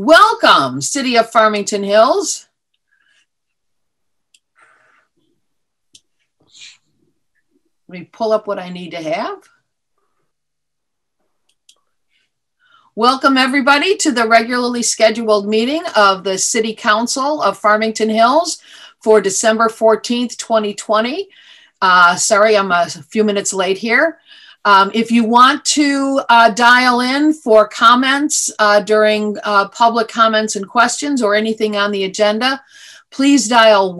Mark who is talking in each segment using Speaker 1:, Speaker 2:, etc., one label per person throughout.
Speaker 1: Welcome, City of Farmington Hills. Let me pull up what I need to have. Welcome everybody to the regularly scheduled meeting of the City Council of Farmington Hills for December 14th, 2020. Sorry, I'm a few minutes late here. If you want to dial in for comments during public comments and questions or anything on the agenda, please dial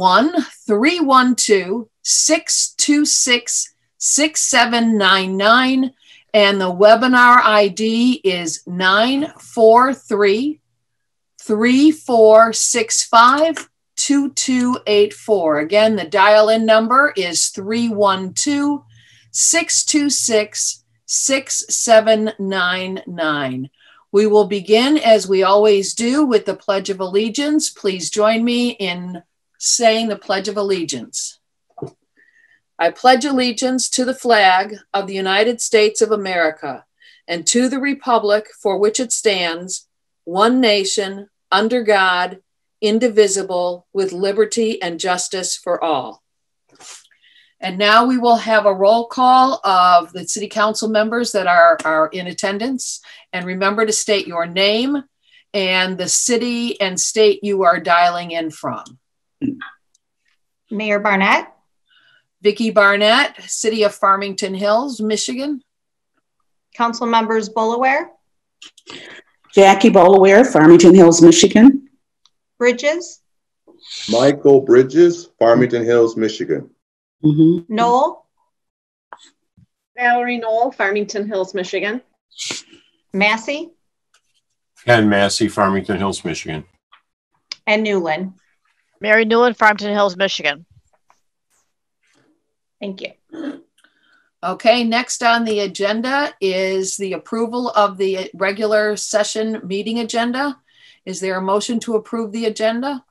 Speaker 1: 1-312-626-6799, and the webinar ID is 943-3465-2284. Again, the dial-in number is 312-626-6799. We will begin, as we always do, with the Pledge of Allegiance. Please join me in saying the Pledge of Allegiance. I pledge allegiance to the flag of the United States of America and to the republic for which it stands, one nation, under God, indivisible, with liberty and justice for all. And now we will have a roll call of the City Council members that are in attendance. And remember to state your name and the city and state you are dialing in from.
Speaker 2: Mayor Barnett.
Speaker 1: Vicki Barnett, City of Farmington Hills, Michigan.
Speaker 2: Council members Boulware.
Speaker 3: Jackie Boulware, Farmington Hills, Michigan.
Speaker 2: Bridges.
Speaker 4: Michael Bridges, Farmington Hills, Michigan.
Speaker 2: Knoll.
Speaker 5: Valerie Knoll, Farmington Hills, Michigan.
Speaker 2: Massey.
Speaker 6: Ken Massey, Farmington Hills, Michigan.
Speaker 2: And Newland.
Speaker 7: Mary Newland, Farmington Hills, Michigan.
Speaker 2: Thank you.
Speaker 1: Okay, next on the agenda is the approval of the regular session meeting agenda. Is there a motion to approve the agenda?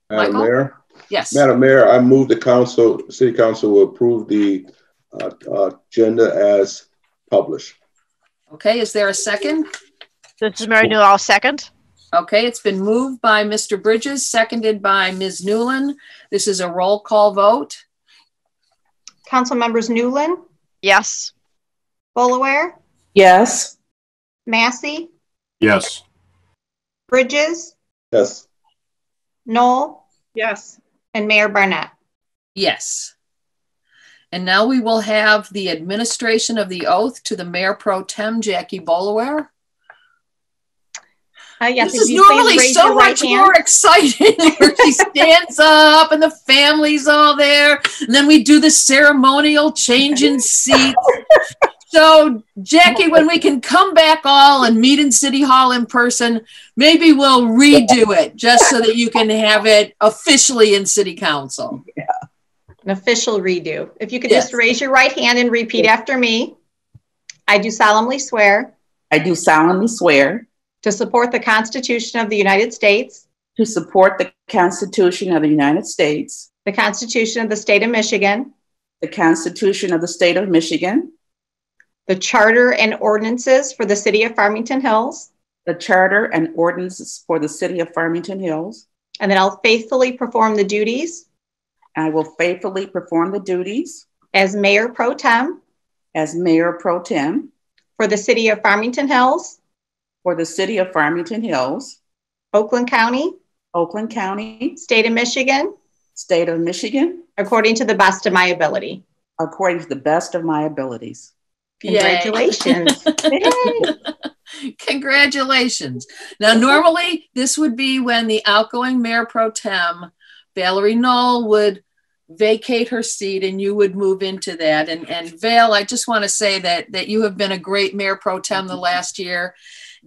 Speaker 4: Madam
Speaker 1: Michael?
Speaker 4: Mayor?
Speaker 1: Yes.
Speaker 4: Madam Mayor, I move the City Council will approve the agenda as published.
Speaker 1: Okay, is there a second?
Speaker 7: This is Mary Newland, I'll second.
Speaker 1: Okay, it's been moved by Mr. Bridges, seconded by Ms. Newland. This is a roll call vote.
Speaker 2: Council members Newland.
Speaker 7: Yes.
Speaker 2: Boulware.
Speaker 3: Yes.
Speaker 2: Massey.
Speaker 6: Yes.
Speaker 2: Bridges.
Speaker 4: Yes.
Speaker 2: Knoll.
Speaker 5: Yes.
Speaker 2: And Mayor Barnett.
Speaker 1: Yes. And now we will have the administration of the oath to the Mayor Pro Tem, Jackie Boulware.
Speaker 2: Yes,
Speaker 1: this is normally so much more exciting where she stands up and the family's all there. And then we do the ceremonial change in seats. So, Jackie, when we can come back all and meet in City Hall in person, maybe we'll redo it just so that you can have it officially in City Council.
Speaker 2: Yeah. An official redo. If you could just raise your right hand and repeat after me. I do solemnly swear.
Speaker 3: I do solemnly swear.
Speaker 2: To support the Constitution of the United States.
Speaker 3: To support the Constitution of the United States.
Speaker 2: The Constitution of the State of Michigan.
Speaker 3: The Constitution of the State of Michigan.
Speaker 2: The Charter and ordinances for the City of Farmington Hills.
Speaker 3: The Charter and ordinances for the City of Farmington Hills.
Speaker 2: And that I'll faithfully perform the duties.
Speaker 3: I will faithfully perform the duties.
Speaker 2: As Mayor Pro Tem.
Speaker 3: As Mayor Pro Tem.
Speaker 2: For the City of Farmington Hills.
Speaker 3: For the City of Farmington Hills.
Speaker 2: Oakland County.
Speaker 3: Oakland County.
Speaker 2: State of Michigan.
Speaker 3: State of Michigan.
Speaker 2: According to the best of my ability.
Speaker 3: According to the best of my abilities.
Speaker 2: Congratulations.
Speaker 1: Congratulations. Now, normally this would be when the outgoing Mayor Pro Tem, Valerie Knoll, would vacate her seat and you would move into that. And Val, I just want to say that you have been a great Mayor Pro Tem the last year.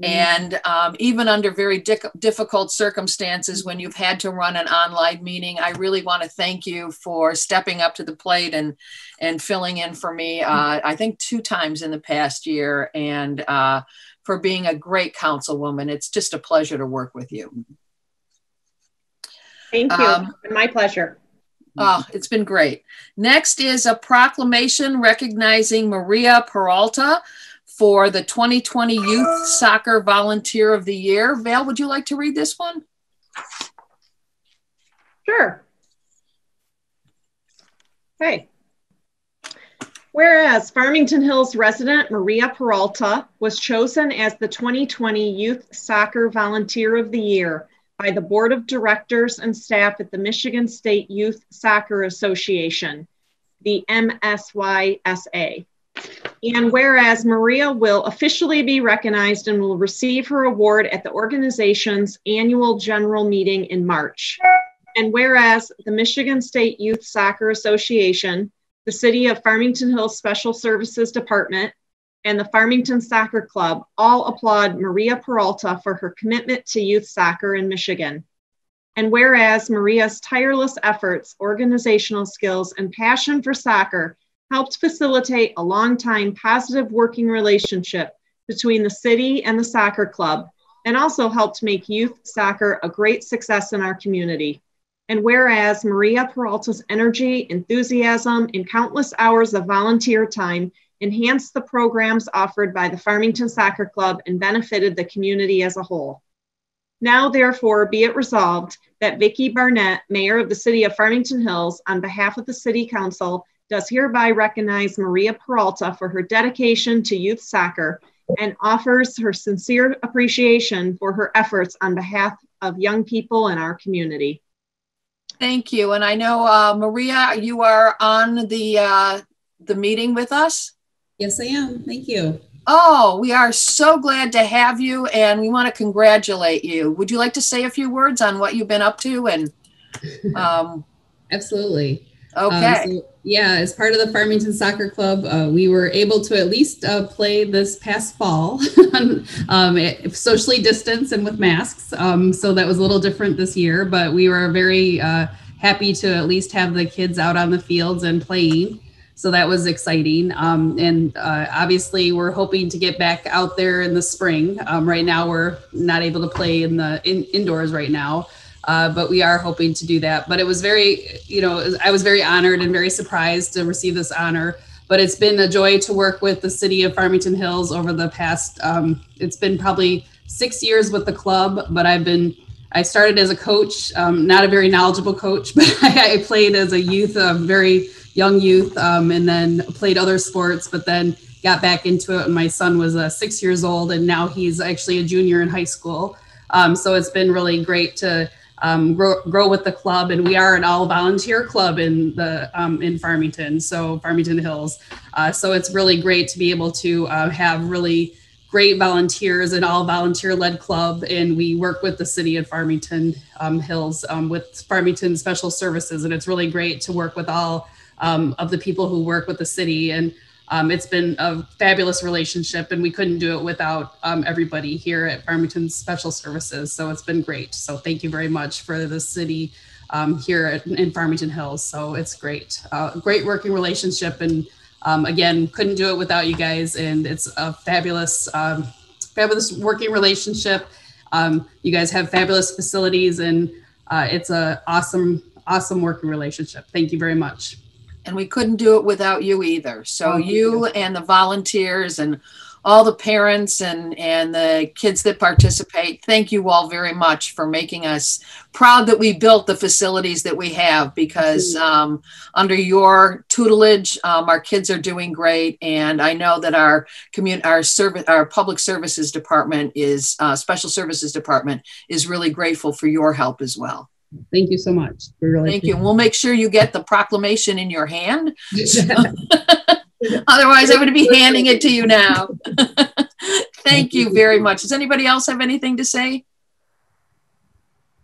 Speaker 1: And even under very difficult circumstances, when you've had to run an online meeting, I really want to thank you for stepping up to the plate and filling in for me, I think 2 times in the past year, and for being a great councilwoman. It's just a pleasure to work with you.
Speaker 5: Thank you. My pleasure.
Speaker 1: Oh, it's been great. Next is a proclamation recognizing Maria Peralta for the 2020 Youth Soccer Volunteer of the Year. Val, would you like to read this one?
Speaker 5: Sure. Okay. Whereas Farmington Hills resident Maria Peralta was chosen as the 2020 Youth Soccer Volunteer of the Year by the Board of Directors and staff at the Michigan State Youth Soccer Association, the MSYSA. And whereas Maria will officially be recognized and will receive her award at the organization's annual general meeting in March. And whereas the Michigan State Youth Soccer Association, the City of Farmington Hills Special Services Department, and the Farmington Soccer Club all applaud Maria Peralta for her commitment to youth soccer in Michigan. And whereas Maria's tireless efforts, organizational skills, and passion for soccer helped facilitate a long-time positive working relationship between the city and the soccer club, and also helped make youth soccer a great success in our community. And whereas Maria Peralta's energy, enthusiasm, and countless hours of volunteer time enhanced the programs offered by the Farmington Soccer Club and benefited the community as a whole. Now, therefore, be it resolved that Vicki Barnett, Mayor of the City of Farmington Hills, on behalf of the City Council, does hereby recognize Maria Peralta for her dedication to youth soccer and offers her sincere appreciation for her efforts on behalf of young people in our community.
Speaker 1: Thank you. And I know, Maria, you are on the meeting with us.
Speaker 8: Yes, I am. Thank you.
Speaker 1: Oh, we are so glad to have you, and we want to congratulate you. Would you like to say a few words on what you've been up to? And
Speaker 8: Absolutely.
Speaker 1: Okay.
Speaker 8: So, yeah, as part of the Farmington Soccer Club, we were able to at least play this past fall, socially distanced and with masks. So that was a little different this year, but we were very happy to at least have the kids out on the fields and playing. So that was exciting. And obviously we're hoping to get back out there in the spring. Right now we're not able to play in the indoors right now. But we are hoping to do that. But it was very, I was very honored and very surprised to receive this honor. But it's been a joy to work with the City of Farmington Hills over the past, it's been probably 6 years with the club, but I started as a coach, not a very knowledgeable coach, but I played as a youth, very young youth, and then played other sports, but then got back into it when my son was 6 years old, and now he's actually a junior in high school. So it's been really great to grow with the club, and we are an all-volunteer club in Farmington, so Farmington Hills. So it's really great to be able to have really great volunteers, an all-volunteer-led club, and we work with the City of Farmington Hills with Farmington Special Services, and it's really great to work with all of the people who work with the city, and it's been a fabulous relationship, and we couldn't do it without everybody here at Farmington Special Services. So it's been great. So thank you very much for the city here in Farmington Hills. So it's great, great working relationship. And again, couldn't do it without you guys. And it's a fabulous, fabulous working relationship. You guys have fabulous facilities, and it's an awesome, awesome working relationship. Thank you very much.
Speaker 1: And we couldn't do it without you either. So you and the volunteers and all the parents and the kids that participate, thank you all very much for making us proud that we built the facilities that we have, because under your tutelage, our kids are doing great. And I know that our public services department special services department is really grateful for your help as well.
Speaker 8: Thank you so much.
Speaker 1: Thank you. We'll make sure you get the proclamation in your hand. Otherwise, I would be handing it to you now. Thank you very much. Does anybody else have anything to say?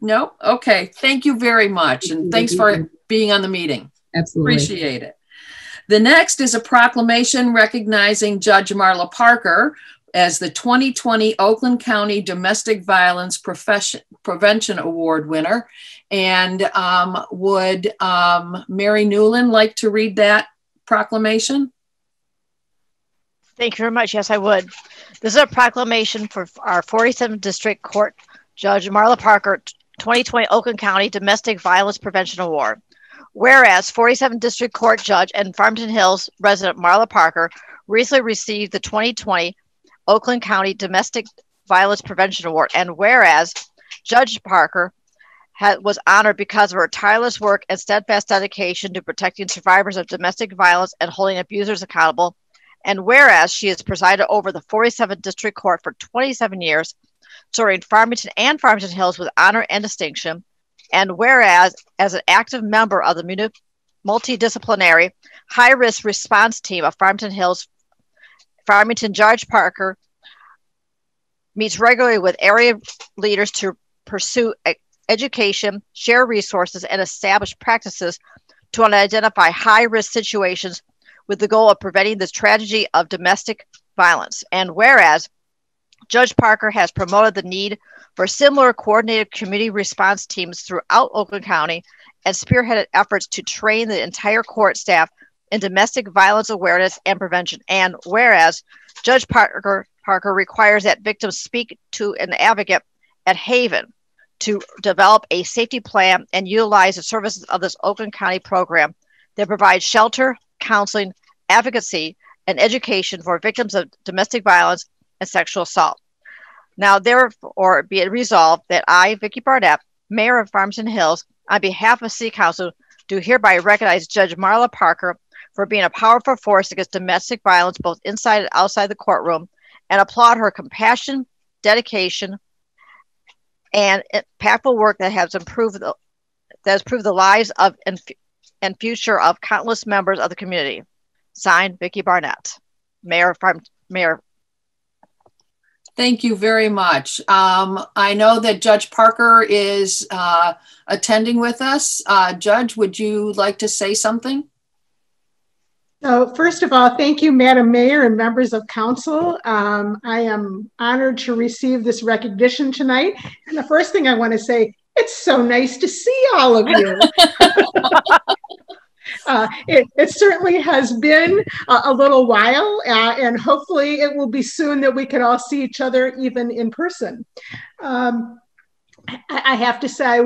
Speaker 1: No? Okay. Thank you very much. And thanks for being on the meeting.
Speaker 8: Absolutely.
Speaker 1: Appreciate it. The next is a proclamation recognizing Judge Marla Parker as the 2020 Oakland County Domestic Violence Prevention Award winner. And would Mary Newland like to read that proclamation?
Speaker 7: Thank you very much. Yes, I would. This is a proclamation for our 47th District Court Judge Marla Parker 2020 Oakland County Domestic Violence Prevention Award. Whereas 47th District Court Judge and Farmington Hills resident Marla Parker recently received the 2020 Oakland County Domestic Violence Prevention Award. And whereas Judge Parker was honored because of her tireless work and steadfast dedication to protecting survivors of domestic violence and holding abusers accountable. And whereas she has presided over the 47th District Court for 27 years, serving Farmington and Farmington Hills with honor and distinction. And whereas, as an active member of the multidisciplinary high-risk response team of Farmington Hills, Farmington Judge Parker meets regularly with area leaders to pursue education, share resources, and establish practices to identify high-risk situations with the goal of preventing this tragedy of domestic violence. And whereas Judge Parker has promoted the need for similar coordinated community response teams throughout Oakland County and spearheaded efforts to train the entire court staff in domestic violence awareness and prevention. And whereas Judge Parker requires that victims speak to an advocate at Haven to develop a safety plan and utilize the services of this Oakland County program that provides shelter, counseling, advocacy, and education for victims of domestic violence and sexual assault. Now, therefore, be it resolved that I, Vicki Barnett, Mayor of Farmington Hills, on behalf of City Council, do hereby recognize Judge Marla Parker for being a powerful force against domestic violence, both inside and outside the courtroom, and applaud her compassion, dedication, and impactful work that has improved the lives of and future of countless members of the community. Signed, Vicki Barnett, Mayor.
Speaker 1: Thank you very much. I know that Judge Parker is attending with us. Judge, would you like to say something?
Speaker 9: So first of all, thank you, Madam Mayor and members of council. I am honored to receive this recognition tonight. And the first thing I want to say, it's so nice to see all of you. It certainly has been a little while, and hopefully it will be soon that we can all see each other even in person. I have to say,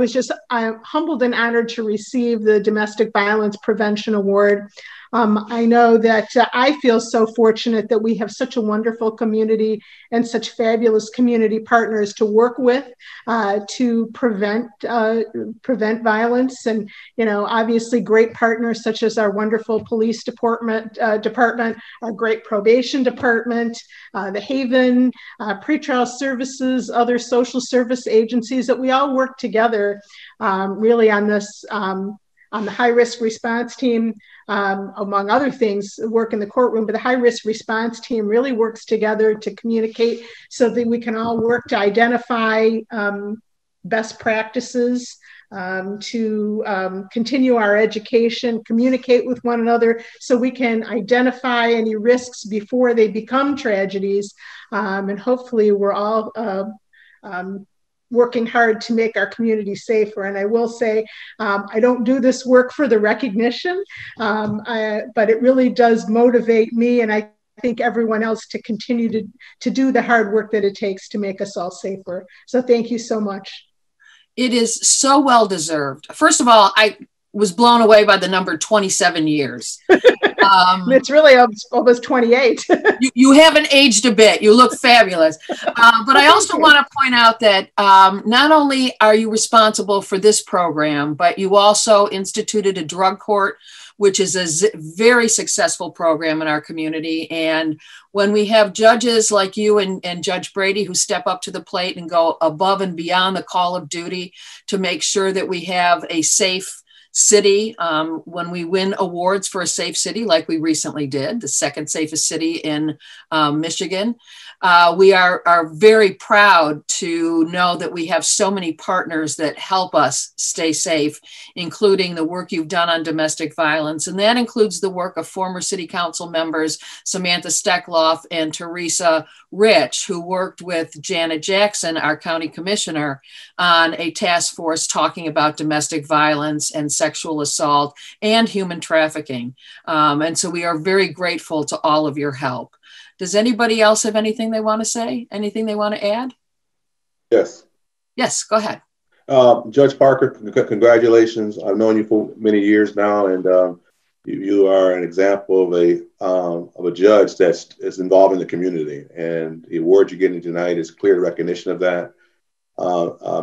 Speaker 9: I'm humbled and honored to receive the Domestic Violence Prevention Award. I know that I feel so fortunate that we have such a wonderful community and such fabulous community partners to work with to prevent violence. And, you know, obviously great partners such as our wonderful police department, our great probation department, the Haven, pretrial services, other social service agencies, that we all work together really on this, on the high-risk response team, among other things, work in the courtroom, but the high-risk response team really works together to communicate so that we can all work to identify best practices, to continue our education, communicate with one another so we can identify any risks before they become tragedies. And hopefully we're all working hard to make our community safer. And I will say, I don't do this work for the recognition, but it really does motivate me, and I think everyone else, to continue to do the hard work that it takes to make us all safer. So thank you so much.
Speaker 1: It is so well deserved. First of all, I was blown away by the number 27 years.
Speaker 9: It's really almost 28.
Speaker 1: you haven't aged a bit. You look fabulous. But I also want to point out that not only are you responsible for this program, but you also instituted a drug court, which is a very successful program in our community. And when we have judges like you and Judge Brady who step up to the plate and go above and beyond the call of duty to make sure that we have a safe city, when we win awards for a safe city, like we recently did, the second safest city in Michigan, we are very proud to know that we have so many partners that help us stay safe, including the work you've done on domestic violence. And that includes the work of former city council members, Samantha Steckloff and Teresa Rich, who worked with Janet Jackson, our county commissioner, on a task force talking about domestic violence and sexual assault and human trafficking. And so we are very grateful to all of your help. Does anybody else have anything they want to say? Anything they want to add?
Speaker 4: Yes.
Speaker 1: Yes, go ahead.
Speaker 4: Judge Parker, congratulations. I've known you for many years now, and You are an example of a judge is involved in the community, and the award you're getting tonight is clear recognition of that.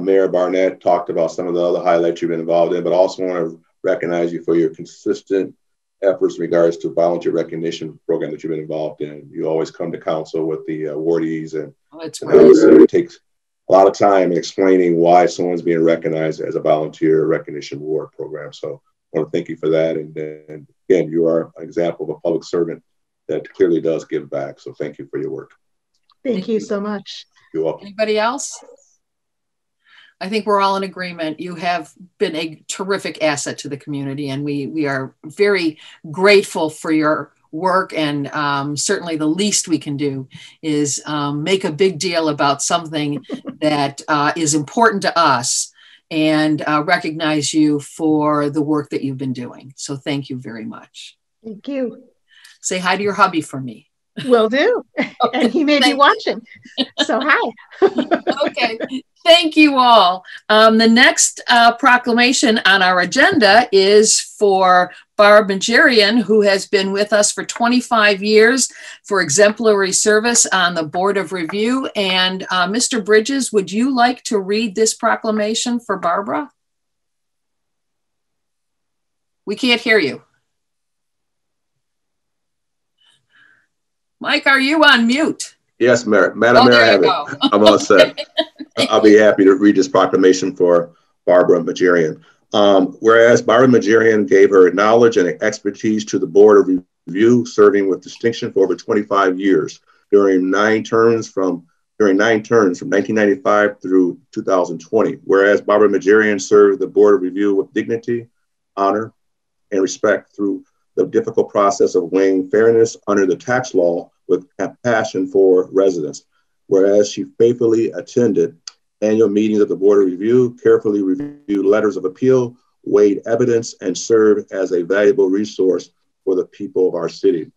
Speaker 4: Mayor Barnett talked about some of the other highlights you've been involved in, but also want to recognize you for your consistent efforts in regards to volunteer recognition program that you've been involved in. You always come to council with the awardees, and it takes a lot of time in explaining why someone's being recognized as a volunteer recognition award program. So I want to thank you for that. And again, you are an example of a public servant that clearly does give back. So thank you for your work.
Speaker 9: Thank you so much.
Speaker 4: You're welcome.
Speaker 1: Anybody else? I think we're all in agreement. You have been a terrific asset to the community, and we are very grateful for your work. And certainly the least we can do is make a big deal about something that is important to us, and recognize you for the work that you've been doing. So thank you very much.
Speaker 9: Thank you.
Speaker 1: Say hi to your hubby for me.
Speaker 9: Will do. And he may be watching. So hi.
Speaker 1: Okay. Thank you all. The next proclamation on our agenda is for Barb Majerian, who has been with us for 25 years for exemplary service on the Board of Review. And Mr. Bridges, would you like to read this proclamation for Barbara? We can't hear you. Mike, are you on mute?
Speaker 4: Yes, Madam Mayor, I have it. I'm all set. I'll be happy to read this proclamation for Barbara Majerian. Whereas Barbara Majerian gave her knowledge and expertise to the Board of Review, serving with distinction for over 25 years during nine terms from 1995 through 2020. Whereas Barbara Majerian served the Board of Review with dignity, honor, and respect through the difficult process of weighing fairness under the tax law with compassion for residents. Whereas she faithfully attended annual meetings of the Board of Review, carefully reviewed letters of appeal, weighed evidence, and served as a valuable resource for the people of our city.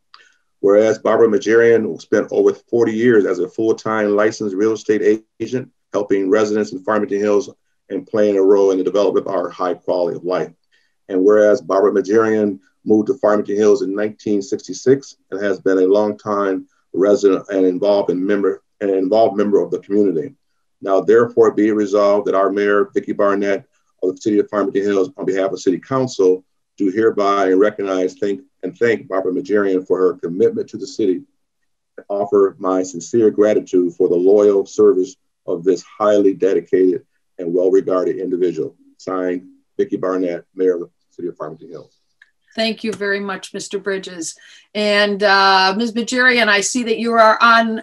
Speaker 4: Whereas Barbara Majerian spent over 40 years as a full-time licensed real estate agent, helping residents in Farmington Hills and playing a role in the development of our high quality of life. And whereas Barbara Majerian moved to Farmington Hills in 1966 and has been a long-time resident and involved member of the community. Now, therefore, be it resolved that our Mayor, Vicki Barnett of the City of Farmington Hills, on behalf of City Council, do hereby recognize and thank Barbara Majerian for her commitment to the city, and offer my sincere gratitude for the loyal service of this highly dedicated and well-regarded individual. Signed, Vicki Barnett, Mayor of the City of Farmington Hills.
Speaker 1: Thank you very much, Mr. Bridges. And Ms. Majerian, I see that you are on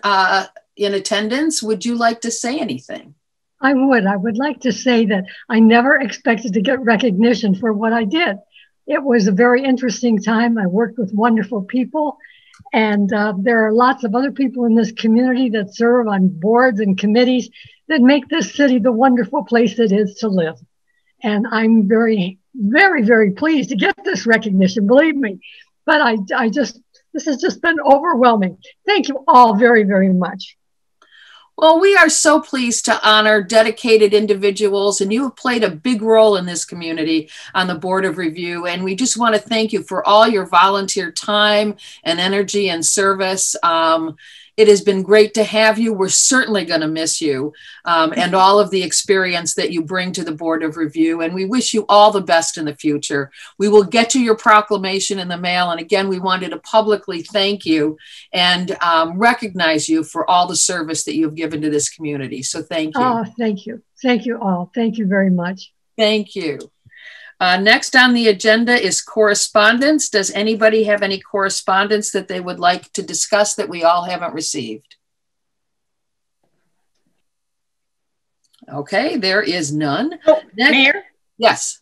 Speaker 1: in attendance. Would you like to say anything?
Speaker 10: I would like to say that I never expected to get recognition for what I did. It was a very interesting time. I worked with wonderful people, and there are lots of other people in this community that serve on boards and committees that make this city the wonderful place it is to live. And I'm very, very, very pleased to get this recognition, believe me. But this has just been overwhelming. Thank you all very, very much.
Speaker 1: Well, we are so pleased to honor dedicated individuals, and you have played a big role in this community on the Board of Review. And we just want to thank you for all your volunteer time and energy and service. It has been great to have you. We're certainly going to miss you and all of the experience that you bring to the Board of Review. And we wish you all the best in the future. We will get you your proclamation in the mail. And again, we wanted to publicly thank you and recognize you for all the service that you've given to this community. So thank you.
Speaker 10: Oh, thank you. Thank you all. Thank you very much.
Speaker 1: Thank you. Next on the agenda is correspondence. Does anybody have any correspondence that they would like to discuss that we all haven't received? Okay, there is none.
Speaker 5: Oh, Mayor?
Speaker 1: Yes.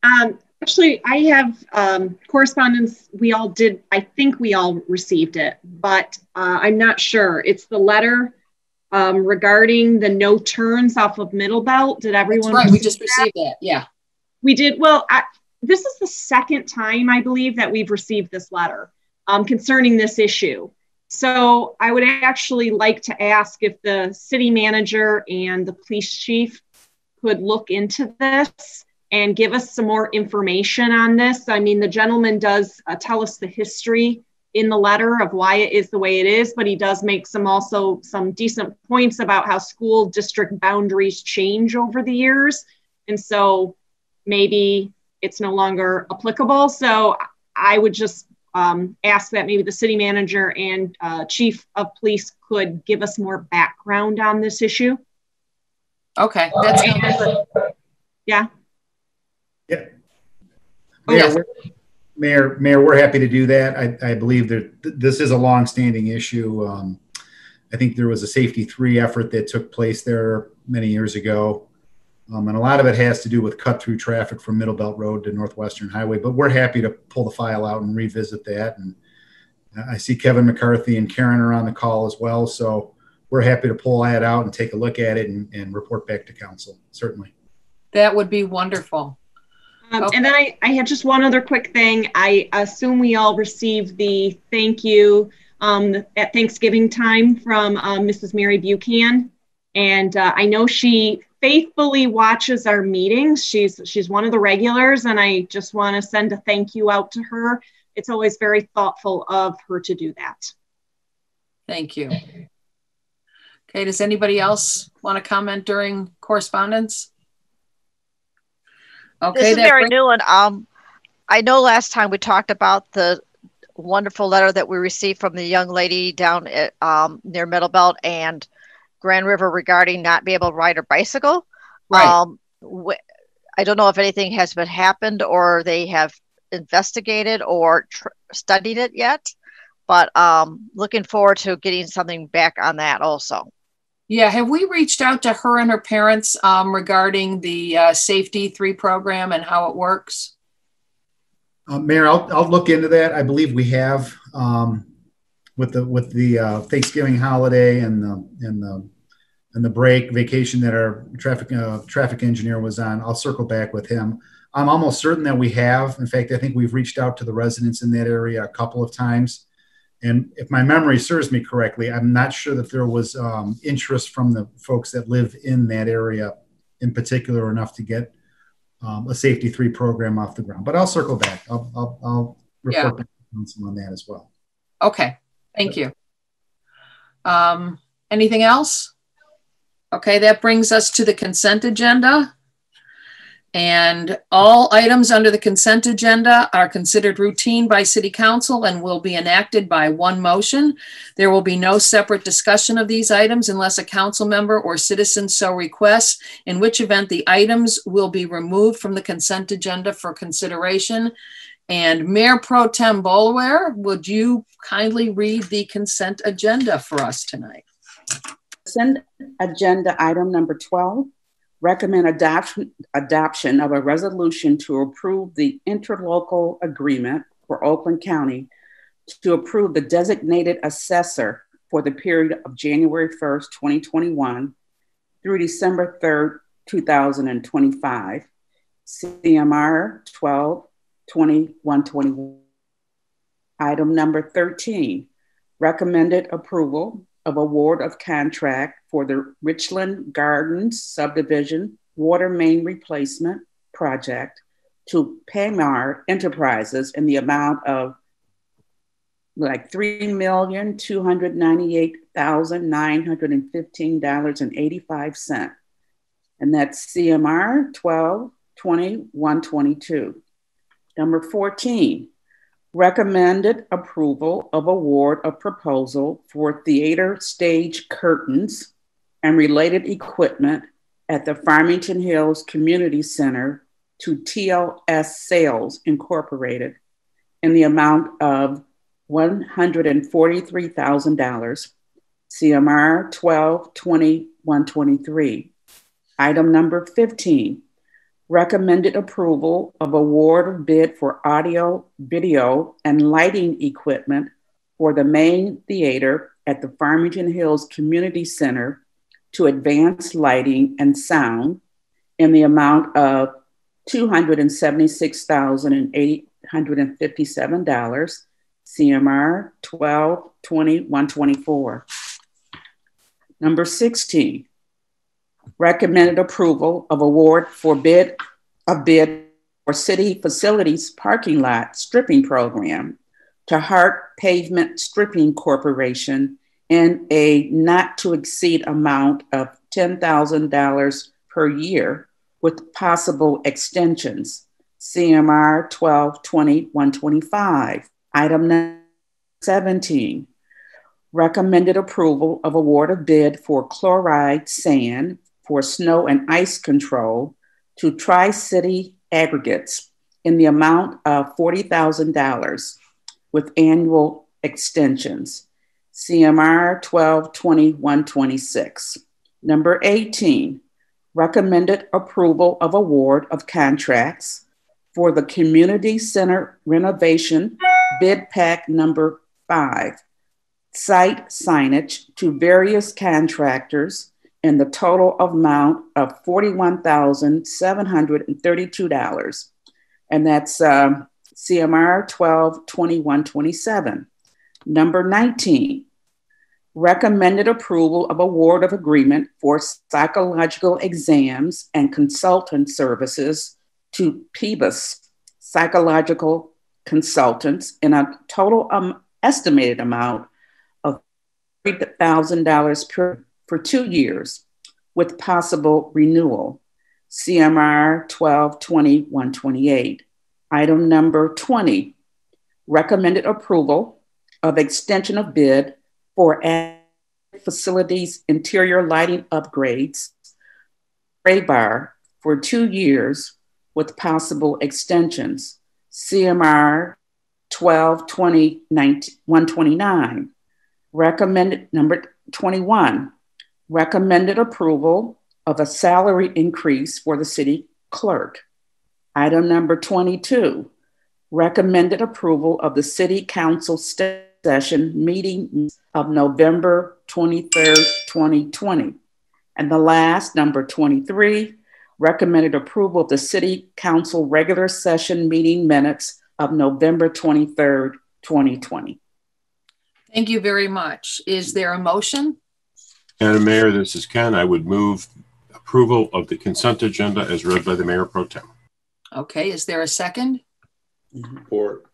Speaker 5: Actually, I have correspondence we all did. I think we all received it, but I'm not sure. It's the letter regarding the no turns off of Middle Belt. Did everyone?
Speaker 1: That's right, we just received that, yeah.
Speaker 5: We did. Well, this is the second time, I believe, that we've received this letter concerning this issue. So I would actually like to ask if the city manager and the police chief could look into this and give us some more information on this. I mean, the gentleman does tell us the history in the letter of why it is the way it is, but he does make some decent points about how school district boundaries change over the years. And so maybe it's no longer applicable. So I would just ask that maybe the city manager and chief of police could give us more background on this issue.
Speaker 1: Okay, that's good.
Speaker 5: Yeah.
Speaker 11: Yeah.
Speaker 5: Oh, yes.
Speaker 11: Mayor, we're happy to do that. I believe that this is a long-standing issue. I think there was a Safety 3 effort that took place there many years ago. And a lot of it has to do with cut-through traffic from Middle Belt Road to Northwestern Highway. But we're happy to pull the file out and revisit that. And I see Kevin McCarthy and Karen are on the call as well. So we're happy to pull that out and take a look at it and report back to council, certainly.
Speaker 1: That would be wonderful.
Speaker 5: Okay. And then I had just one other quick thing. I assume we all received the thank you at Thanksgiving time from Mrs. Mary Buchanan. And I know she faithfully watches our meetings. She's one of the regulars, and I just want to send a thank you out to her. It's always very thoughtful of her to do that.
Speaker 1: Thank you. Okay, does anybody else want to comment during correspondence? Okay,
Speaker 7: this is Mary Newland. I know last time we talked about the wonderful letter that we received from the young lady down at near Middle Belt and Grand River regarding not being able to ride her bicycle.
Speaker 1: Right.
Speaker 7: I don't know if anything has been happened or they have investigated or studied it yet, but looking forward to getting something back on that also.
Speaker 1: Yeah, have we reached out to her and her parents regarding the Safety 3 program and how it works?
Speaker 11: Mayor, I'll look into that. I believe we have with the Thanksgiving holiday and the break vacation that our traffic engineer was on. I'll circle back with him. I'm almost certain that we have. In fact, I think we've reached out to the residents in that area a couple of times. And if my memory serves me correctly, I'm not sure that there was interest from the folks that live in that area in particular enough to get a Safety 3 program off the ground. But I'll circle back. I'll report back to council on that as well.
Speaker 1: Okay, thank you. Anything else? Okay, that brings us to the consent agenda. And all items under the consent agenda are considered routine by City Council and will be enacted by one motion. There will be no separate discussion of these items unless a council member or citizen so requests, in which event the items will be removed from the consent agenda for consideration. And Mayor Pro Tem Boulware, would you kindly read the consent agenda for us tonight?
Speaker 3: Consent agenda item number 12. Recommend adoption of a resolution to approve the interlocal agreement for Oakland County to approve the designated assessor for the period of January 1st, 2021 through December 3rd, 2025, CMR 12-2121. Item number 13, recommended approval of award of contract for the Richland Gardens subdivision water main replacement project to Paymar Enterprises in the amount of like $3,298,915.85. And that's CMR 12-2122. Number 14, recommended approval of award of proposal for theater stage curtains and related equipment at the Farmington Hills Community Center to TLS Sales Incorporated in the amount of $143,000, CMR 12-2123. Item number 15, recommended approval of award of bid for audio, video, and lighting equipment for the main theater at the Farmington Hills Community Center to advance lighting and sound in the amount of $276,857, CMR 12-2124. Number 16, recommended approval of award for bid a bid for city facilities parking lot stripping program to Hart Pavement Stripping Corporation in a not to exceed amount of $10,000 per year with possible extensions. CMR 1220-125. Item 17, recommended approval of award of bid for chloride sand for snow and ice control to Tri-City Aggregates in the amount of $40,000 with annual extensions. CMR 1220-126. Number 18, recommended approval of award of contracts for the Community Center renovation bid pack number 5, site signage to various contractors in the total amount of $41,732. And that's CMR 1220-127. Number 19, recommended approval of award of agreement for psychological exams and consultant services to PBUS Psychological Consultants in a total estimated amount of $3,000 for 2 years with possible renewal. CMR 1220-128. Item number 20, recommended approval of extension of bid for facilities interior lighting upgrades, gray bar for 2 years with possible extensions. CMR 1220-129. Recommended number 21, recommended approval of a salary increase for the city clerk. Item number 22, recommended approval of the city council session meeting of November 23rd, 2020. And the last, number 23, recommended approval of the city council regular session meeting minutes of November 23rd, 2020.
Speaker 1: Thank you very much. Is there a motion?
Speaker 6: Madam Mayor, this is Ken. I would move approval of the consent agenda as read by the Mayor Pro Tem.
Speaker 1: Okay, is there a second?
Speaker 4: Support.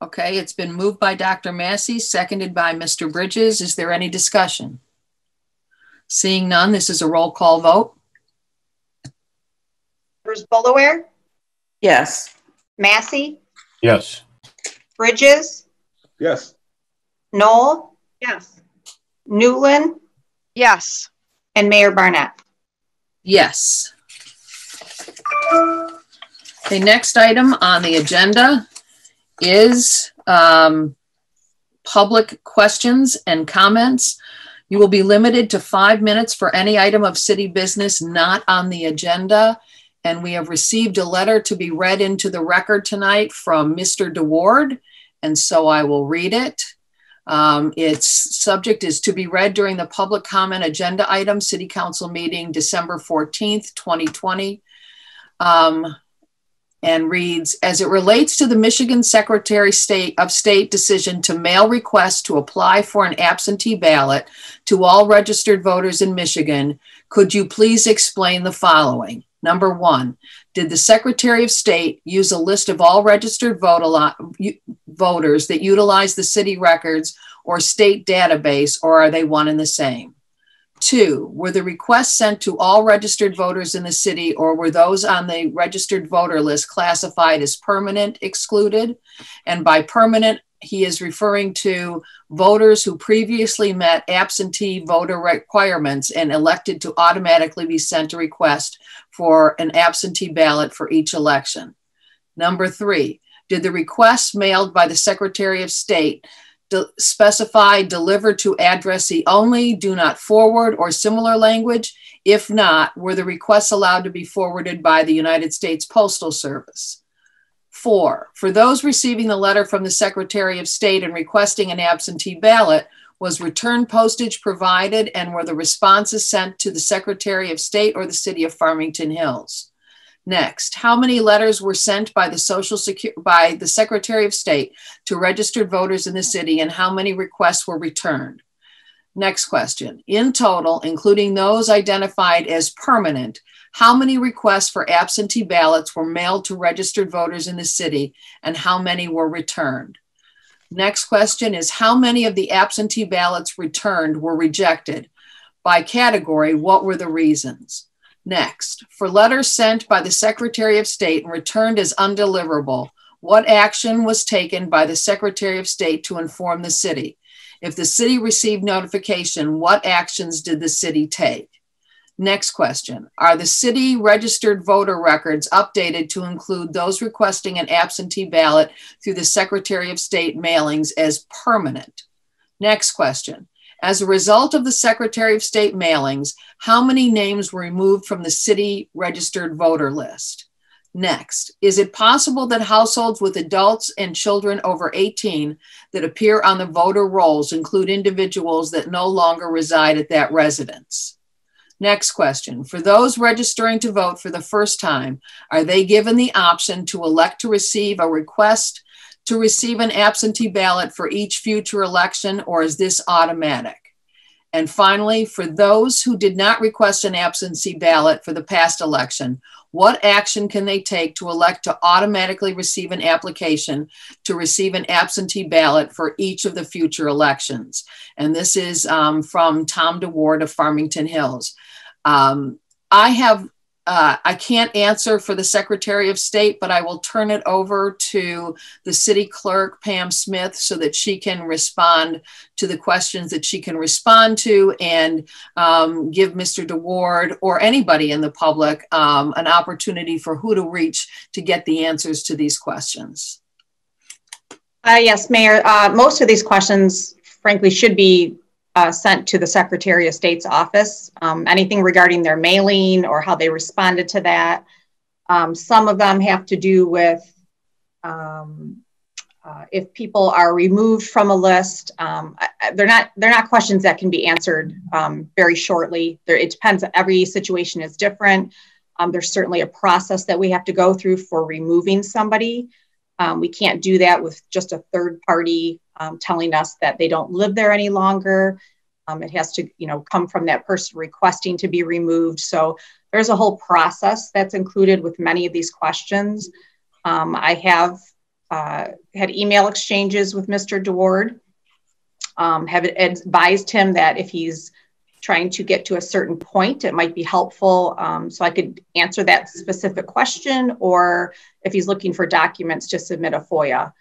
Speaker 1: Okay, it's been moved by Dr. Massey, seconded by Mr. Bridges. Is there any discussion? Seeing none, this is a roll call vote.
Speaker 2: Members Bullaware?
Speaker 3: Yes.
Speaker 2: Massey?
Speaker 6: Yes.
Speaker 2: Bridges?
Speaker 4: Yes.
Speaker 2: Knoll?
Speaker 5: Yes.
Speaker 2: Newland?
Speaker 7: Yes.
Speaker 2: And Mayor Barnett?
Speaker 1: Yes. The next item on the agenda is public questions and comments. You will be limited to 5 minutes for any item of city business not on the agenda. And we have received a letter to be read into the record tonight from Mr. DeWard, and so I will read it. Its subject is to be read during the public comment agenda item, City Council meeting December 14th, 2020. And reads, as it relates to the Michigan Secretary of State decision to mail requests to apply for an absentee ballot to all registered voters in Michigan, could you please explain the following? Number 1, did the Secretary of State use a list of all registered voters that utilize the city records or state database, or are they one and the same? 2, were the requests sent to all registered voters in the city, or were those on the registered voter list classified as permanent excluded? And by permanent, he is referring to voters who previously met absentee voter requirements and elected to automatically be sent a request for an absentee ballot for each election. Number 3, did the requests mailed by the Secretary of State specify delivered to addressee only, do not forward, or similar language? If not, were the requests allowed to be forwarded by the United States Postal Service? 4, for those receiving the letter from the Secretary of State and requesting an absentee ballot, was return postage provided, and were the responses sent to the Secretary of State or the City of Farmington Hills? Next, how many letters were sent by the Secretary of State to registered voters in the city, and how many requests were returned? Next question, in total, including those identified as permanent, How many requests for absentee ballots were mailed to registered voters in the city, and how many were returned? Next question is, how many of the absentee ballots returned were rejected? By category, what were the reasons? Next, for letters sent by the Secretary of State and returned as undeliverable, what action was taken by the Secretary of State to inform the city? If the city received notification, what actions did the city take? Next question, are the city registered voter records updated to include those requesting an absentee ballot through the Secretary of State mailings as permanent? Next question, as a result of the Secretary of State mailings, how many names were removed from the city registered voter list? Next, is it possible that households with adults and children over 18 that appear on the voter rolls include individuals that no longer reside at that residence? Next question, for those registering to vote for the first time, are they given the option to elect to receive a request to receive an absentee ballot for each future election, or is this automatic? And finally, for those who did not request an absentee ballot for the past election, what action can they take to elect to automatically receive an application to receive an absentee ballot for each of the future elections? And this is from Tom DeWard of Farmington Hills. I can't answer for the Secretary of State, but I will turn it over to the city clerk, Pam Smith, so that she can respond to the questions that she can respond to, and give Mr. DeWard or anybody in the public an opportunity for who to reach to get the answers to these questions.
Speaker 2: Yes, Mayor, most of these questions, frankly, should be sent to the Secretary of State's office. Anything regarding their mailing or how they responded to that. Some of them have to do with if people are removed from a list. They're not questions that can be answered very shortly. It depends. Every situation is different. There's certainly a process that we have to go through for removing somebody. We can't do that with just a third party telling us that they don't live there any longer. It has to, come from that person requesting to be removed. So there's a whole process that's included with many of these questions. I have had email exchanges with Mr. DeWard, have advised him that if he's trying to get to a certain point, it might be helpful. So I could answer that specific question, or if he's looking for documents, to submit a FOIA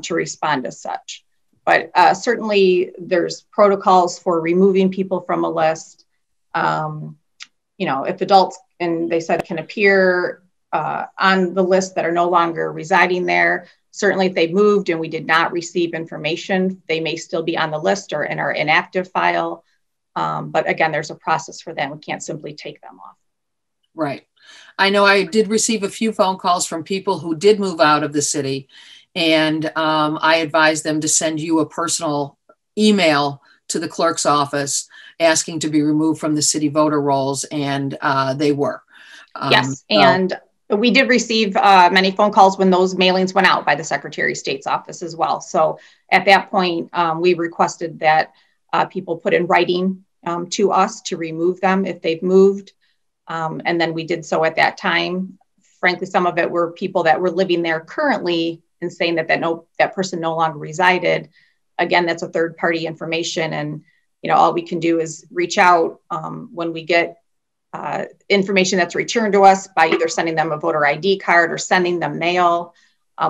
Speaker 2: to respond as such. But certainly there's protocols for removing people from a list. If adults, and they said, can appear on the list that are no longer residing there, certainly if they moved and we did not receive information, they may still be on the list or in our inactive file. But again, there's a process for them. We can't simply take them off.
Speaker 1: Right. I know I did receive a few phone calls from people who did move out of the city, and I advised them to send you a personal email to the clerk's office asking to be removed from the city voter rolls, and they were.
Speaker 2: Yes, and we did receive many phone calls when those mailings went out by the Secretary of State's office as well. So at that point, we requested that people put in writing to us to remove them if they've moved. And then we did so at that time. Frankly, some of it were people that were living there currently and saying that person no longer resided. Again, that's a third party information. And, all we can do is reach out when we get information that's returned to us by either sending them a voter ID card or sending them mail.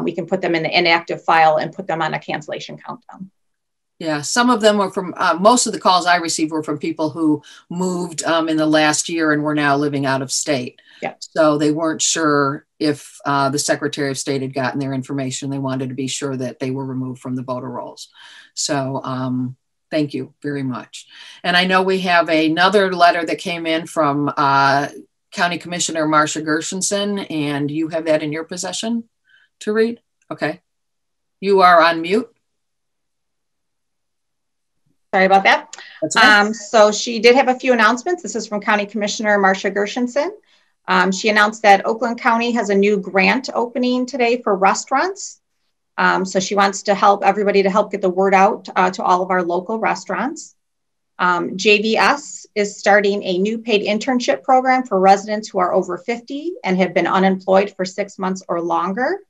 Speaker 2: We can put them in the inactive file and put them on a cancellation countdown.
Speaker 1: Yeah, some of them were from, most of the calls I received were from people who moved in the last year and were now living out of state.
Speaker 2: Yeah.
Speaker 1: So they weren't sure if the Secretary of State had gotten their information. They wanted to be sure that they were removed from the voter rolls. So thank you very much. And I know we have another letter that came in from County Commissioner Marcia Gershenson, and you have that in your possession to read? Okay. You are on mute.
Speaker 2: Sorry about that.
Speaker 1: That's okay.
Speaker 2: So she did have a few announcements. This is from County Commissioner Marcia Gershenson. She announced that Oakland County has a new grant opening today for restaurants. So she wants to help everybody to help get the word out to all of our local restaurants. JVS is starting a new paid internship program for residents who are over 50 and have been unemployed for 6 months or longer.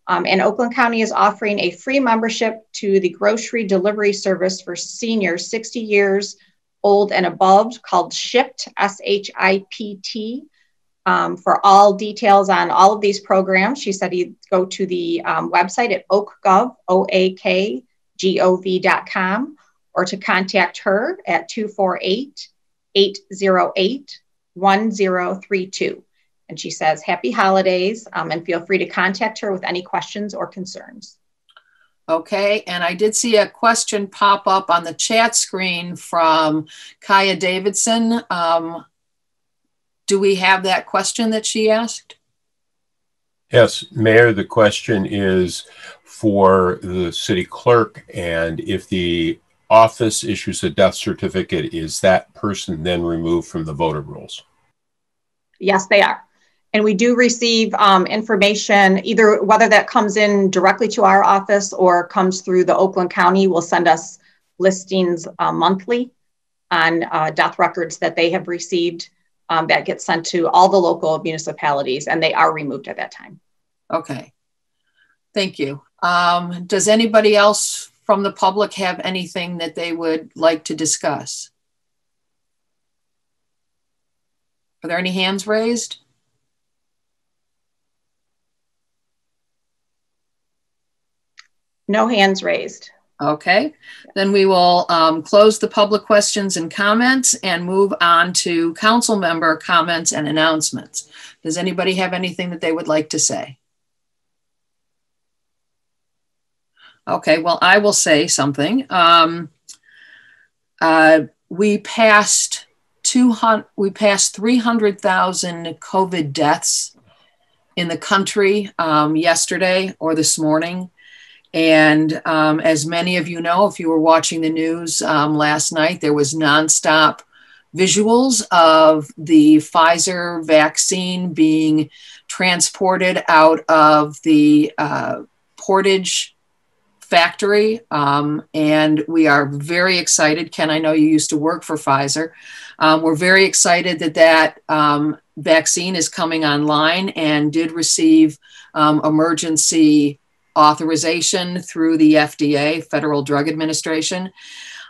Speaker 2: And Oakland County is offering a free membership to the grocery delivery service for seniors 60 years old and above called SHIPT, S-H-I-P-T. For all details on all of these programs, she said you go to the website at oakgov, OAKGOV.com, or to contact her at 248-808-1032. And she says, happy holidays, and feel free to contact her with any questions or concerns.
Speaker 1: Okay, and I did see a question pop up on the chat screen from Kaya Davidson. Do we have that question that she asked?
Speaker 6: Yes, Mayor, the question is for the city clerk, and if the office issues a death certificate, is that person then removed from the voter rolls?
Speaker 2: Yes, they are. And we do receive information, either whether that comes in directly to our office or comes through the Oakland County will send us listings monthly on death records that they have received that get sent to all the local municipalities, and they are removed at that time.
Speaker 1: Okay, thank you. Does anybody else from the public have anything that they would like to discuss? Are there any hands raised?
Speaker 2: No hands raised.
Speaker 1: Okay, then we will close the public questions and comments and move on to council member comments and announcements. Does anybody have anything that they would like to say? Okay, well, I will say something. We passed 300,000 COVID deaths in the country yesterday or this morning. And as many of you know, if you were watching the news last night, there was nonstop visuals of the Pfizer vaccine being transported out of the Portage factory. And we are very excited. Ken, I know you used to work for Pfizer. We're very excited that that vaccine is coming online and did receive emergency authorization through the FDA, Federal Drug Administration.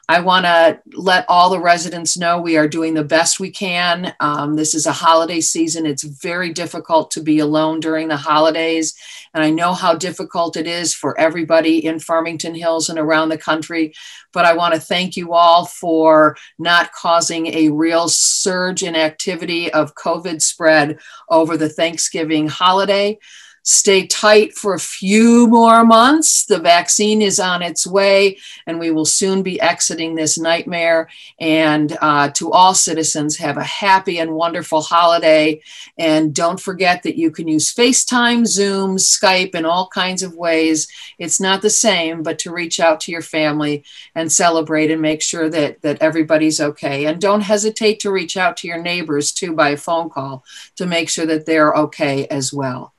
Speaker 1: I want to let all the residents know we are doing the best we can. This is a holiday season. It's very difficult to be alone during the holidays. And I know how difficult it is for everybody in Farmington Hills and around the country. But I want to thank you all for not causing a real surge in activity of COVID spread over the Thanksgiving holiday. Stay tight for a few more months. The vaccine is on its way, and we will soon be exiting this nightmare. And to all citizens, have a happy and wonderful holiday. And don't forget that you can use FaceTime, Zoom, Skype, and all kinds of ways. It's not the same, but to reach out to your family and celebrate and make sure that everybody's okay. And don't hesitate to reach out to your neighbors too by phone call to make sure that they're okay as well.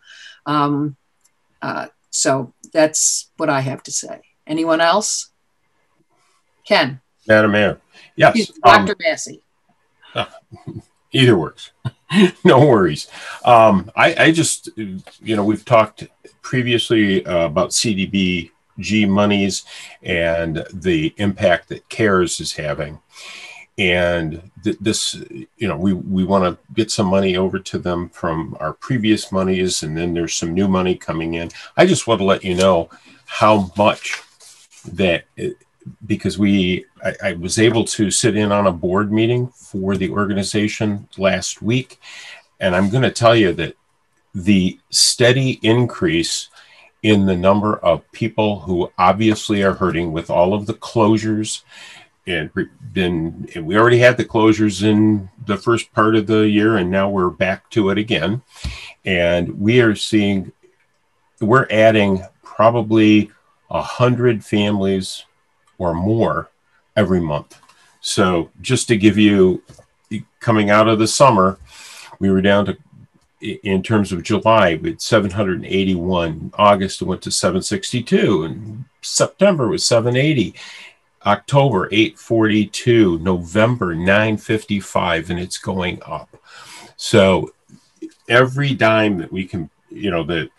Speaker 1: So that's what I have to say. Anyone else? Ken.
Speaker 6: Madam Mayor. Yes.
Speaker 1: Dr. Massey.
Speaker 6: Either works. No worries. I just, we've talked previously about CDBG monies and the impact that CARES is having. And this, we want to get some money over to them from our previous monies, and then there's some new money coming in. I just want to let you know how much that, because I was able to sit in on a board meeting for the organization last week, and I'm going to tell you that the steady increase in the number of people who obviously are hurting with all of the closures. And we already had the closures in the first part of the year, and now we're back to it again. And we're adding probably 100 families or more every month. So just to give you, coming out of the summer, we were down to, in terms of July, we had 781. August, it went to 762, and September was 780. October 842, November 955, and it's going up. So every dime that we can, that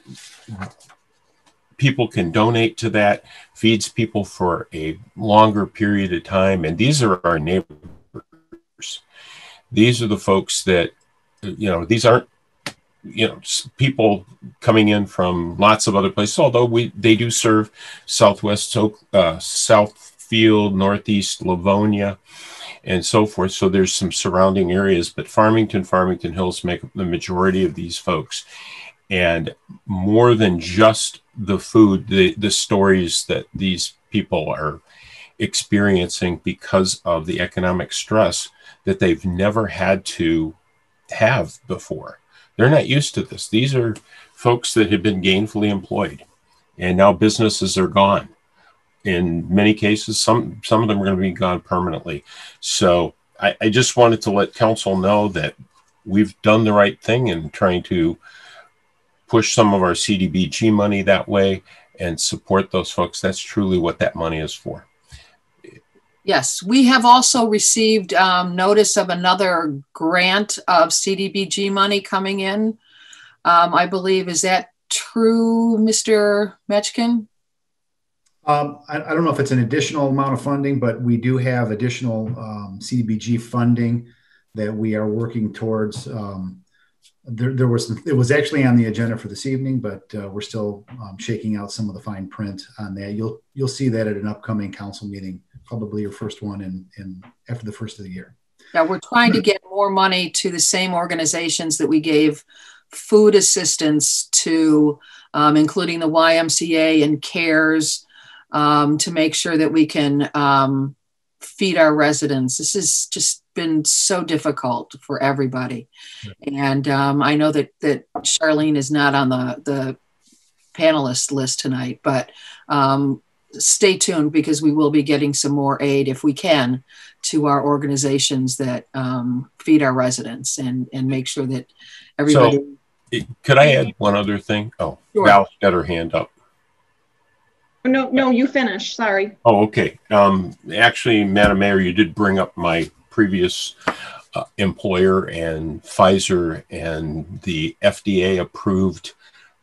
Speaker 6: people can donate to that feeds people for a longer period of time. And these are our neighbors. These are the folks that, these aren't, people coming in from lots of other places, although they do serve Southwest, Southfield, Northeast Livonia, and so forth. So there's some surrounding areas, but Farmington Hills make up the majority of these folks. And more than just the food, the stories that these people are experiencing because of the economic stress that they've never had to have before. They're not used to this. These are folks that have been gainfully employed, and now businesses are gone. In many cases, some of them are going to be gone permanently. So I just wanted to let council know that we've done the right thing in trying to push some of our CDBG money that way and support those folks. That's truly what that money is for.
Speaker 1: Yes, we have also received notice of another grant of CDBG money coming in. I believe, is that true, Mr. Metchkin?
Speaker 11: I don't know if it's an additional amount of funding, but we do have additional CDBG funding that we are working towards. It was actually on the agenda for this evening, but we're still shaking out some of the fine print on that. You'll see that at an upcoming council meeting, probably your first one in after the first of the year.
Speaker 1: Yeah, we're trying to get more money to the same organizations that we gave food assistance to, including the YMCA and CARES, to make sure that we can feed our residents. This has just been so difficult for everybody. And I know that Charlene is not on the panelist list tonight, but stay tuned, because we will be getting some more aid if we can to our organizations that feed our residents and make sure that everybody.
Speaker 6: So, could I add one other thing? Oh, sure. Val's got her hand up.
Speaker 5: No, you finish. Sorry.
Speaker 6: Oh, okay. Actually, Madam Mayor, you did bring up my previous employer and Pfizer and the FDA approved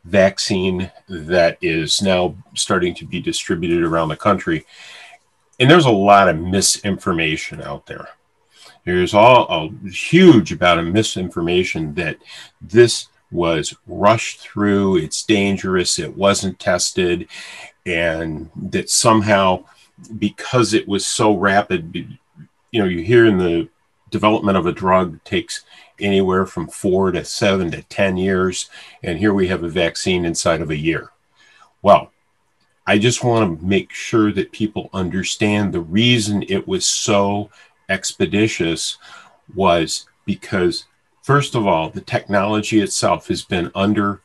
Speaker 6: vaccine that is now starting to be distributed around the country. And there's a lot of misinformation out there. There's a huge amount of misinformation that this was rushed through, it's dangerous, it wasn't tested, and that somehow, because it was so rapid, you hear in the development of a drug takes anywhere from 4 to 7 to 10 years, and here we have a vaccine inside of a year. Well, I just want to make sure that people understand the reason it was so expeditious was because, first of all, the technology itself has been under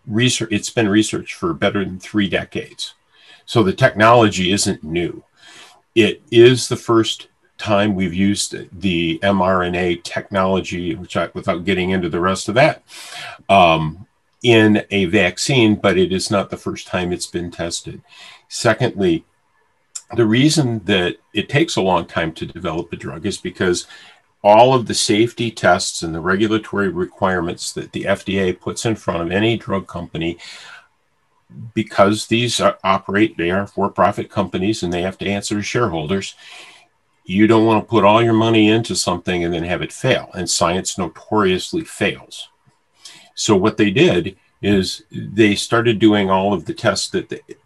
Speaker 6: research. It's been researched for better than 3 decades. So the technology isn't new. It is the first time we've used the mRNA technology, without getting into the rest of that, in a vaccine, but it is not the first time it's been tested. Secondly, the reason that it takes a long time to develop a drug is because all of the safety tests and the regulatory requirements that the FDA puts in front of any drug company, because these they are for-profit companies and they have to answer to shareholders, you don't want to put all your money into something and then have it fail. And science notoriously fails. So what they did is they started doing all of the tests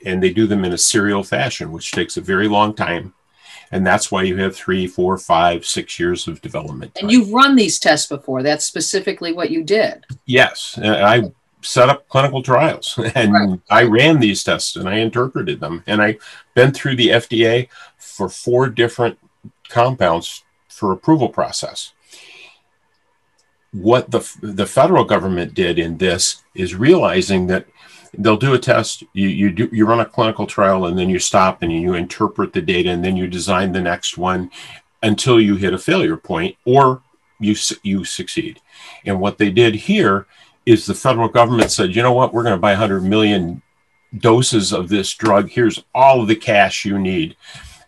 Speaker 6: and they do them in a serial fashion, which takes a very long time. And that's why you have 3, 4, 5, 6 years of development time.
Speaker 1: And you've run these tests before. That's specifically what you did.
Speaker 6: Yes. I set up clinical trials and right. I ran these tests and I interpreted them. And I've been through the FDA for 4 different compounds for approval process. What the federal government did in this is realizing that they'll do a test, you run a clinical trial, and then you stop and you interpret the data, and then you design the next one until you hit a failure point or you succeed. And what they did here is the federal government said, you know what, we're going to buy 100 million doses of this drug. Here's all of the cash you need.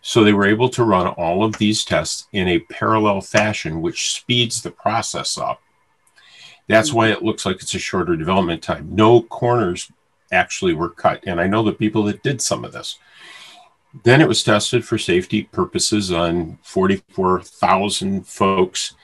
Speaker 6: So they were able to run all of these tests in a parallel fashion, which speeds the process up. That's why it looks like it's a shorter development time. No corners actually were cut. And I know the people that did some of this. Then it was tested for safety purposes on 44,000 folks.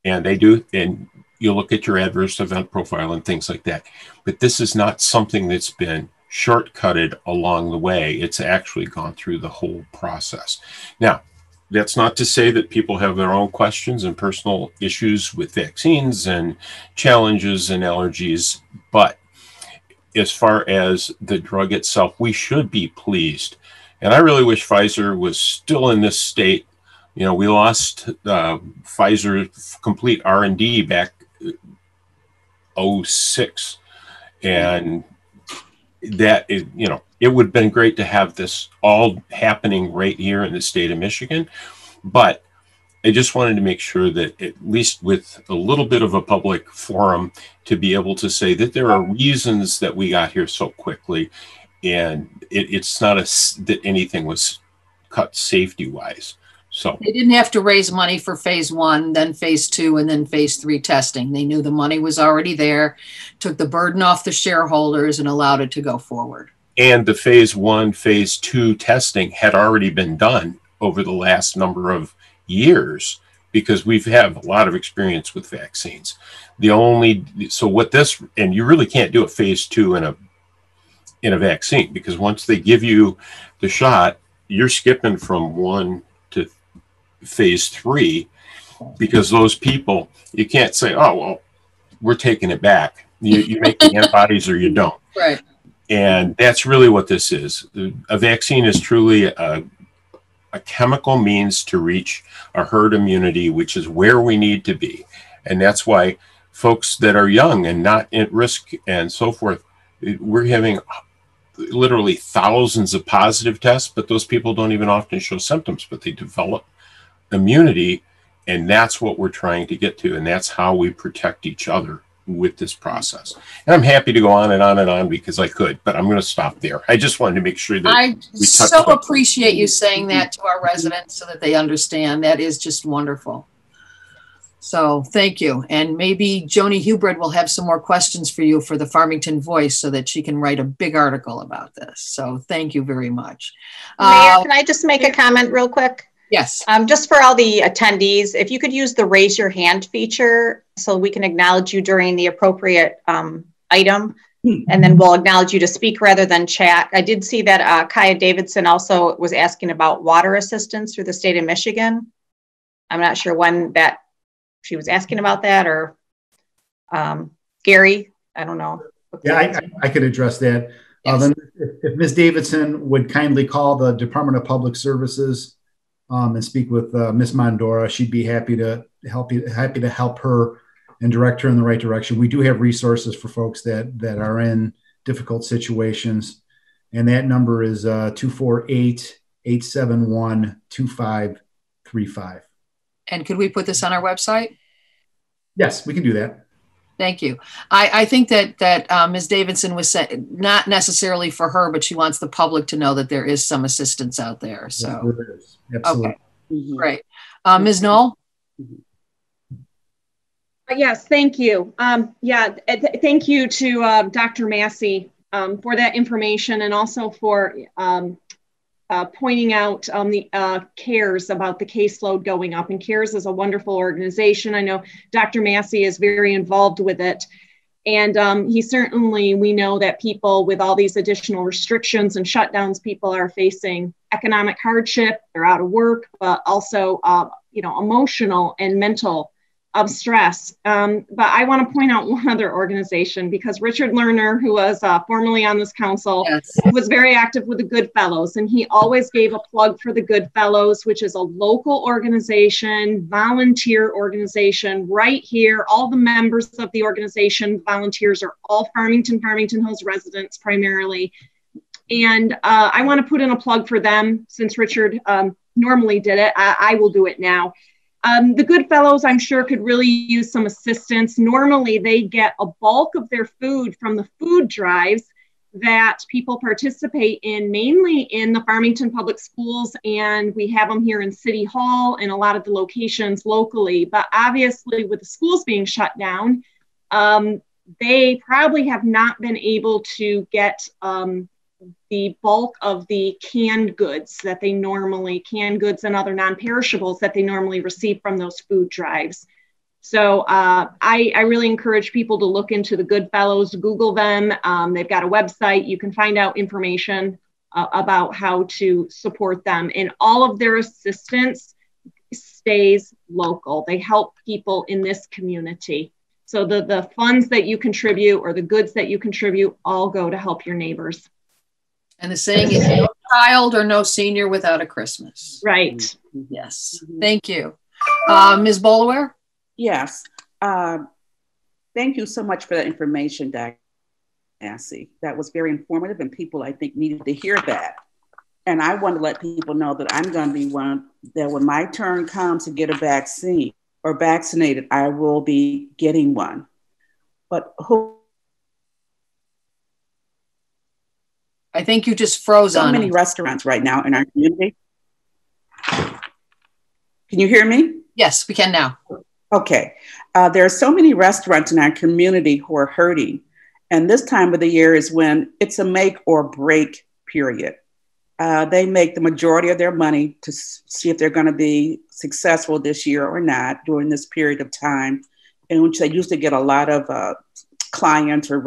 Speaker 6: And they do, and you look at your adverse event profile and things like that. But this is not something that's been shortcutted along the way. It's actually gone through the whole process. Now, that's not to say that people have their own questions and personal issues with vaccines and challenges and allergies, but as far as the drug itself, we should be pleased. And I really wish Pfizer was still in this state. You know, we lost Pfizer complete R&D back 2006, and that is, you know, it would have been great to have this all happening right here in the state of Michigan. But I just wanted to make sure that at least with a little bit of a public forum to be able to say that there are reasons that we got here so quickly, and it's not that anything was cut safety wise. So
Speaker 1: they didn't have to raise money for phase 1, then phase 2, and then phase 3 testing. They knew the money was already there, took the burden off the shareholders, and allowed it to go forward.
Speaker 6: And the phase 1, phase 2 testing had already been done over the last number of years, because we've had a lot of experience with vaccines. So what this, and you really can't do a phase 2 in a vaccine, because once they give you the shot, you're skipping from 1 to phase 3, because those people, you can't say, oh, well, we're taking it back. You make the antibodies or you don't.
Speaker 1: Right.
Speaker 6: And that's really what this is. A vaccine is truly a chemical means to reach a herd immunity, which is where we need to be. And that's why folks that are young and not at risk and so forth, we're having literally thousands of positive tests, but those people don't even often show symptoms, but they develop immunity. And that's what we're trying to get to. And that's how we protect each other with this process. And I'm happy to go on and on and on because I could, but I'm going to stop there. I just wanted to make sure that
Speaker 1: I so appreciate you saying that to our residents so that they understand. That is just wonderful. So thank you. And maybe Joni Hubred will have some more questions for you for the Farmington Voice so that she can write a big article about this. So thank you very much.
Speaker 2: Mayor, can I just make a comment real quick?
Speaker 1: Yes.
Speaker 2: Just for all the attendees, if you could use the raise your hand feature so we can acknowledge you during the appropriate item, and then we'll acknowledge you to speak rather than chat. I did see that Kaya Davidson also was asking about water assistance through the state of Michigan. I'm not sure when that she was asking about that, or Gary, I don't know.
Speaker 11: Yeah, I could address that.
Speaker 1: Yes.
Speaker 11: Then if Ms. Davidson would kindly call the Department of Public Services and speak with Ms. Mondora, she'd be happy to help her and direct her in the right direction. We do have resources for folks that are in difficult situations, and that number is 248-871-2535.
Speaker 1: And could we put this on our website?
Speaker 11: Yes, we can do that.
Speaker 1: Thank you. I think that Ms. Davidson was saying, not necessarily for her, but she wants the public to know that there is some assistance out there. So
Speaker 11: yes, there is. Absolutely.
Speaker 1: Okay, great. Ms. Knoll?
Speaker 5: Yes, thank you. Thank you to Dr. Massey for that information, and also for pointing out the CARES, about the caseload going up. And CARES is a wonderful organization. I know Dr. Massey is very involved with it. And we know that people with all these additional restrictions and shutdowns, people are facing economic hardship, they're out of work, but also, emotional and mental stress. But I want to point out one other organization, because Richard Lerner, who was formerly on this council,
Speaker 1: Yes.
Speaker 5: was very active with the Good Fellows. And he always gave a plug for the Good Fellows, which is a local organization, volunteer organization right here. All the members of the organization, volunteers, are all Farmington Hills residents primarily. And I want to put in a plug for them, since Richard normally did it. I will do it now. The Good Fellows, I'm sure, could really use some assistance. Normally, they get a bulk of their food from the food drives, that people participate in, mainly in the Farmington Public Schools, and we have them here in City Hall and a lot of the locations locally. But obviously with the schools being shut down, they probably have not been able to get the bulk of the canned goods that they normally, canned goods and other non-perishables that they normally receive from those food drives. So I really encourage people to look into the Goodfellows, Google them. They've got a website. You can find out information about how to support them. And all of their assistance stays local. They help people in this community. So the funds that you contribute or the goods that you contribute all go to help your neighbors.
Speaker 1: And the saying is no child or no senior without a Christmas.
Speaker 5: Right.
Speaker 1: Yes. Thank you. Ms. Bolaware?
Speaker 3: Yes. Thank you so much for that information, Dr. Nancy. That was very informative, and people, I think, needed to hear that. And I want to let people know that I'm going to be one that when my turn comes to get a vaccine or vaccinated, I will be getting one. But who?
Speaker 1: I think you just froze on.
Speaker 3: So many restaurants right now in our community. Can you hear me?
Speaker 1: Yes, we can now.
Speaker 3: Okay. There are so many restaurants in our community who are hurting. And this time of the year is when it's a make or break period. They make the majority of their money to see if they're going to be successful this year or not during this period of time, in which they usually get a lot of clients or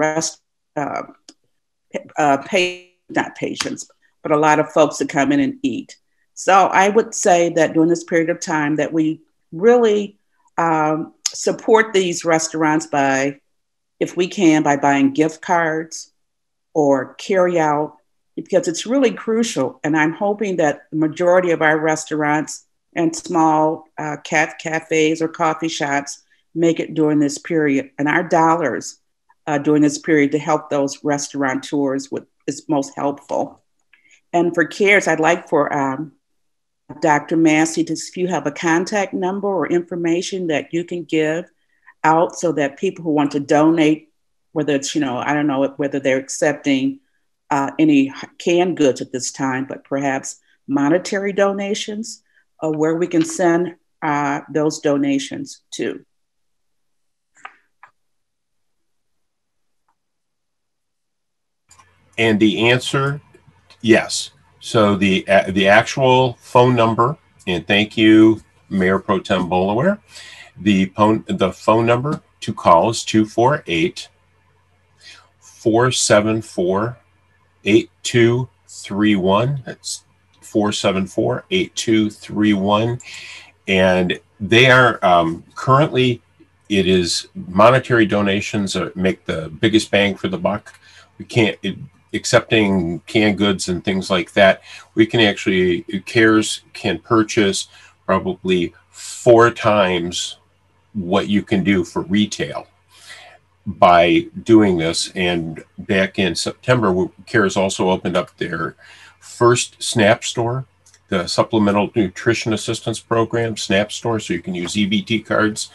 Speaker 3: not patients, but a lot of folks that come in and eat. So I would say that during this period of time that we really support these restaurants by, if we can, by buying gift cards or carry out, because it's really crucial. And I'm hoping that the majority of our restaurants and small cafes or coffee shops make it during this period. And our dollars during this period to help those restaurateurs is most helpful. And for CARES, I'd like for Dr. Massey, if you have a contact number or information that you can give out so that people who want to donate, whether it's, I don't know whether they're accepting any canned goods at this time, but perhaps monetary donations, where we can send those donations to.
Speaker 6: And the answer, yes. So the actual phone number, and thank you, Mayor Pro Tem Bolaware. The phone number to call is 248-474-8231. That's 474-8231. And they are currently, it is monetary donations that make the biggest bang for the buck. We can't, accepting canned goods and things like that, we can actually, CARES can purchase probably 4 times what you can do for retail by doing this. And back in September, CARES also opened up their first SNAP store, the Supplemental Nutrition Assistance Program, SNAP store, so you can use EBT cards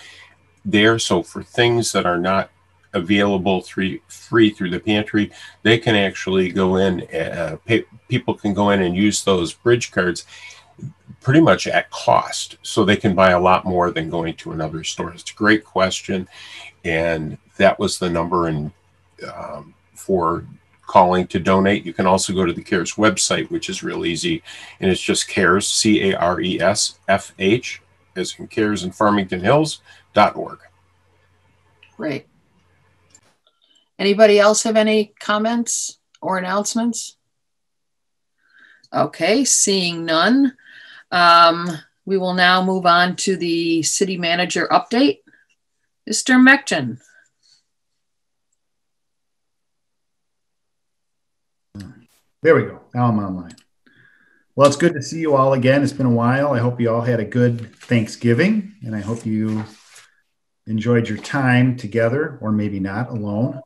Speaker 6: there. So for things that are not available free through the pantry, they can actually go in, people can go in and use those bridge cards pretty much at cost. So they can buy a lot more than going to another store. It's a great question. And that was the number for calling to donate. You can also go to the CARES website, which is real easy. And it's just CARES, CARESFH, as in CARES in Farmington Hills.org.
Speaker 1: Great. Anybody else have any comments or announcements? Okay, seeing none. We will now move on to the city manager update. Mr. Mechton.
Speaker 11: There we go. Now I'm online. Well, it's good to see you all again. It's been a while. I hope you all had a good Thanksgiving, and I hope you enjoyed your time together, or maybe not, alone.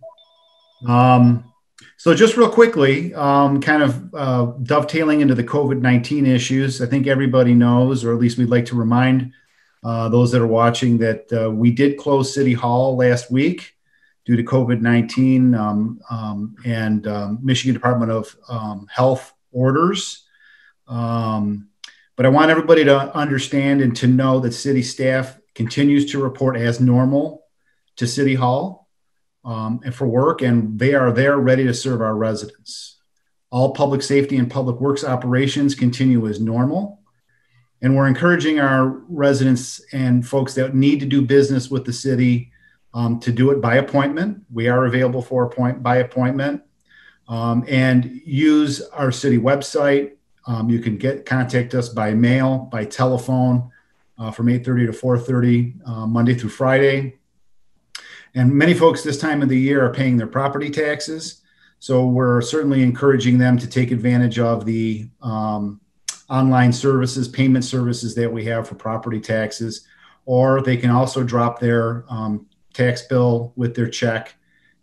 Speaker 11: So just real quickly, kind of dovetailing into the COVID-19 issues, I think everybody knows, or at least we'd like to remind those that are watching, that we did close City Hall last week due to COVID-19 and Michigan Department of Health orders. But I want everybody to understand and to know that city staff continues to report as normal to City Hall and for work, and they are there ready to serve our residents. All public safety and public works operations continue as normal. And we're encouraging our residents and folks that need to do business with the city to do it by appointment. We are available for by appointment, and use our city website. You can contact us by mail, by telephone, from 8:30 to 4:30, Monday through Friday. And many folks this time of the year are paying their property taxes. So we're certainly encouraging them to take advantage of the online services, payment services that we have for property taxes, or they can also drop their tax bill with their check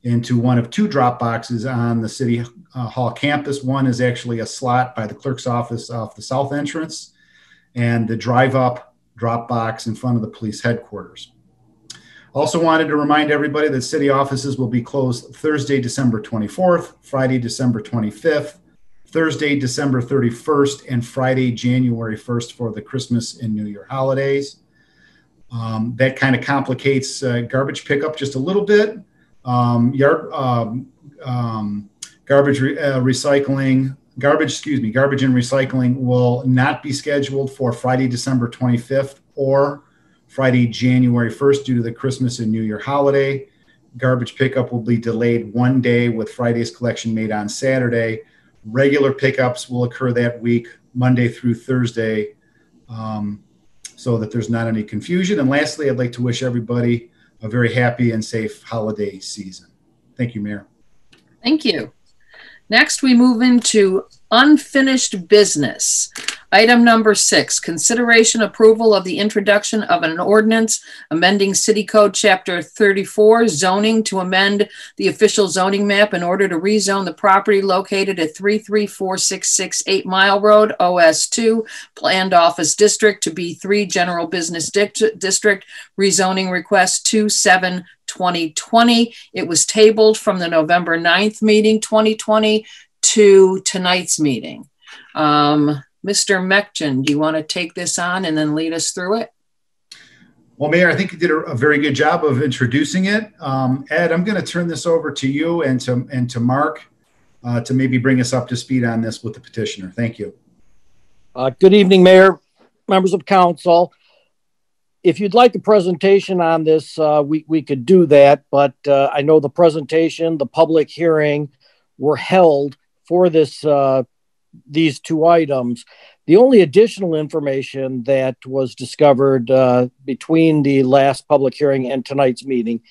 Speaker 11: into one of two drop boxes on the City Hall campus. One is actually a slot by the clerk's office off the south entrance, and the drive-up drop box in front of the police headquarters. Also wanted to remind everybody that city offices will be closed Thursday, December 24th, Friday, December 25th, Thursday, December 31st, and Friday, January 1st for the Christmas and New Year holidays. That kind of complicates garbage pickup just a little bit. Garbage and recycling will not be scheduled for Friday, December 25th or Friday, January 1st due to the Christmas and New Year holiday. Garbage pickup will be delayed one day with Friday's collection made on Saturday. Regular pickups will occur that week, Monday through Thursday, so that there's not any confusion. And lastly, I'd like to wish everybody a very happy and safe holiday season. Thank you, Mayor.
Speaker 1: Thank you. Next, we move into unfinished business. Item number 6, consideration approval of the introduction of an ordinance amending City Code Chapter 34, zoning to amend the official zoning map in order to rezone the property located at 33466 8 Mile Road, OS2, Planned Office District to B3 General Business District, rezoning request 27/2020. It was tabled from the November 9th meeting, 2020 to tonight's meeting. Mr. Mekjan, do you want to take this on and then lead us through it?
Speaker 11: Well, Mayor, I think you did a very good job of introducing it. Ed, I'm going to turn this over to you and to Mark to maybe bring us up to speed on this with the petitioner. Thank you.
Speaker 12: Good evening, Mayor, members of council. If you'd like a presentation on this, we could do that, but I know the presentation, the public hearing were held for this these two items. The only additional information that was discovered between the last public hearing and tonight's meeting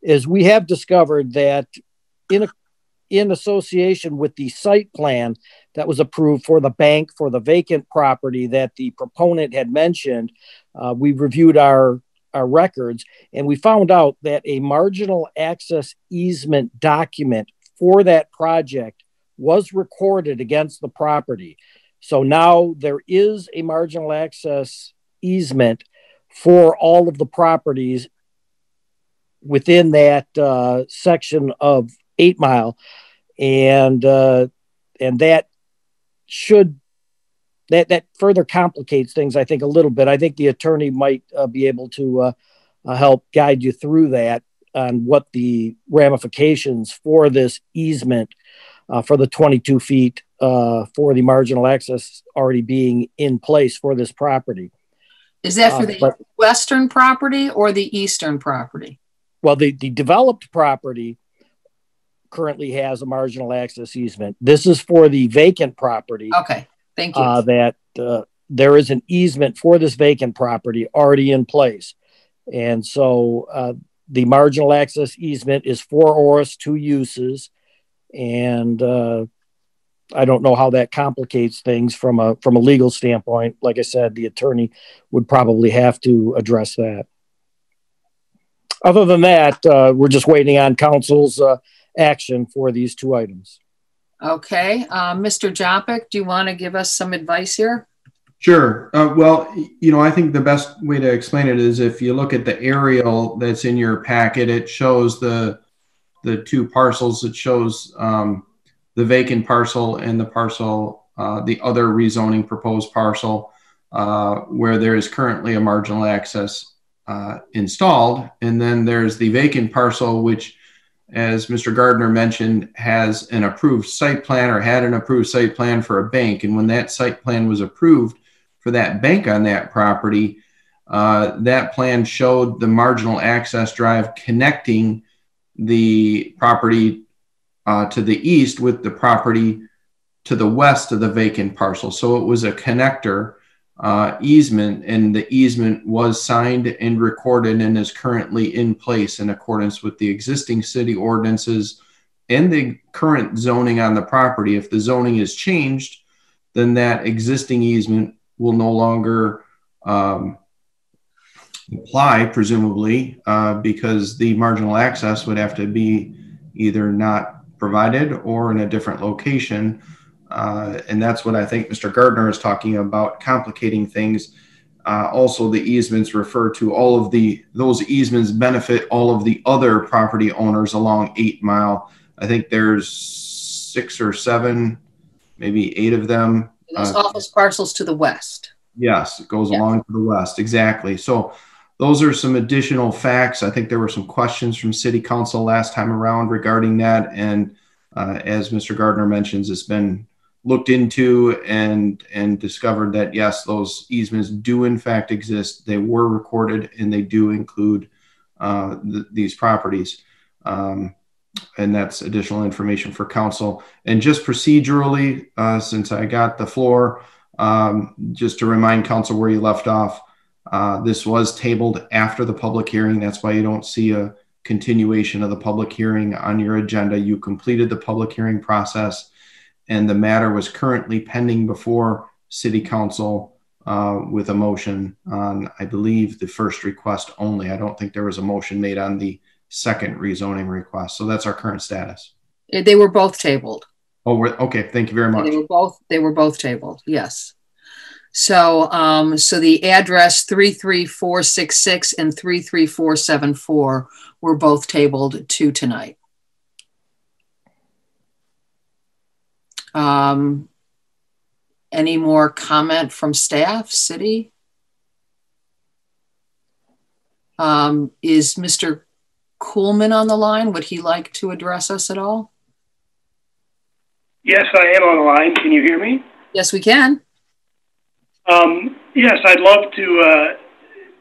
Speaker 12: is we have discovered that in association with the site plan that was approved for the bank for the vacant property that the proponent had mentioned, we reviewed our records and we found out that a marginal access easement document for that project was recorded against the property. So now there is a marginal access easement for all of the properties within that section of 8 Mile. And that further complicates things, I think, a little bit. I think the attorney might be able to help guide you through that on what the ramifications for this easement for the 22 feet for the marginal access already being in place for this property.
Speaker 1: Is that for the western property or the eastern property?
Speaker 12: Well, the developed property currently has a marginal access easement. This is for the vacant property.
Speaker 1: Okay, thank you.
Speaker 12: That there is an easement for this vacant property already in place. And so the marginal access easement is for ORIS 2 uses. And I don't know how that complicates things from a legal standpoint. Like I said, the attorney would probably have to address that. Other than that, we're just waiting on council's action for these two items.
Speaker 1: Okay. Mr. Jopik, do you want to give us some advice here?
Speaker 13: Sure. Well, I think the best way to explain it is if you look at the aerial that's in your packet, it shows the the two parcels. It shows the vacant parcel and the parcel, the other rezoning proposed parcel, where there is currently a marginal access installed. And then there's the vacant parcel, which, as Mr. Gardner mentioned, has an approved site plan, or had an approved site plan for a bank. And when that site plan was approved for that bank on that property, that plan showed the marginal access drive connecting the property to the east with the property to the west of the vacant parcel. So it was a connector easement, and the easement was signed and recorded and is currently in place in accordance with the existing city ordinances and the current zoning on the property. If the zoning is changed, then that existing easement will no longer apply, presumably, because the marginal access would have to be either not provided or in a different location. And that's what I think Mr. Gardner is talking about, complicating things. Also, the easements refer to all of those easements benefit all of the other property owners along 8 Mile. I think there's 6 or 7, maybe 8 of them.
Speaker 1: Those office parcels to the west.
Speaker 13: Yes, it goes along to the west, exactly. So those are some additional facts. I think there were some questions from City Council last time around regarding that. And as Mr. Gardner mentions, it's been looked into and discovered that, yes, those easements do in fact exist. They were recorded and they do include these properties. And that's additional information for council. And just procedurally, since I got the floor, just to remind council where you left off, this was tabled after the public hearing. That's why you don't see a continuation of the public hearing on your agenda. You completed the public hearing process, and the matter was currently pending before City Council with a motion on, I believe, the first request only. I don't think there was a motion made on the second rezoning request. So that's our current status.
Speaker 1: They were both tabled.
Speaker 13: Oh, okay. Thank you very much.
Speaker 1: They were both tabled. Yes. So, so the address 33466 and 33474 were both tabled to tonight. Any more comment from staff, city? Is Mr. Kuhlman on the line? Would he like to address us at all?
Speaker 14: Yes, I am on the line. Can you hear me?
Speaker 1: Yes, we can.
Speaker 14: Yes, I'd love to,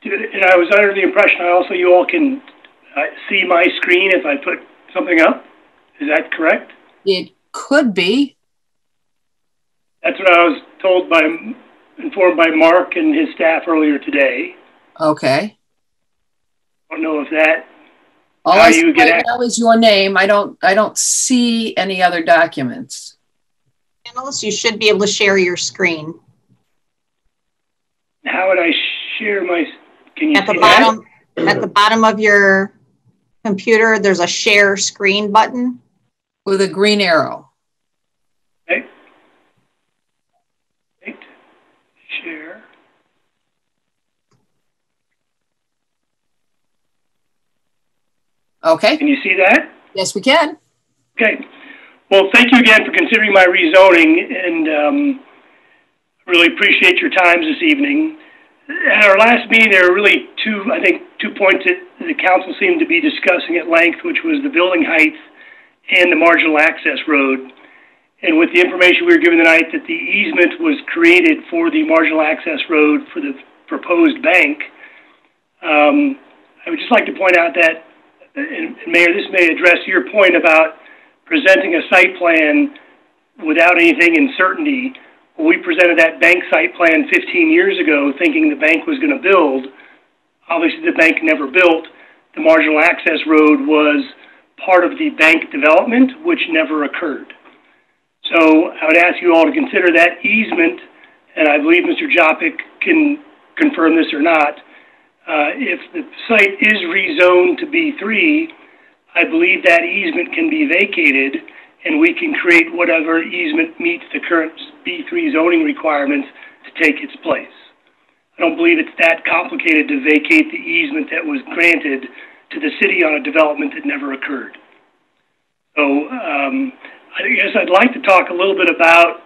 Speaker 14: and I was under the impression you all can see my screen if I put something up. Is that correct?
Speaker 1: It could be.
Speaker 14: That's what I was informed by Mark and his staff earlier today.
Speaker 1: Okay.
Speaker 14: I don't know if that.
Speaker 1: All I see right now is your name. I don't see any other documents.
Speaker 2: Panelists, you should be able to share your screen.
Speaker 14: How would I share my? Can you
Speaker 2: at the bottom? At the bottom of your computer, there's a share screen button
Speaker 1: with a green arrow.
Speaker 14: Okay. Right. Share.
Speaker 1: Okay.
Speaker 14: Can you see that?
Speaker 1: Yes, we can.
Speaker 14: Okay. Well, thank you again for considering my rezoning, and really appreciate your time this evening. At our last meeting, there were really two points that the council seemed to be discussing at length, which was the building height and the marginal access road. And with the information we were given tonight that the easement was created for the marginal access road for the proposed bank, I would just like to point out that, and Mayor, this may address your point about presenting a site plan without anything in certainty. We presented that bank site plan 15 years ago thinking the bank was going to build. Obviously, the bank never built. The marginal access road was part of the bank development, which never occurred. So I would ask you all to consider that easement, and I believe Mr. Jopik can confirm this or not. If the site is rezoned to B3, I believe that easement can be vacated and we can create whatever easement meets the current B3 zoning requirements to take its place. I don't believe it's that complicated to vacate the easement that was granted to the city on a development that never occurred. So I guess I'd like to talk a little bit about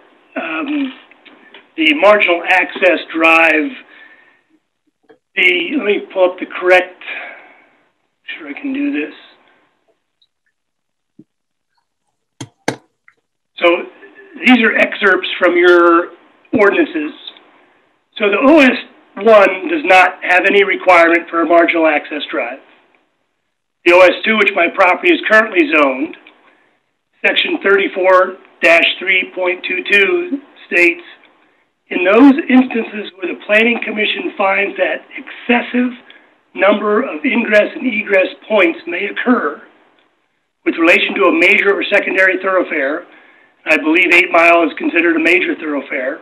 Speaker 14: the marginal access drive. Let me pull up the correct, sure I can do this. So these are excerpts from your ordinances. So the OS1 does not have any requirement for a marginal access drive. The OS2, which my property is currently zoned, section 34-3.22 states, in those instances where the Planning Commission finds that excessive number of ingress and egress points may occur with relation to a major or secondary thoroughfare, I believe 8 Mile is considered a major thoroughfare,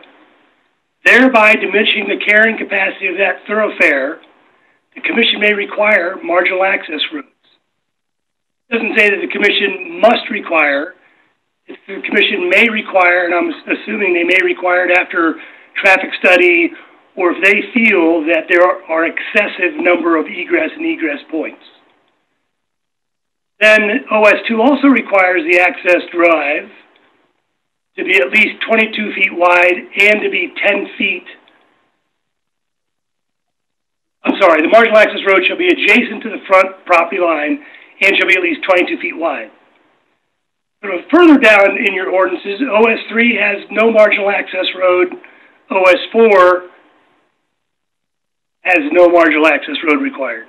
Speaker 14: thereby diminishing the carrying capacity of that thoroughfare, the Commission may require marginal access routes. It doesn't say that the Commission must require. If the Commission may require, and I'm assuming they may require it after traffic study, or if they feel that there are excessive number of egress and egress points. Then OS2 also requires the access drive to be at least 22 feet wide and to be 10 feet. I'm sorry, the marginal access road shall be adjacent to the front property line and shall be at least 22 feet wide. But further down in your ordinances, OS3 has no marginal access road. OS4 has no marginal access road required.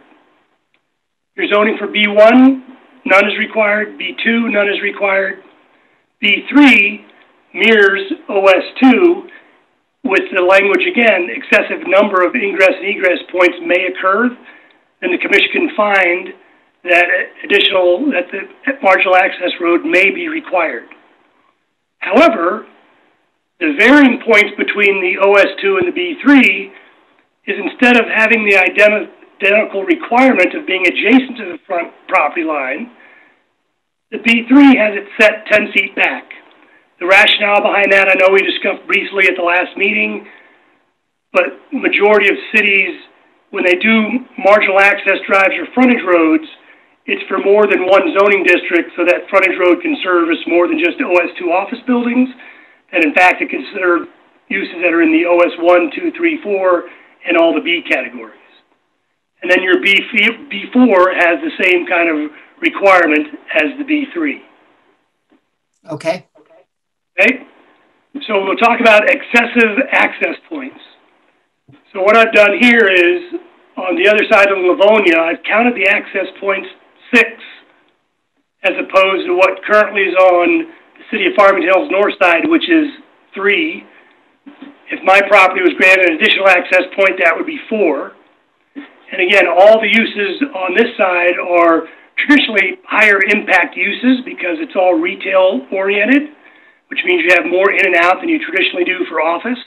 Speaker 14: Your zoning for B1, none is required. B2, none is required. B3 mirrors OS2 with the language again, excessive number of ingress and egress points may occur, then the Commission can find that the marginal access road may be required. However, the varying points between the OS2 and the B3 is instead of having the identical requirement of being adjacent to the front property line, the B3 has it set 10 feet back. The rationale behind that, I know we discussed briefly at the last meeting, but majority of cities, when they do marginal access drives or frontage roads, it's for more than one zoning district, so that frontage road can service more than just OS2 office buildings, and in fact, it considers uses that are in the OS1, 2, 3, 4, and all the B categories. And then your B4 has the same kind of requirement as the B3.
Speaker 1: Okay.
Speaker 14: Okay, so we'll talk about excessive access points. So what I've done here is, on the other side of Livonia, I've counted the access points 6, as opposed to what currently is on the city of Farmington Hills north side, which is 3. If my property was granted an additional access point, that would be 4. And again, all the uses on this side are traditionally higher impact uses because it's all retail oriented, which means you have more in and out than you traditionally do for office.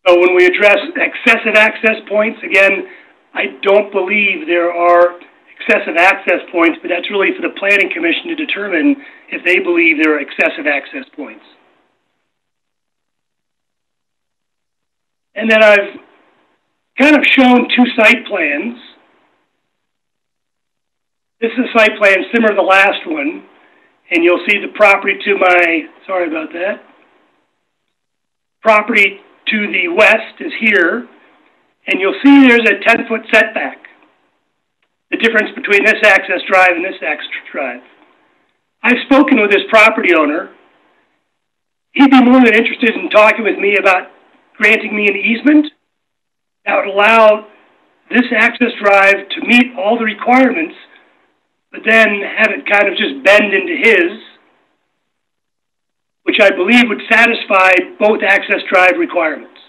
Speaker 14: So when we address excessive access points, again, I don't believe there are excessive access points, but that's really for the Planning Commission to determine if they believe there are excessive access points. And then I've kind of shown 2 site plans. This is a site plan similar to the last one. And you'll see the property to my, sorry about that, property to the west is here, and you'll see there's a 10-foot setback, the difference between this access drive and this access drive. I've spoken with this property owner. He'd be more than interested in talking with me about granting me an easement that would allow this access drive to meet all the requirements, but then have it kind of just bend into his, which I believe would satisfy both access drive requirements.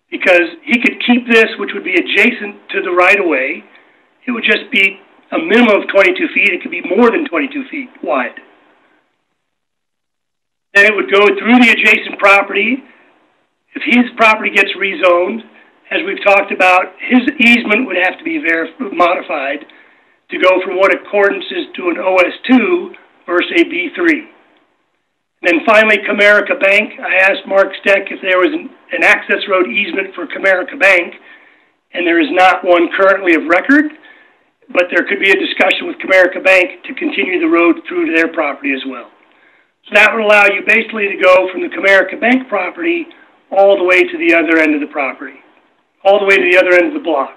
Speaker 14: Because he could keep this, which would be adjacent to the right-of-way. It would just be a minimum of 22 feet. It could be more than 22 feet wide. Then it would go through the adjacent property. If his property gets rezoned, as we've talked about, his easement would have to be modified to go from what accordance is to an OS2 versus a B3. And then finally, Comerica Bank. I asked Mark Steck if there was an access road easement for Comerica Bank, and there is not one currently of record. but there could be a discussion with Comerica Bank to continue the road through to their property as well. So that would allow you basically to go from the Comerica Bank property all the way to the other end of the property, all the way to the other end of the block.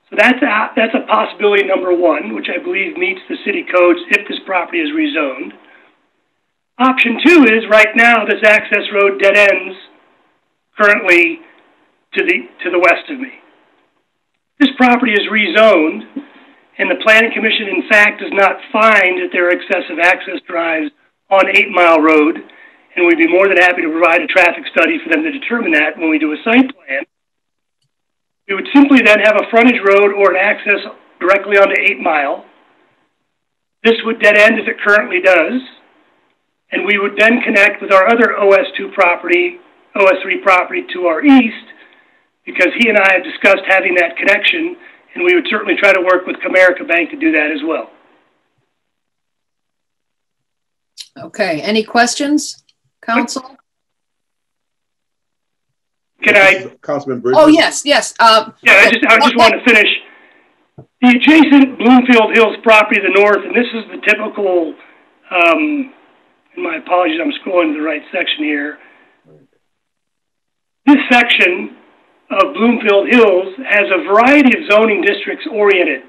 Speaker 14: So that's a possibility number one, which I believe meets the city codes if this property is rezoned. Option two is right now this access road dead ends currently to the west of me. This property is rezoned, and the Planning Commission, in fact, does not find that there are excessive access drives on 8 Mile Road, and we'd be more than happy to provide a traffic study for them to determine that when we do a site plan. We would simply then have a frontage road or an access directly onto 8 Mile. This would dead end as it currently does, and we would then connect with our other OS2 property, OS3 property to our east, because he and I have discussed having that connection, and we would certainly try to work with Comerica Bank to do that as well.
Speaker 1: Okay, any questions, Council?
Speaker 14: Can I?
Speaker 4: Councilman Bridges?
Speaker 1: Oh, yes, yes.
Speaker 14: Yeah, I just want to finish. The adjacent Bloomfield Hills property to the north, and this is the typical, and my apologies, I'm scrolling to the right section here. This section of Bloomfield Hills has a variety of zoning districts oriented,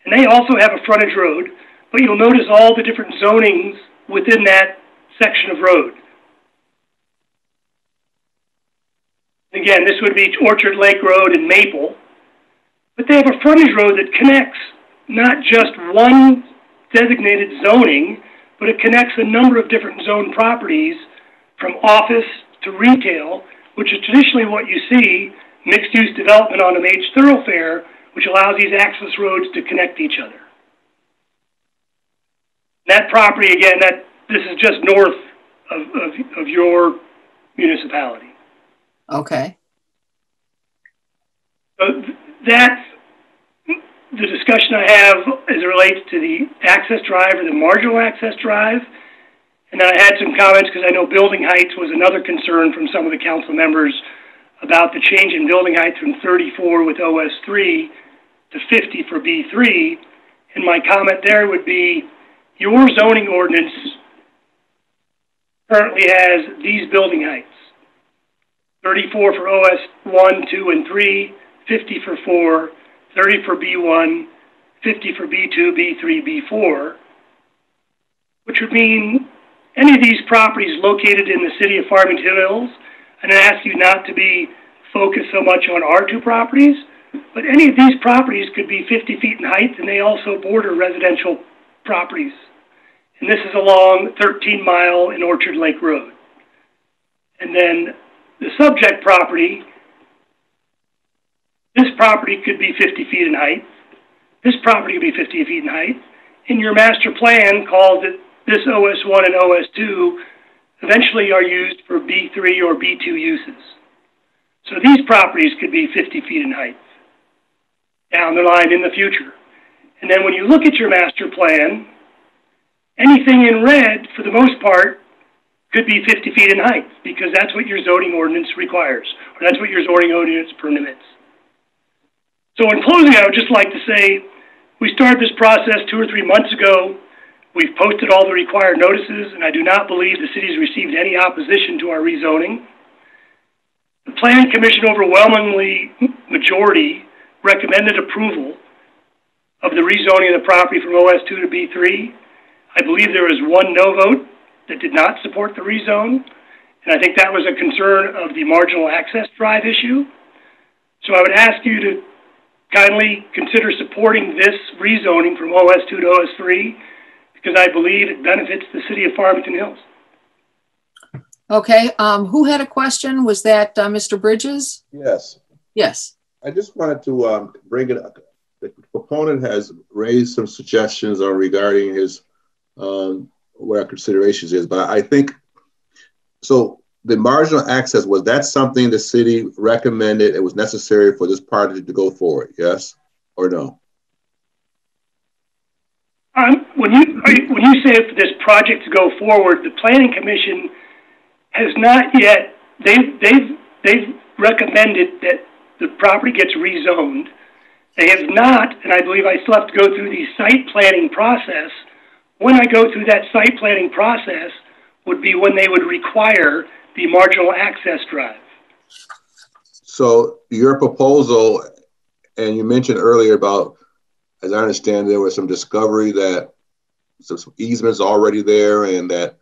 Speaker 14: and they also have a frontage road, but you'll notice all the different zonings within that section of road. Again, this would be Orchard Lake Road and Maple, but they have a frontage road that connects not just one designated zoning, but it connects a number of different zone properties from office to retail, which is traditionally what you see, mixed-use development on a major thoroughfare, which allows these access roads to connect each other. That property, again, this is just north of your municipality.
Speaker 1: Okay.
Speaker 14: So that's the discussion I have as it relates to the access drive or the marginal access drive. And then I had some comments because I know building heights was another concern from some of the council members about the change in building height from 34 with OS3 to 50 for B3. And my comment there would be, your zoning ordinance currently has these building heights. 34 for OS 1, 2, and 3, 50 for 4, 30 for B1, 50 for B2, B3, B4, which would mean any of these properties located in the city of Farmington Hills, and I ask you not to be focused so much on R2 properties, but any of these properties could be 50 feet in height, and they also border residential properties. And this is along 13 Mile and Orchard Lake Road. And then the subject property, this property could be 50 feet in height. This property could be 50 feet in height. And your master plan calls it this OS1 and OS2 eventually are used for B3 or B2 uses. So these properties could be 50 feet in height down the line in the future. And then when you look at your master plan, anything in red, for the most part, could be 50 feet in height because that's what your zoning ordinance requires, or that's what your zoning ordinance permits. So in closing, I would just like to say, we started this process 2 or 3 months ago. We've posted all the required notices, and I do not believe the city's received any opposition to our rezoning. The Planning Commission overwhelmingly majority recommended approval of the rezoning of the property from OS2 to B3. I believe there was 1 no vote that did not support the rezone, and I think that was a concern of the marginal access drive issue. So I would ask you to kindly consider supporting this rezoning from OS2 to OS3 because I believe it benefits the city of Farmington Hills.
Speaker 1: Okay, who had a question? Was that Mr. Bridges?
Speaker 4: Yes.
Speaker 1: Yes.
Speaker 4: I just wanted to bring it up. The proponent has raised some suggestions on regarding his what our considerations is, but I think, so the marginal access, was that something the city recommended it was necessary for this project to go forward, yes or no?
Speaker 14: When you say for this project to go forward, the Planning Commission has not yet, they've recommended that the property gets rezoned. They have not, and I believe I still have to go through the site planning process. When I go through that site planning process would be when they would require the marginal access drive.
Speaker 4: So your proposal, and you mentioned earlier about, as I understand, there was some discovery that some easements already there, and that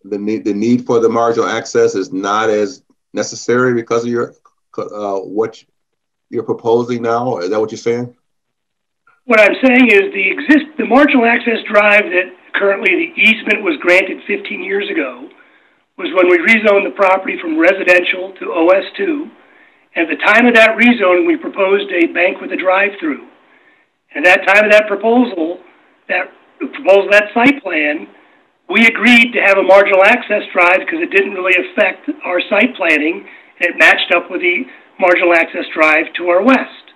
Speaker 4: the need for the marginal access is not as necessary because of your what you're proposing now. Is that what you're saying?
Speaker 14: What I'm saying is the marginal access drive that currently the easement was granted 15 years ago was when we rezoned the property from residential to OS2. At the time of that rezoning, we proposed a bank with a drive-through. At that time of that proposal, that site plan, we agreed to have a marginal access drive because it didn't really affect our site planning, and it matched up with the marginal access drive to our west.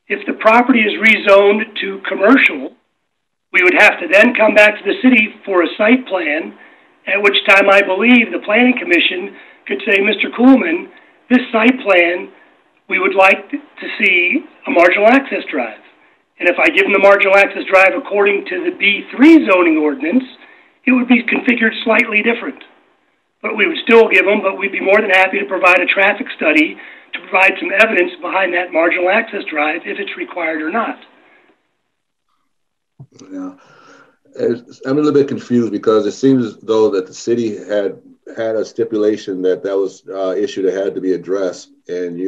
Speaker 14: If the property is rezoned to commercial, we would have to then come back to the city for a site plan, at which time I believe the planning commission could say, Mr. Kuhlman, this site plan, we would like to see a marginal access drive. And if I give them the marginal access drive according to the B3 zoning ordinance, it would be configured slightly different. But we would still give them, but we'd be more than happy to provide a traffic study to provide some evidence behind that marginal access drive if it's required or not.
Speaker 4: Yeah, I'm a little bit confused because it seems as though that the city had a stipulation that was issue that had to be addressed, and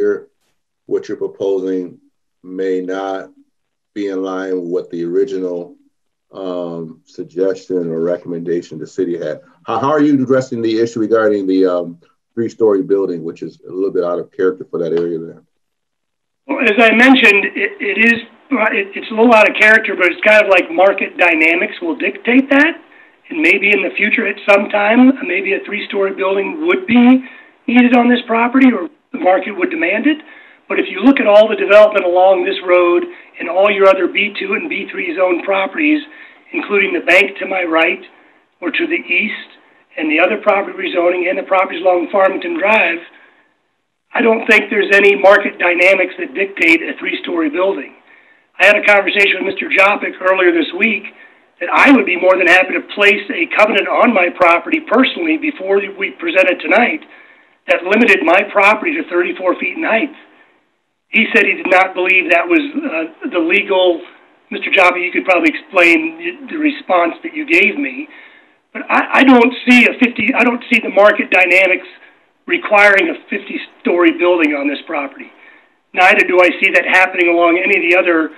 Speaker 4: what you're proposing may not be in line with what the original suggestion or recommendation the city had. How are you addressing the issue regarding the 3-story building, which is a little bit out of character for that area there?
Speaker 14: Well, as I mentioned, it's a little out of character, but it's kind of like market dynamics will dictate that. And maybe in the future at some time, maybe a 3-story building would be needed on this property, or the market would demand it. But if you look at all the development along this road and all your other B2 and B3 zone properties, including the bank to my right or to the east, and the other property rezoning and the properties along Farmington Drive, I don't think there's any market dynamics that dictate a 3-story building. I had a conversation with Mr. Jopik earlier this week that I would be more than happy to place a covenant on my property personally before we presented tonight that limited my property to 34 feet in height. He said he did not believe that was the legal. Mr. Jopik, you could probably explain the response that you gave me, but I don't see I don't see the market dynamics requiring a 50-story building on this property. Neither do I see that happening along any of the other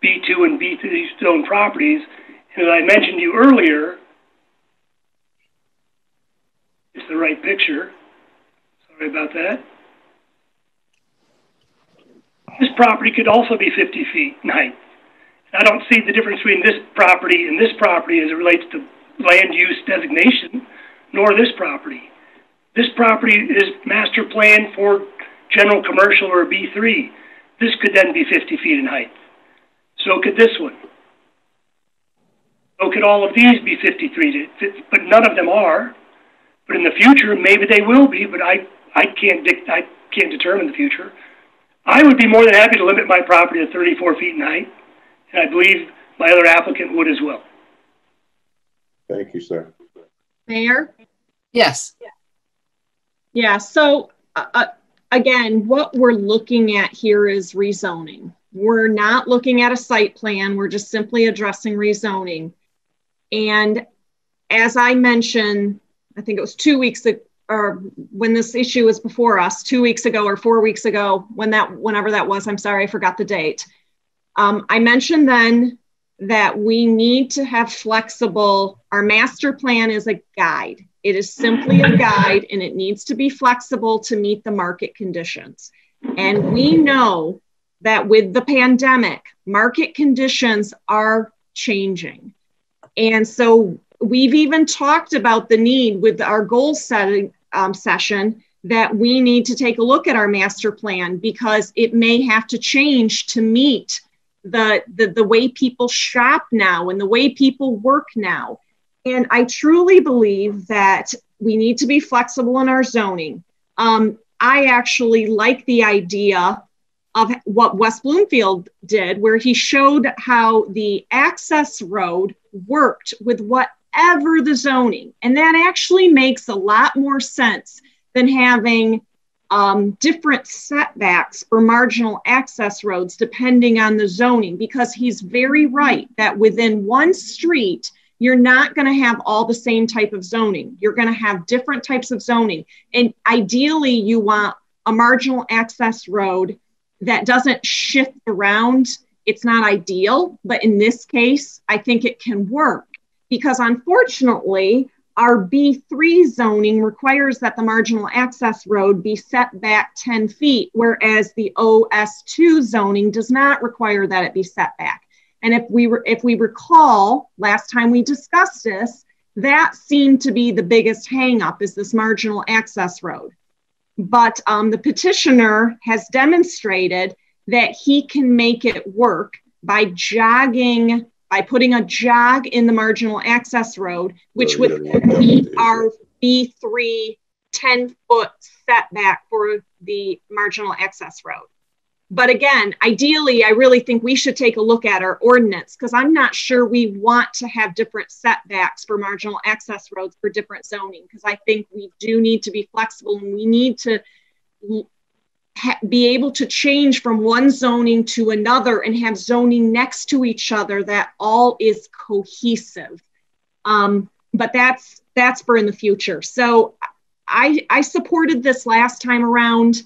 Speaker 14: B2 and B3 zone properties. And as I mentioned to you earlier, it's the right picture. Sorry about that. This property could also be 50 feet in height. I don't see the difference between this property and this property as it relates to land use designation, nor this property. This property is master planned for general commercial or B3. This could then be 50 feet in height. So could this one. So could all of these be 53, but none of them are. But in the future, maybe they will be, but I can't determine the future. I would be more than happy to limit my property to 34 feet in height, and I believe my other applicant would as well.
Speaker 4: Thank you, sir.
Speaker 5: Mayor?
Speaker 1: Yes.
Speaker 5: Yeah, so again, what we're looking at here is rezoning. We're not looking at a site plan. We're just simply addressing rezoning. And as I mentioned, I think it was 2 weeks ago, or when this issue was before us, 2 weeks ago or 4 weeks ago, whenever that was, I'm sorry, I forgot the date. I mentioned then that we need to have flexible, our master plan is a guide. It is simply a guide, and it needs to be flexible to meet the market conditions. And we know that with the pandemic, market conditions are changing. And so we've even talked about the need with our goal setting session that we need to take a look at our master plan, because it may have to change to meet the way people shop now and the way people work now. And I truly believe that we need to be flexible in our zoning. I actually like the idea of what West Bloomfield did, where he showed how the access road worked with whatever the zoning. And that actually makes a lot more sense than having different setbacks for marginal access roads depending on the zoning, because he's very right that within one street, you're not going to have all the same type of zoning. You're going to have different types of zoning. And ideally, you want a marginal access road that doesn't shift around. It's not ideal, but in this case, I think it can work, because unfortunately, our B3 zoning requires that the marginal access road be set back 10 feet, whereas the OS2 zoning does not require that it be set back. And if we recall, last time we discussed this, that seemed to be the biggest hangup, is this marginal access road. But the petitioner has demonstrated that he can make it work by putting a jog in the marginal access road, which would meet our B3 10-foot setback for the marginal access road. But again, ideally, I really think we should take a look at our ordinance, because I'm not sure we want to have different setbacks for marginal access roads for different zoning, because I think we do need to be flexible, and we need to be able to change from one zoning to another and have zoning next to each other that all is cohesive. But that's for in the future. So I supported this last time around.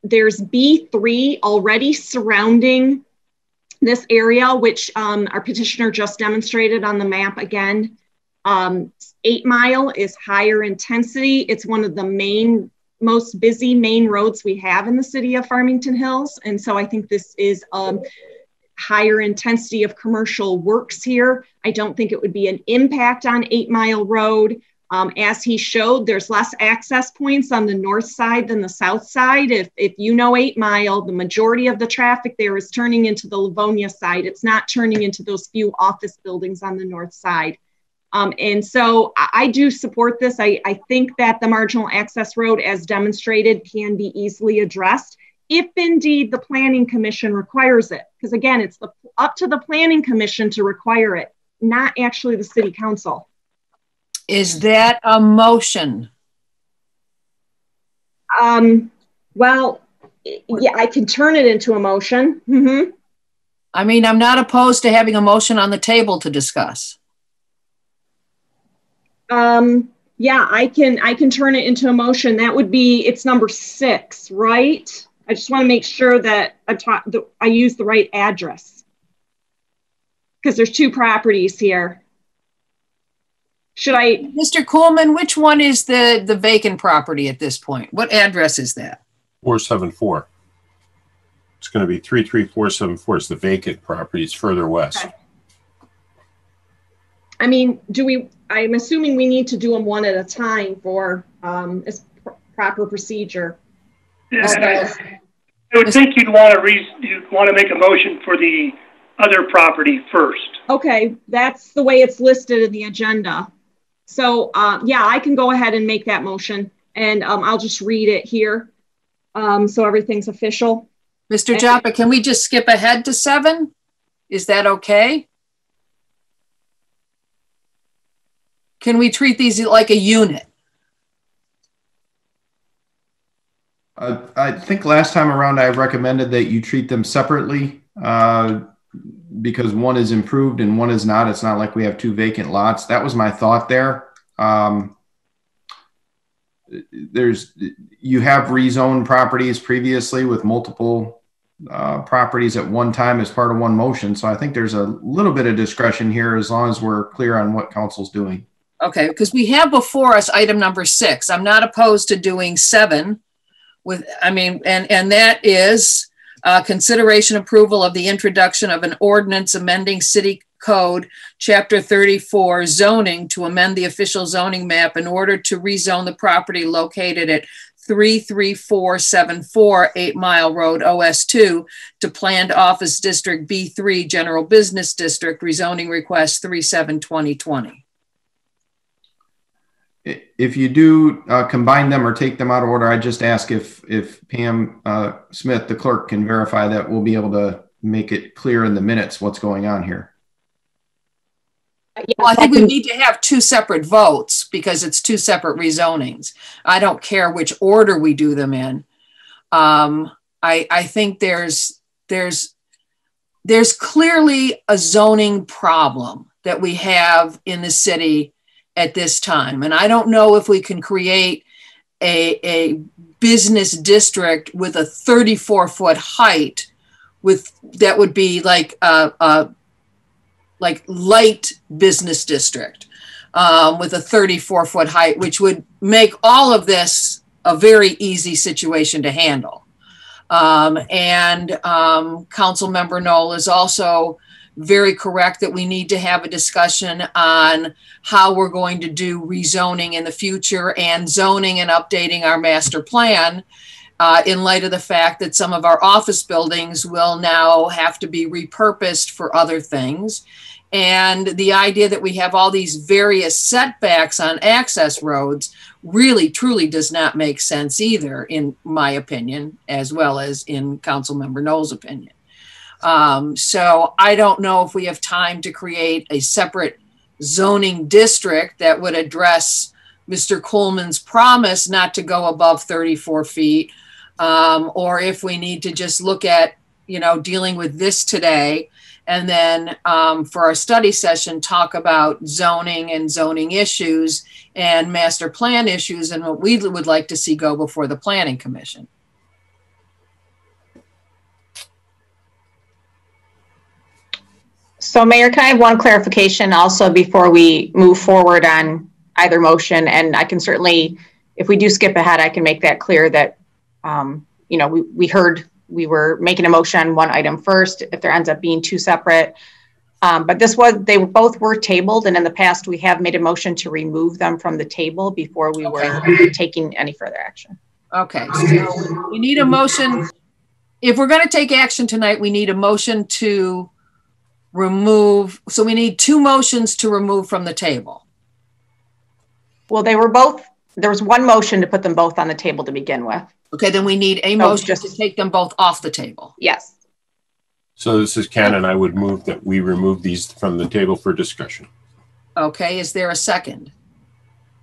Speaker 5: There's B3 already surrounding this area, which our petitioner just demonstrated on the map again. 8 Mile is higher intensity. It's one of the most busy main roads we have in the city of Farmington Hills. And so I think this is higher intensity of commercial works here. I don't think it would be an impact on 8 Mile Road. As he showed, there's less access points on the north side than the south side. If you know 8 Mile, the majority of the traffic there is turning into the Livonia side. It's not turning into those few office buildings on the north side. And so I do support this. I think that the marginal access road, as demonstrated, can be easily addressed if indeed the Planning Commission requires it. Because again, it's up to the Planning Commission to require it, not actually the City Council.
Speaker 1: Is that a motion?
Speaker 5: Well, yeah, I can turn it into a motion. Mm-hmm.
Speaker 1: I mean, I'm not opposed to having a motion on the table to discuss.
Speaker 5: Yeah, I can turn it into a motion. That would be, it's number 6, right? I just want to make sure that I use the right address, because there's 2 properties here. Should I?
Speaker 1: Mr. Coolman, which one is the vacant property at this point? What address is that? 474.
Speaker 6: It's going to be 33474. It's the vacant property. It's further west.
Speaker 5: Okay. I mean, I'm assuming we need to do them one at a time for proper procedure.
Speaker 14: Yeah, I would think you'd want to make a motion for the other property first.
Speaker 5: Okay, that's the way it's listed in the agenda. So yeah, I can go ahead and make that motion, and I'll just read it here so everything's official.
Speaker 1: Mr. Joppa, can we just skip ahead to 7? Is that okay? Can we treat these like a unit?
Speaker 13: I think last time around I recommended that you treat them separately because one is improved and one is not. It's not like we have 2 vacant lots. That was my thought there. You have rezoned properties previously with multiple properties at one time as part of one motion. So I think there's a little bit of discretion here as long as we're clear on what council's doing.
Speaker 1: Okay, because we have before us item number 6. I'm not opposed to doing 7 and that is consideration approval of the introduction of an ordinance amending City Code Chapter 34 zoning to amend the official zoning map in order to rezone the property located at 33474 8 Mile Road, OS2 to Planned Office District B3 General Business District, rezoning request 37-2020.
Speaker 13: if you do combine them or take them out of order, I just ask if Pam Smith, the clerk, can verify that we'll be able to make it clear in the minutes what's going on here.
Speaker 1: Well, I think we need to have two separate votes because it's two separate rezonings. I don't care which order we do them in. I think there's clearly a zoning problem that we have in the city at this time. And I don't know if we can create a business district with a 34-foot height that would be like light business district with a 34-foot height, which would make all of this a very easy situation to handle. Councilmember Knoll is also very correct that we need to have a discussion on how we're going to do rezoning in the future and zoning and updating our master plan in light of the fact that some of our office buildings will now have to be repurposed for other things. And the idea that we have all these various setbacks on access roads really, truly does not make sense either, in my opinion, as well as in Councilmember Knoll's opinion. So I don't know if we have time to create a separate zoning district that would address Mr. Coleman's promise not to go above 34 feet, or if we need to just look at, dealing with this today, and then for our study session, talk about zoning and zoning issues and master plan issues and what we would like to see go before the Planning Commission.
Speaker 2: So Mayor, can I have one clarification also before we move forward on either motion? And I can certainly, if we do skip ahead, I can make that clear that, we heard we were making a motion on one item first, if there ends up being two separate. But they both were tabled. And in the past, we have made a motion to remove them from the table before we were taking any further action.
Speaker 1: Okay, so we need a motion. If we're going to take action tonight, we need a motion to remove. So we need two motions to remove from the table.
Speaker 2: Well, there was one motion to put them both on the table to begin with.
Speaker 1: Okay, then we need a motion to take them both off the table.
Speaker 2: Yes.
Speaker 6: So this is Ken, and I would move that we remove these from the table for discussion.
Speaker 1: Okay, is there a second?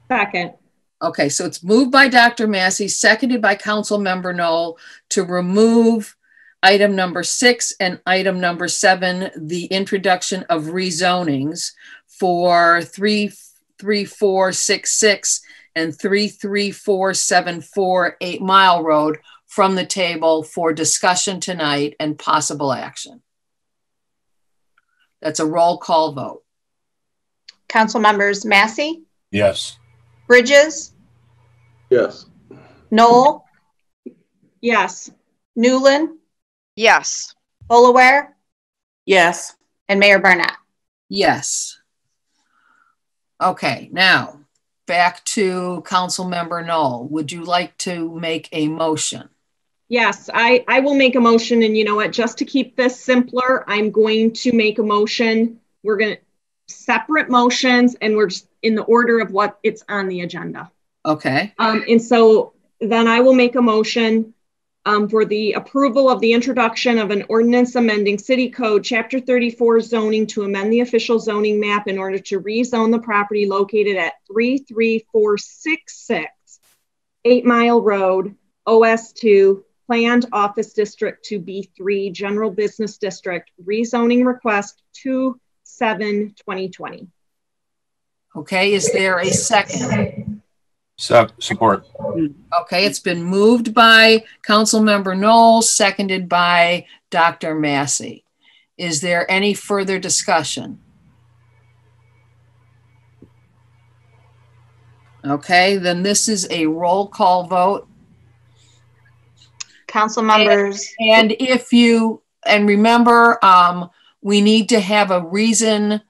Speaker 5: Second.
Speaker 1: Okay, so it's moved by Dr. Massey, seconded by Councilmember Knoll to remove item number 6 and item number 7, the introduction of rezonings for 33466 and 33474 8 Mile Road from the table for discussion tonight and possible action. That's a roll call vote.
Speaker 2: Council members Massey?
Speaker 6: Yes.
Speaker 2: Bridges?
Speaker 4: Yes.
Speaker 2: Knoll?
Speaker 5: Yes.
Speaker 2: Newland?
Speaker 7: Yes.
Speaker 2: Bolaware?
Speaker 3: Yes.
Speaker 2: And Mayor Barnett?
Speaker 1: Yes. Okay, now back to Councilmember Knoll. Would you like to make a motion?
Speaker 5: Yes, I will make a motion. And you know what, just to keep this simpler, I'm going to make a motion. We're going to separate motions and we're just in the order of what it's on the agenda.
Speaker 1: Okay.
Speaker 5: And so then I will make a motion for the approval of the introduction of an ordinance amending City Code Chapter 34 zoning to amend the official zoning map in order to rezone the property located at 33466 8 Mile Road, OS2, Planned Office District to B3, General Business District, rezoning request 2/7/2020.
Speaker 1: Okay, is there a second?
Speaker 6: Support.
Speaker 1: Okay, it's been moved by Councilmember Knoll, seconded by Dr. Massey. Is there any further discussion? Okay, then this is a roll call vote.
Speaker 2: Council members.
Speaker 1: And remember, we need to have a reason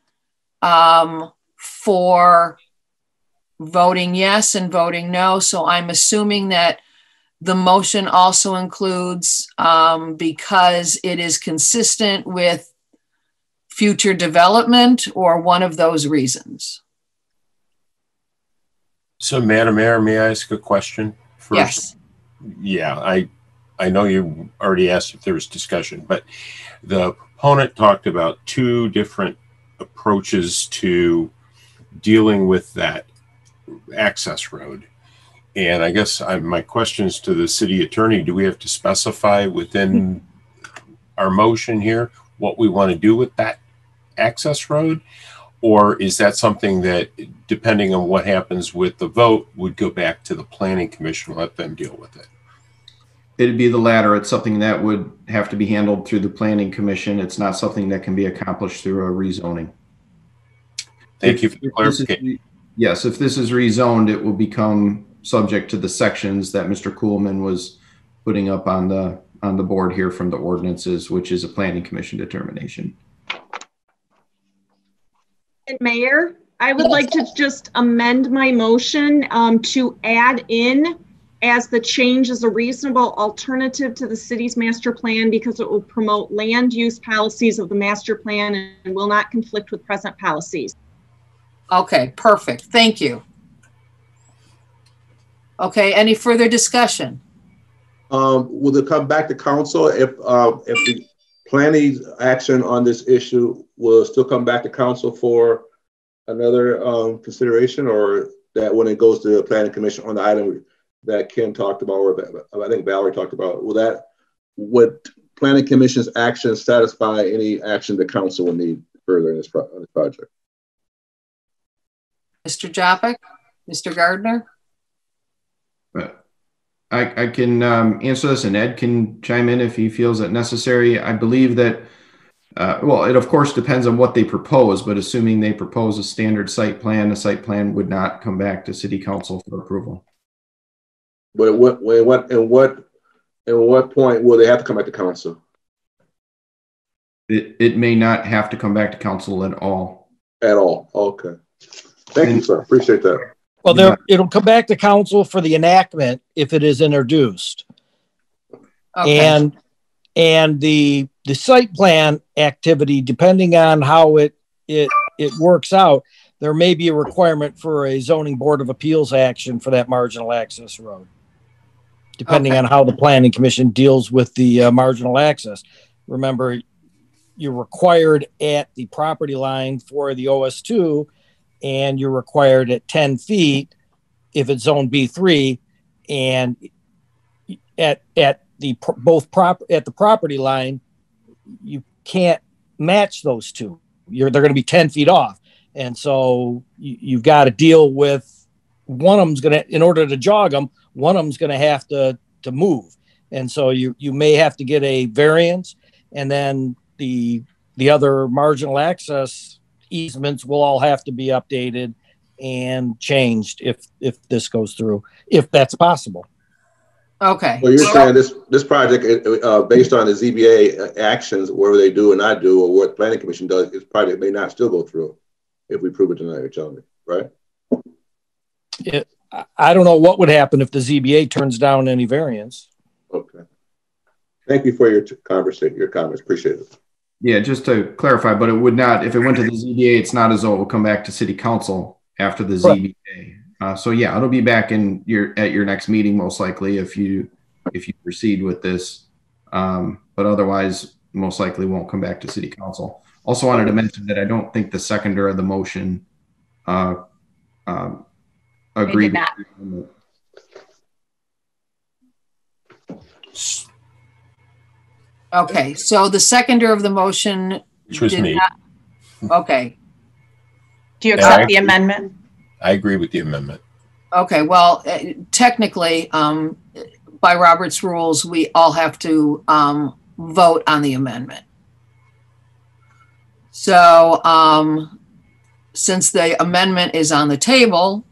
Speaker 1: for voting yes and voting no. So I'm assuming that the motion also includes because it is consistent with future development or one of those reasons.
Speaker 6: So, Madam Mayor, may I ask a question first?
Speaker 1: Yes.
Speaker 6: Yeah, I know you already asked if there was discussion, but the proponent talked about two different approaches to dealing with that access road. And I guess my question is to the city attorney, do we have to specify within our motion here what we want to do with that access road? Or is that something that, depending on what happens with the vote, would go back to the planning commission, let them deal with it?
Speaker 13: It'd be the latter. It's something that would have to be handled through the planning commission. It's not something that can be accomplished through a rezoning.
Speaker 6: Thank you for the clarification.
Speaker 13: Yes, if this is rezoned, it will become subject to the sections that Mr. Kuhlman was putting up on the board here from the ordinances, which is a planning commission determination.
Speaker 5: And Mayor, I would like to just amend my motion to add in as the change is a reasonable alternative to the city's master plan because it will promote land use policies of the master plan and will not conflict with present policies.
Speaker 1: Okay, perfect. Thank you. Okay, any further discussion?
Speaker 4: Will it come back to council if the planning action on this issue will still come back to council for another consideration, or that when it goes to the planning commission on the item that Kim talked about, or I think Valerie talked about, would planning commission's action satisfy any action the council will need further in this project?
Speaker 1: Mr. Jopik, Mr. Gardner?
Speaker 13: I can answer this, and Ed can chime in if he feels it necessary. I believe that, well, it of course depends on what they propose, but assuming they propose a standard site plan, the site plan would not come back to city council for approval.
Speaker 4: But at what point will they have to come back to council?
Speaker 13: It may not have to come back to council at all.
Speaker 4: At all, okay. Thank you, sir. Appreciate that.
Speaker 12: Well, it'll come back to council for the enactment if it is introduced. Okay. And the site plan activity, depending on how it works out, there may be a requirement for a zoning board of appeals action for that marginal access road, depending on how the planning commission deals with the marginal access. Remember, you're required at the property line for the OS2, and you're required at 10 feet if it's zone B3, and at the property line, you can't match those two. They're going to be 10 feet off. And so you've got to deal with one of them's going to, in order to jog them, one of them's going to have to move. And so you may have to get a variance, and then the other marginal access easements will all have to be updated and changed if this goes through, if that's possible.
Speaker 1: Okay.
Speaker 4: Well, you're saying this project, based on the ZBA actions, whatever they do and not do, or what planning commission does, this project may not still go through if we prove it tonight, you're telling me, right?
Speaker 12: I don't know what would happen if the ZBA turns down any variance.
Speaker 4: Okay. Thank you for your comments. Appreciate it.
Speaker 13: Yeah, just to clarify, but it would not, if it went to the ZBA, it's not as though it will come back to city council after the ZBA. So yeah, it'll be back at your next meeting, most likely, if you proceed with this. But otherwise, most likely won't come back to city council. Also wanted to mention that I don't think the seconder of the motion agreed.
Speaker 1: Okay, so the seconder of the motion,
Speaker 6: which was me.
Speaker 1: Okay.
Speaker 2: Do you accept the amendment?
Speaker 6: I agree with the amendment.
Speaker 1: Okay, well, technically, by Robert's rules, we all have to vote on the amendment. So since the amendment is on the table,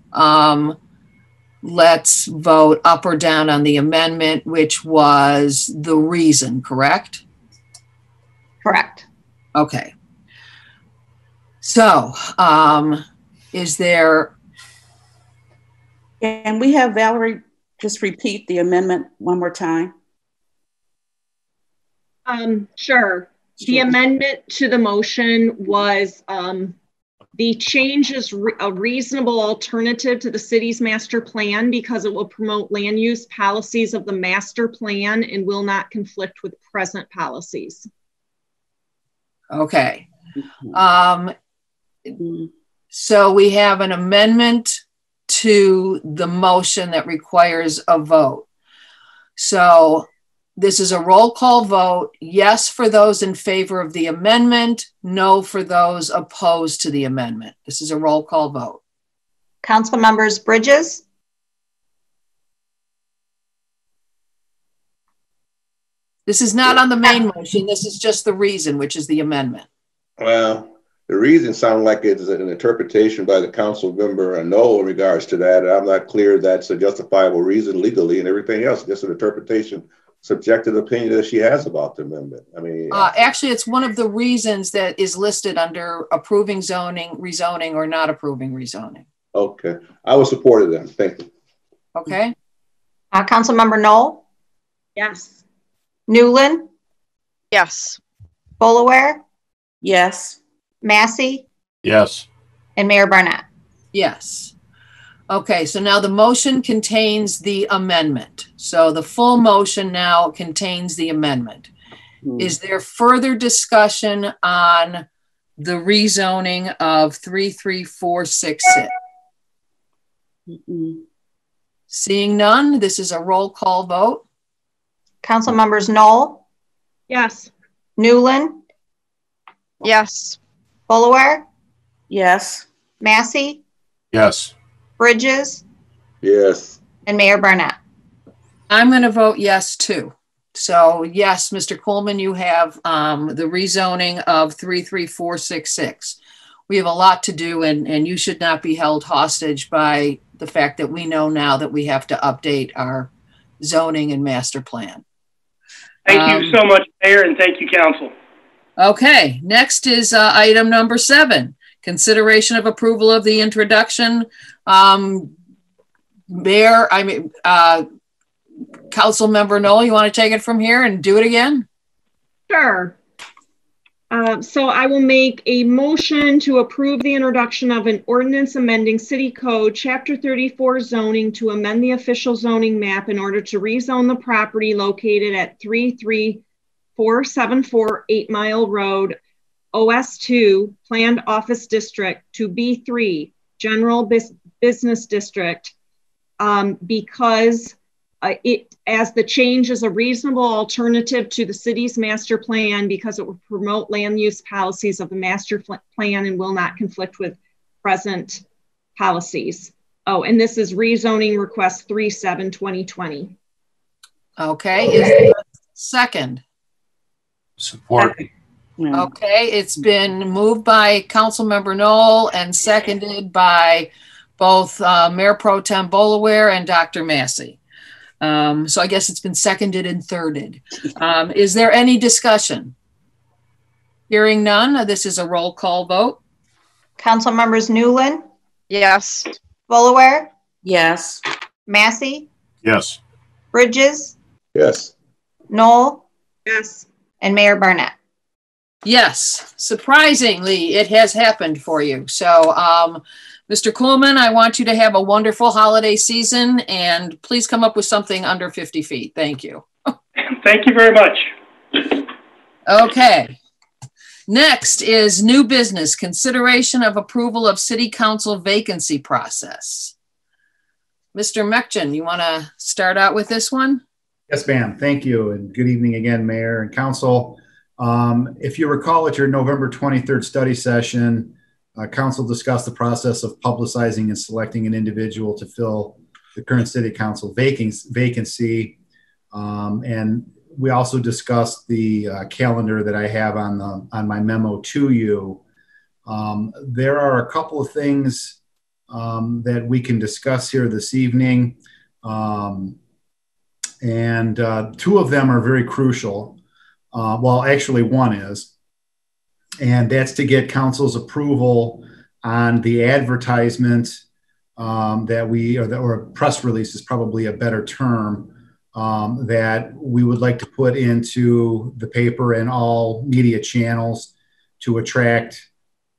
Speaker 1: let's vote up or down on the amendment, which was the reason, correct?
Speaker 2: Correct.
Speaker 1: Okay. So is there...
Speaker 3: Can we have Valerie just repeat the amendment one more time?
Speaker 5: Sure. The amendment to the motion was The change is a reasonable alternative to the city's master plan because it will promote land use policies of the master plan and will not conflict with present policies.
Speaker 1: Okay. So we have an amendment to the motion that requires a vote. So this is a roll call vote. Yes for those in favor of the amendment, no for those opposed to the amendment. This is a roll call vote.
Speaker 2: Council members Bridges,
Speaker 1: this is not on the main motion. This is just the reason, which is the amendment.
Speaker 4: Well, the reason sounds like it's an interpretation by the council member, no, in regards to that. I'm not clear that's a justifiable reason legally, and everything else, just an interpretation, subjective opinion that she has about the amendment. I mean,
Speaker 1: actually, it's one of the reasons that is listed under approving zoning, rezoning, or not approving rezoning.
Speaker 4: Okay, I will support it then. Thank you.
Speaker 1: Okay.
Speaker 2: Council member Knoll?
Speaker 5: Yes.
Speaker 2: Newland?
Speaker 7: Yes.
Speaker 2: Bolaware?
Speaker 3: Yes.
Speaker 2: Massey?
Speaker 6: Yes.
Speaker 2: And Mayor Barnett?
Speaker 1: Yes. Okay, so now the motion contains the amendment. So the full motion now contains the amendment. Is there further discussion on the rezoning of 33466? Seeing none, this is a roll call vote.
Speaker 2: Council members Knoll?
Speaker 5: Yes.
Speaker 2: Newland?
Speaker 7: Yes.
Speaker 2: Bolaware?
Speaker 3: Yes.
Speaker 2: Massey?
Speaker 6: Yes.
Speaker 2: Bridges?
Speaker 4: Yes.
Speaker 2: And Mayor Barnett?
Speaker 1: I'm going to vote yes too. So yes, Mr. Coleman, you have the rezoning of 33466. We have a lot to do, and you should not be held hostage by the fact that we know now that we have to update our zoning and master plan.
Speaker 14: Thank you so much, Mayor, and thank you, Council.
Speaker 1: Okay, next is item number 7, consideration of approval of the introduction. Council member Knoll, you want to take it from here and do it again?
Speaker 5: Sure. So I will make a motion to approve the introduction of an ordinance amending City Code Chapter 34 zoning to amend the official zoning map in order to rezone the property located at 33474 8 Mile Road, OS2, Planned Office District, to B3, General Business District, because as the change is a reasonable alternative to the city's master plan because it will promote land use policies of the master plan and will not conflict with present policies. Oh, and this is rezoning request 37-2020.
Speaker 1: Okay, is there a second?
Speaker 6: Support.
Speaker 1: Okay, it's been moved by Councilmember Knoll and seconded by both Mayor Pro Tem Bolaware and Dr. Massey. So I guess it's been seconded and thirded. Is there any discussion? Hearing none, this is a roll call vote.
Speaker 2: Council members Newland?
Speaker 7: Yes.
Speaker 2: Bolaware?
Speaker 3: Yes.
Speaker 2: Massey?
Speaker 6: Yes.
Speaker 2: Bridges?
Speaker 4: Yes.
Speaker 2: Knoll?
Speaker 5: Yes.
Speaker 2: And Mayor Barnett?
Speaker 1: Yes, surprisingly, it has happened for you. So, Mr. Coleman, I want you to have a wonderful holiday season, and please come up with something under 50 feet. Thank you.
Speaker 14: Thank you very much.
Speaker 1: Okay. Next is new business, consideration of approval of city council vacancy process. Mr. Mekjan, you want to start out with this one?
Speaker 11: Yes, ma'am. Thank you. And good evening again, Mayor and Council. If you recall at your November 23rd study session, Council discussed the process of publicizing and selecting an individual to fill the current city council vacancy. And we also discussed the calendar that I have on my memo to you. There are a couple of things that we can discuss here this evening. And two of them are very crucial. Well, actually one is, and that's to get council's approval on the advertisement or press release is probably a better term, that we would like to put into the paper and all media channels to attract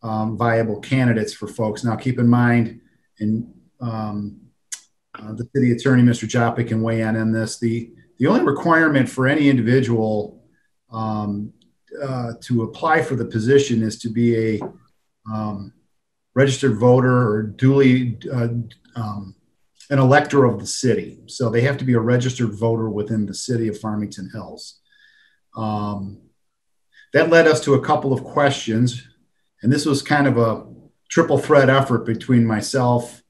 Speaker 11: viable candidates for folks. Now, keep in mind, and the city attorney, Mr. Joppa, can weigh in on this. The only requirement for any individual to apply for the position is to be a registered voter or duly an elector of the city. So they have to be a registered voter within the city of Farmington Hills. That led us to a couple of questions, and this was kind of a triple threat effort between myself,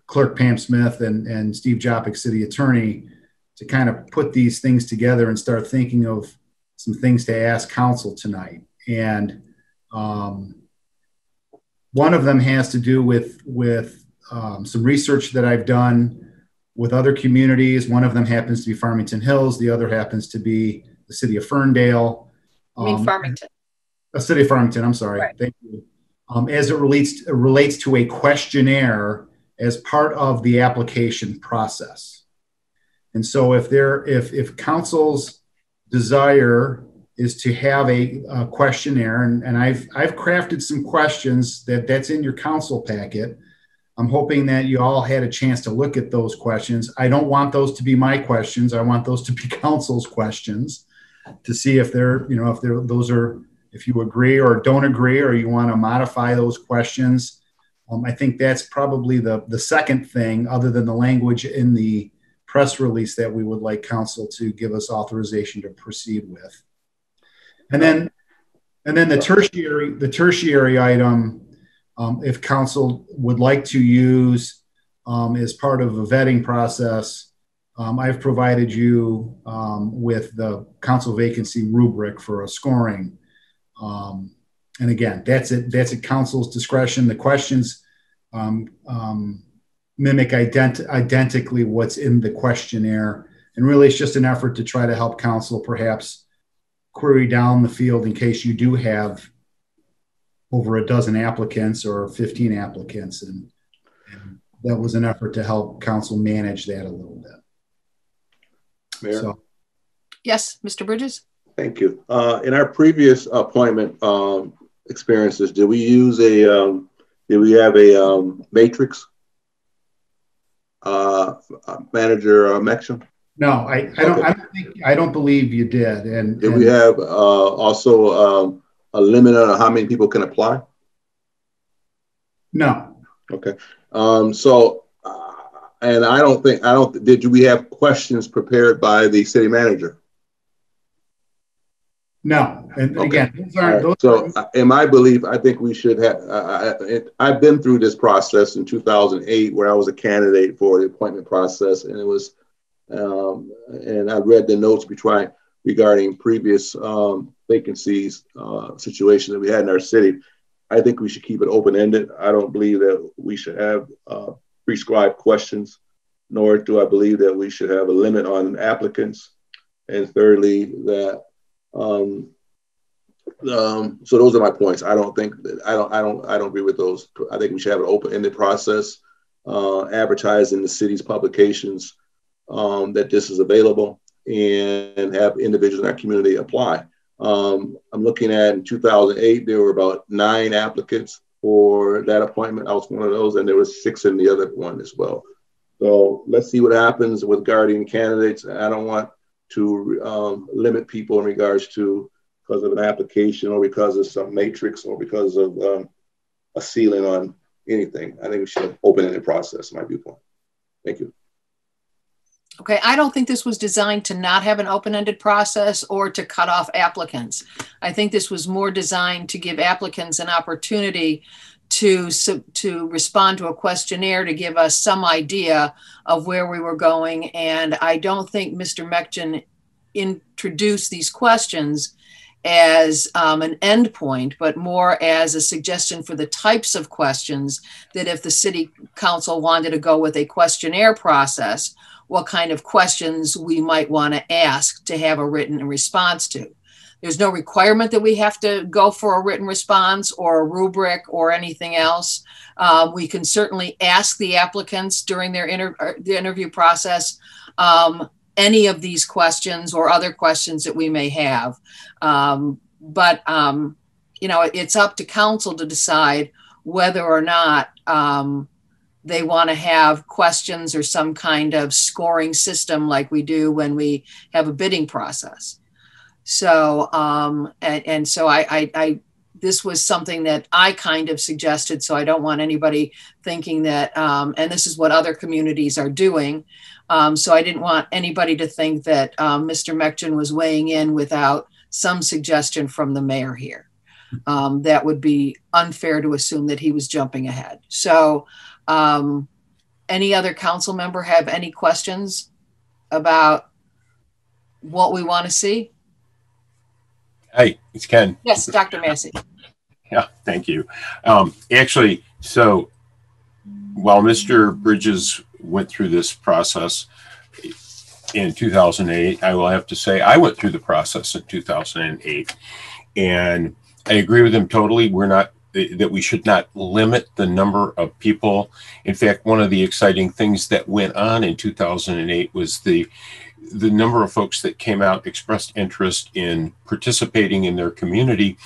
Speaker 11: Clerk Pam Smith, and Steve Joppa, city attorney, to kind of put these things together and start thinking of some things to ask council tonight. And one of them has to do with some research that I've done with other communities. One of them happens to be Farmington Hills. The other happens to be the city of Ferndale.
Speaker 1: I mean Farmington.
Speaker 11: A city of Farmington, I'm sorry. Right. Thank you. As it relates to a questionnaire as part of the application process. And so if council's desire is to have a questionnaire, and I've crafted some questions that's in your council packet. I'm hoping that you all had a chance to look at those questions. I don't want those to be my questions. I want those to be council's questions to see if if you agree or don't agree, or you want to modify those questions. I think that's probably the second thing, other than the language in the press release, that we would like council to give us authorization to proceed with. And then the tertiary item, if council would like to use as part of a vetting process, I've provided you with the council vacancy rubric for a scoring. And again, that's at council's discretion. The questions mimic identically what's in the questionnaire. And really, it's just an effort to try to help council perhaps query down the field in case you do have over a dozen applicants or 15 applicants. And that was an effort to help council manage that a little bit.
Speaker 4: Mayor?
Speaker 11: So,
Speaker 1: yes, Mr. Bridges?
Speaker 4: Thank you. In our previous appointment experiences, did we use did we have a matrix manager Mexham?
Speaker 11: No, I don't believe you did. And
Speaker 4: did we have also a limit on how many people can apply?
Speaker 11: No.
Speaker 4: Okay. And did we have questions prepared by the city manager?
Speaker 11: No. And
Speaker 4: okay.
Speaker 11: Again,
Speaker 4: in my belief, I think we should have, I've been through this process in 2008 where I was a candidate for the appointment process, and it was, and I read the notes regarding previous vacancies situation that we had in our city. I think we should keep it open-ended. I don't believe that we should have prescribed questions, nor do I believe that we should have a limit on applicants. And thirdly, that so those are my points. I don't agree with those. I think we should have an open-ended process, advertise in the city's publications that this is available, and have individuals in our community apply. I'm looking at in 2008, there were about 9 applicants for that appointment. I was one of those, and there was 6 in the other one as well. So let's see what happens with guardian candidates. I don't want to limit people in regards to because of an application or because of some matrix or because of a ceiling on anything. I think we should open in the process, my viewpoint. Thank you.
Speaker 1: Okay, I don't think this was designed to not have an open-ended process or to cut off applicants. I think this was more designed to give applicants an opportunity to respond to a questionnaire to give us some idea of where we were going. And I don't think Mr. Mechton introduced these questions as an endpoint, but more as a suggestion for the types of questions that if the city council wanted to go with a questionnaire process, what kind of questions we might want to ask to have a written response to. There's no requirement that we have to go for a written response or a rubric or anything else. We can certainly ask the applicants during their the interview process any of these questions or other questions that we may have. But you know, it's up to council to decide whether or not they want to have questions or some kind of scoring system like we do when we have a bidding process. So, and so I this was something that I kind of suggested, so I don't want anybody thinking that, and this is what other communities are doing. So I didn't want anybody to think that Mr. Mekjan was weighing in without some suggestion from the mayor here. That would be unfair to assume that he was jumping ahead. So any other council member have any questions about what we want to see?
Speaker 6: Hey, it's Ken.
Speaker 1: Yes, Dr. Massey.
Speaker 6: Yeah, thank you. Actually, so while Mr. Bridges went through this process in 2008, I will have to say I went through the process in 2008, and I agree with him totally. We're not, that we should not limit the number of people. In fact, one of the exciting things that went on in 2008 was the number of folks that came out, expressed interest in participating in their community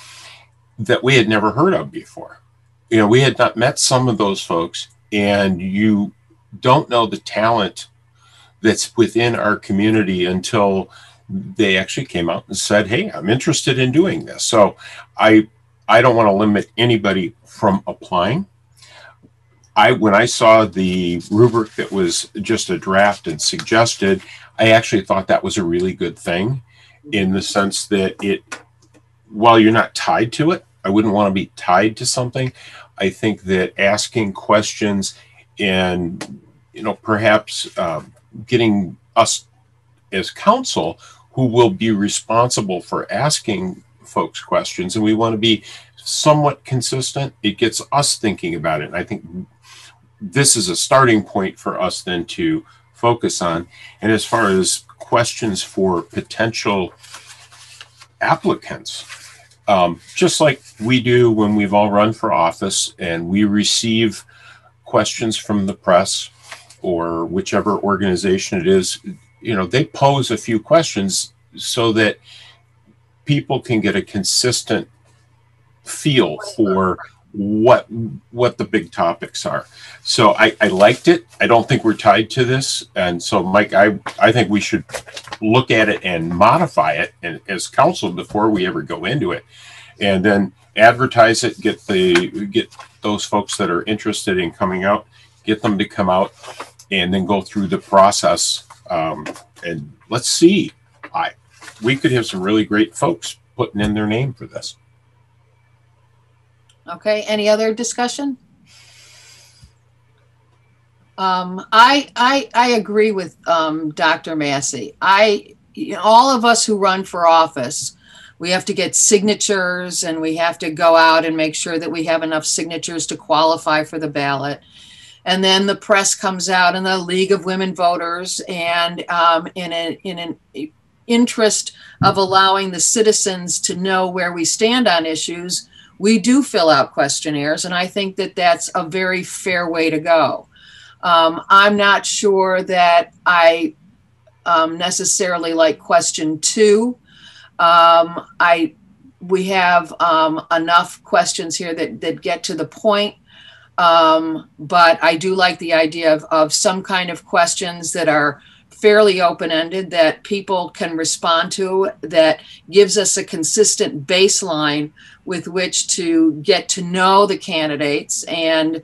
Speaker 6: that we had never heard of before. You know, we had not met some of those folks, and you don't know the talent that's within our community until they actually came out and said, hey, I'm interested in doing this. So I don't want to limit anybody from applying. When I saw the rubric that was just a draft and suggested, I actually thought that was a really good thing, in the sense that while you're not tied to it, I wouldn't want to be tied to something. I think that asking questions and, you know, perhaps getting us as council who will be responsible for asking folks questions, and we want to be somewhat consistent, it gets us thinking about it. And I think this is a starting point for us then to focus on. And as far as questions for potential applicants, just like we do when we've all run for office and we receive questions from the press or whichever organization it is, you know, they pose a few questions so that people can get a consistent feel for what the big topics are. So I liked it. I don't think we're tied to this. And so, Mike, I think we should look at it and modify it and as council before we ever go into it, and then advertise it, get those folks that are interested in coming out, get them to come out, and then go through the process. And let's see, we could have some really great folks putting in their name for this.
Speaker 1: Okay, any other discussion? I agree with Dr. Massey. All of us who run for office, we have to get signatures, and we have to go out and make sure that we have enough signatures to qualify for the ballot. And then the press comes out, and the League of Women Voters, and in an interest of allowing the citizens to know where we stand on issues, we do fill out questionnaires, and I think that that's a very fair way to go. I'm not sure that I necessarily like question 2. We have enough questions here that get to the point, but I do like the idea of some kind of questions that are fairly open-ended that people can respond to, that gives us a consistent baseline with which to get to know the candidates, and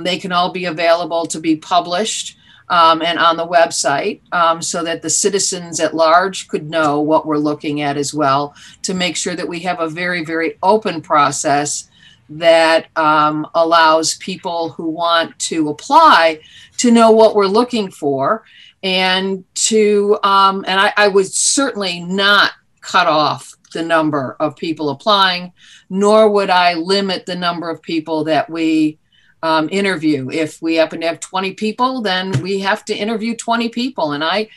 Speaker 1: they can all be available to be published and on the website, so that the citizens at large could know what we're looking at as well, to make sure that we have a very, very open process that allows people who want to apply to know what we're looking for, and to and I would certainly not cut off the number of people applying, nor would I limit the number of people that we interview. If we happen to have 20 people, then we have to interview 20 people. And I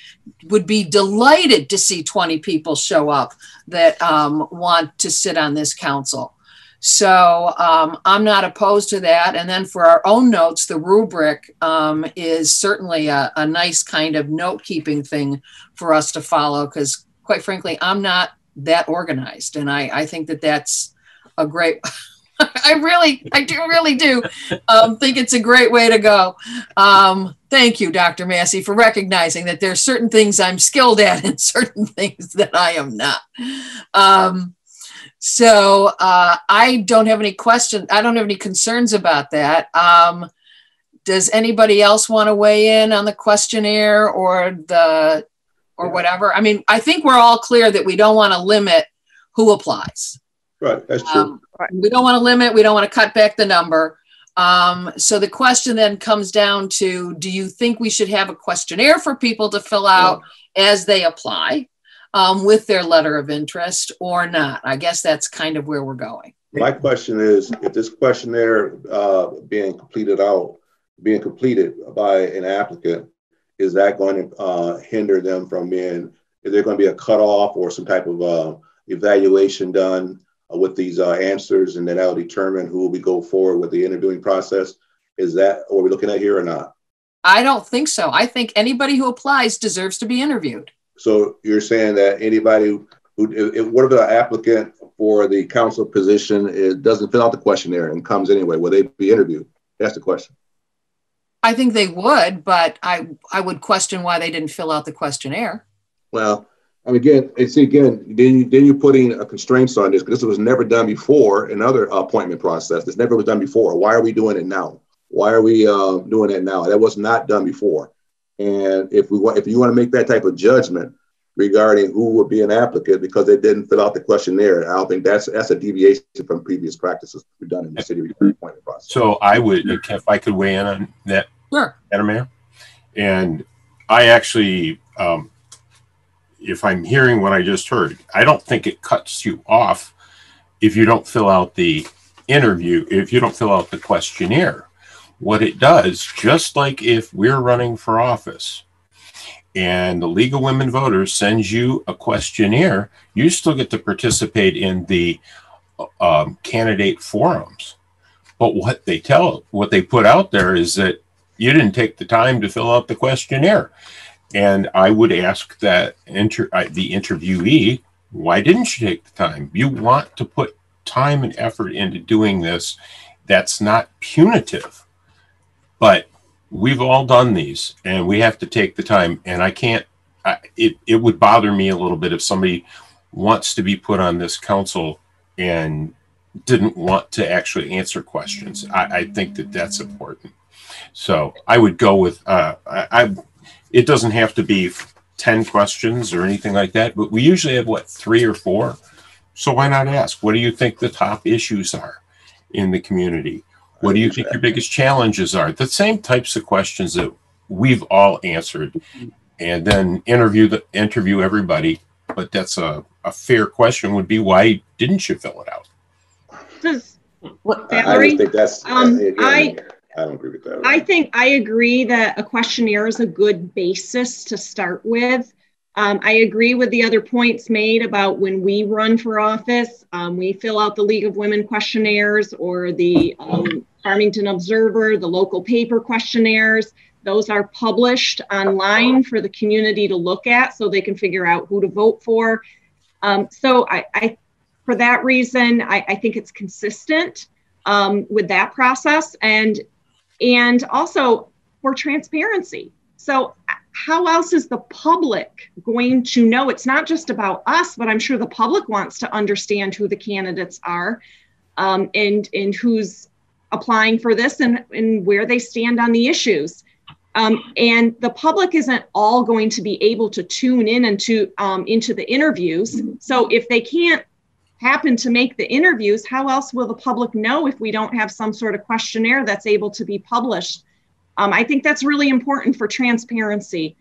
Speaker 1: would be delighted to see 20 people show up that want to sit on this council. So I'm not opposed to that. And then for our own notes, the rubric is certainly a nice kind of note-keeping thing for us to follow, because quite frankly, I'm not that organized. And I think that that's a great, I really do think it's a great way to go. Thank you, Dr. Massey, for recognizing that there's certain things I'm skilled at and certain things that I am not. So I don't have any questions. I don't have any concerns about that. Does anybody else want to weigh in on the questionnaire or whatever? I mean, I think we're all clear that we don't want to limit who applies.
Speaker 4: Right, that's true.
Speaker 1: We don't want to limit, we don't want to cut back the number. So the question then comes down to, do you think we should have a questionnaire for people to fill out as they apply with their letter of interest or not? I guess that's kind of where we're going.
Speaker 4: My question is, if this questionnaire being completed by an applicant, is that going to hinder them from being, is there going to be a cutoff or some type of evaluation done with these answers, and then that'll determine who will go forward with the interviewing process? Is that what we're looking at here or not?
Speaker 1: I don't think so. I think anybody who applies deserves to be interviewed.
Speaker 4: So you're saying that anybody what if the applicant for the council position doesn't fill out the questionnaire and comes anyway, will they be interviewed? That's the question.
Speaker 1: I think they would, but I would question why they didn't fill out the questionnaire.
Speaker 4: Well, I mean, then you're putting constraints on this, because this was never done before in other appointment process. This never was done before. Why are we doing it now? Why are we doing it now? That was not done before. And if you want to make that type of judgment regarding who would be an applicant because they didn't fill out the questionnaire, I don't think that's a deviation from previous practices we've done in the city appointment process.
Speaker 6: So I would, if I could weigh in on that,
Speaker 1: sure,
Speaker 6: Madam Mayor. And I actually, if I'm hearing what I just heard, I don't think it cuts you off if you don't fill out the interview, if you don't fill out the questionnaire. What it does, just like if we're running for office and the League of Women Voters sends you a questionnaire, you still get to participate in the candidate forums. But what they put out there is that you didn't take the time to fill out the questionnaire. And I would ask that the interviewee, why didn't you take the time? You want to put time and effort into doing this. That's not punitive. But we've all done these, and we have to take the time. And I can't, it would bother me a little bit if somebody wants to be put on this council and didn't want to actually answer questions. I think that that's important. So I would go with, it doesn't have to be 10 questions or anything like that, but we usually have, 3 or 4? So why not ask, what do you think the top issues are in the community? What do you think your biggest challenges are? The same types of questions that we've all answered, and then interview everybody. But that's a fair question would be, why didn't you fill it out?
Speaker 5: Valerie,
Speaker 4: I think that's, I don't agree with that.
Speaker 5: I agree that a questionnaire is a good basis to start with. I agree with the other points made about when we run for office, we fill out the League of Women questionnaires or the Farmington Observer, the local paper questionnaires. Those are published online for the community to look at so they can figure out who to vote for. So for that reason, I think it's consistent with that process and also for transparency. So how else is the public going to know? It's not just about us, but I'm sure the public wants to understand who the candidates are and who's applying for this and where they stand on the issues. And the public isn't all going to be able to tune in into the interviews. So if they can't happen to make the interviews, how else will the public know if we don't have some sort of questionnaire that's able to be published? I think that's really important for transparency.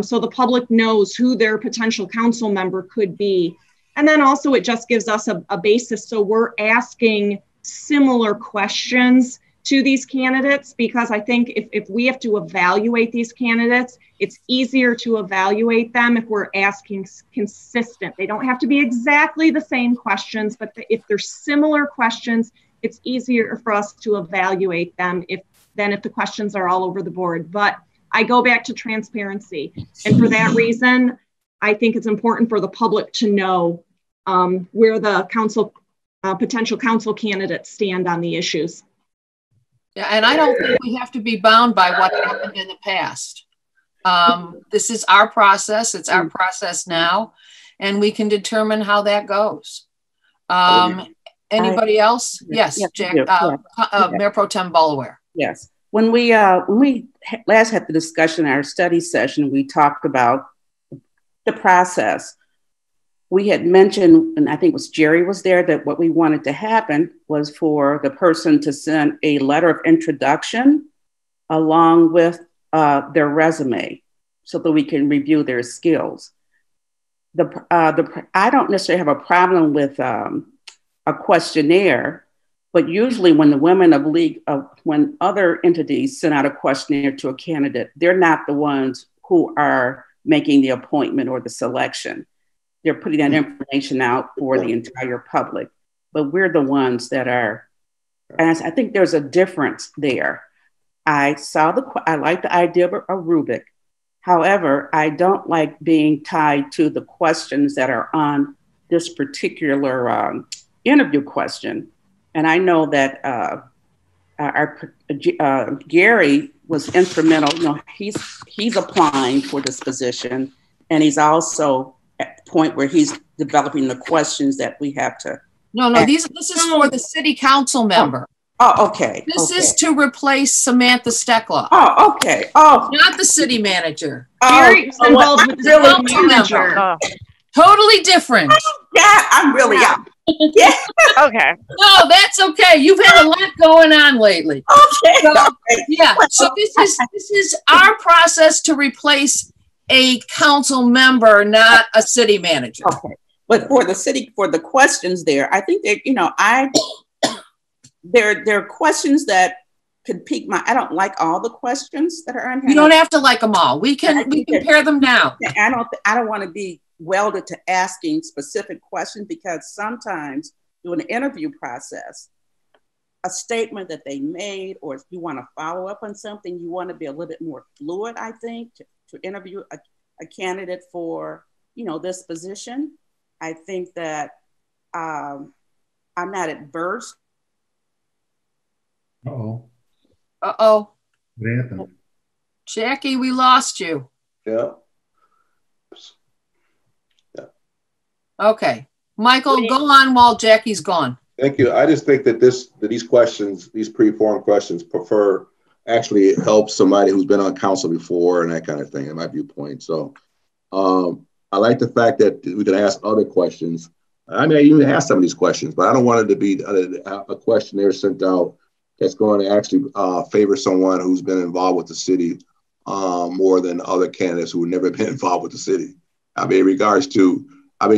Speaker 5: So the public knows who their potential council member could be. And then also it just gives us a basis. So we're asking similar questions to these candidates, because I think if we have to evaluate these candidates, it's easier to evaluate them if we're asking consistent. They don't have to be exactly the same questions, but if they're similar questions, it's easier for us to evaluate them than if the questions are all over the board. But I go back to transparency. And for that reason, I think it's important for the public to know where the council potential council candidates stand on the issues.
Speaker 1: Yeah, and I don't think we have to be bound by what happened in the past. This is our process. It's our process now, and we can determine how that goes. Anybody else? Yes, Jack, Mayor Pro Tem Boulware.
Speaker 3: Yes. When we last had the discussion in our study session, we talked about the process. We had mentioned, and I think it was Jerry was there, that what we wanted to happen was for the person to send a letter of introduction along with their resume so that we can review their skills. I don't necessarily have a problem with a questionnaire, but usually when the women of league, when other entities send out a questionnaire to a candidate, they're not the ones who are making the appointment or the selection. They're putting that information out for the entire public, but we're the ones that are, and I think there's a difference there. I like the idea of a rubric. However, I don't like being tied to the questions that are on this particular interview question. And I know that Gary was instrumental. You know, he's applying for this position, and he's also at the point where he's developing the questions that we have to.
Speaker 1: No, this is for the city council member.
Speaker 3: Oh, okay.
Speaker 1: This is to replace Samantha Steckloff.
Speaker 3: Oh, okay. Oh,
Speaker 1: not the city manager.
Speaker 5: Gary's involved with the city manager.
Speaker 1: Totally different.
Speaker 3: Yeah, I'm really out. Yeah.
Speaker 7: Okay.
Speaker 1: No, that's okay. You've had a lot going on lately.
Speaker 3: Okay.
Speaker 1: So, yeah. So this is our process to replace a council member, not a city manager.
Speaker 3: Okay. But for the questions there, I think that, you know, there are questions that could pique my, I don't like all the questions that are on here.
Speaker 1: You don't have to like them all. We can pare them down.
Speaker 3: I don't want to be welded to asking specific questions, because sometimes during the interview process, a statement that they made, or if you want to follow up on something, you want to be a little bit more fluid, I think, to interview a candidate for, you know, this position. I think that I'm not adverse.
Speaker 11: Uh-oh.
Speaker 1: Uh-oh.
Speaker 11: What happened?
Speaker 1: Jackie, we lost you.
Speaker 4: Yeah.
Speaker 1: Okay. Michael, go on while Jackie's gone.
Speaker 4: Thank you. I just think that these questions, these pre-formed questions, actually help somebody who's been on council before and that kind of thing, in my viewpoint. So I like the fact that we can ask other questions. I mean, I even ask some of these questions, but I don't want it to be a questionnaire sent out that's going to actually favor someone who's been involved with the city more than other candidates who have never been involved with the city. I mean, in regards to, some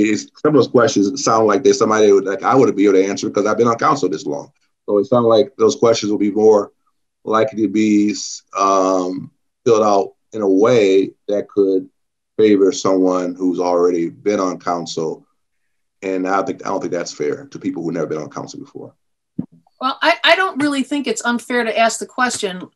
Speaker 4: of those questions sound like there's somebody like I would be able to answer because I've been on council this long. So it sounds like those questions will be more likely to be filled out in a way that could favor someone who's already been on council. And I don't think that's fair to people who've never been on council before.
Speaker 1: Well, I don't really think it's unfair to ask the question,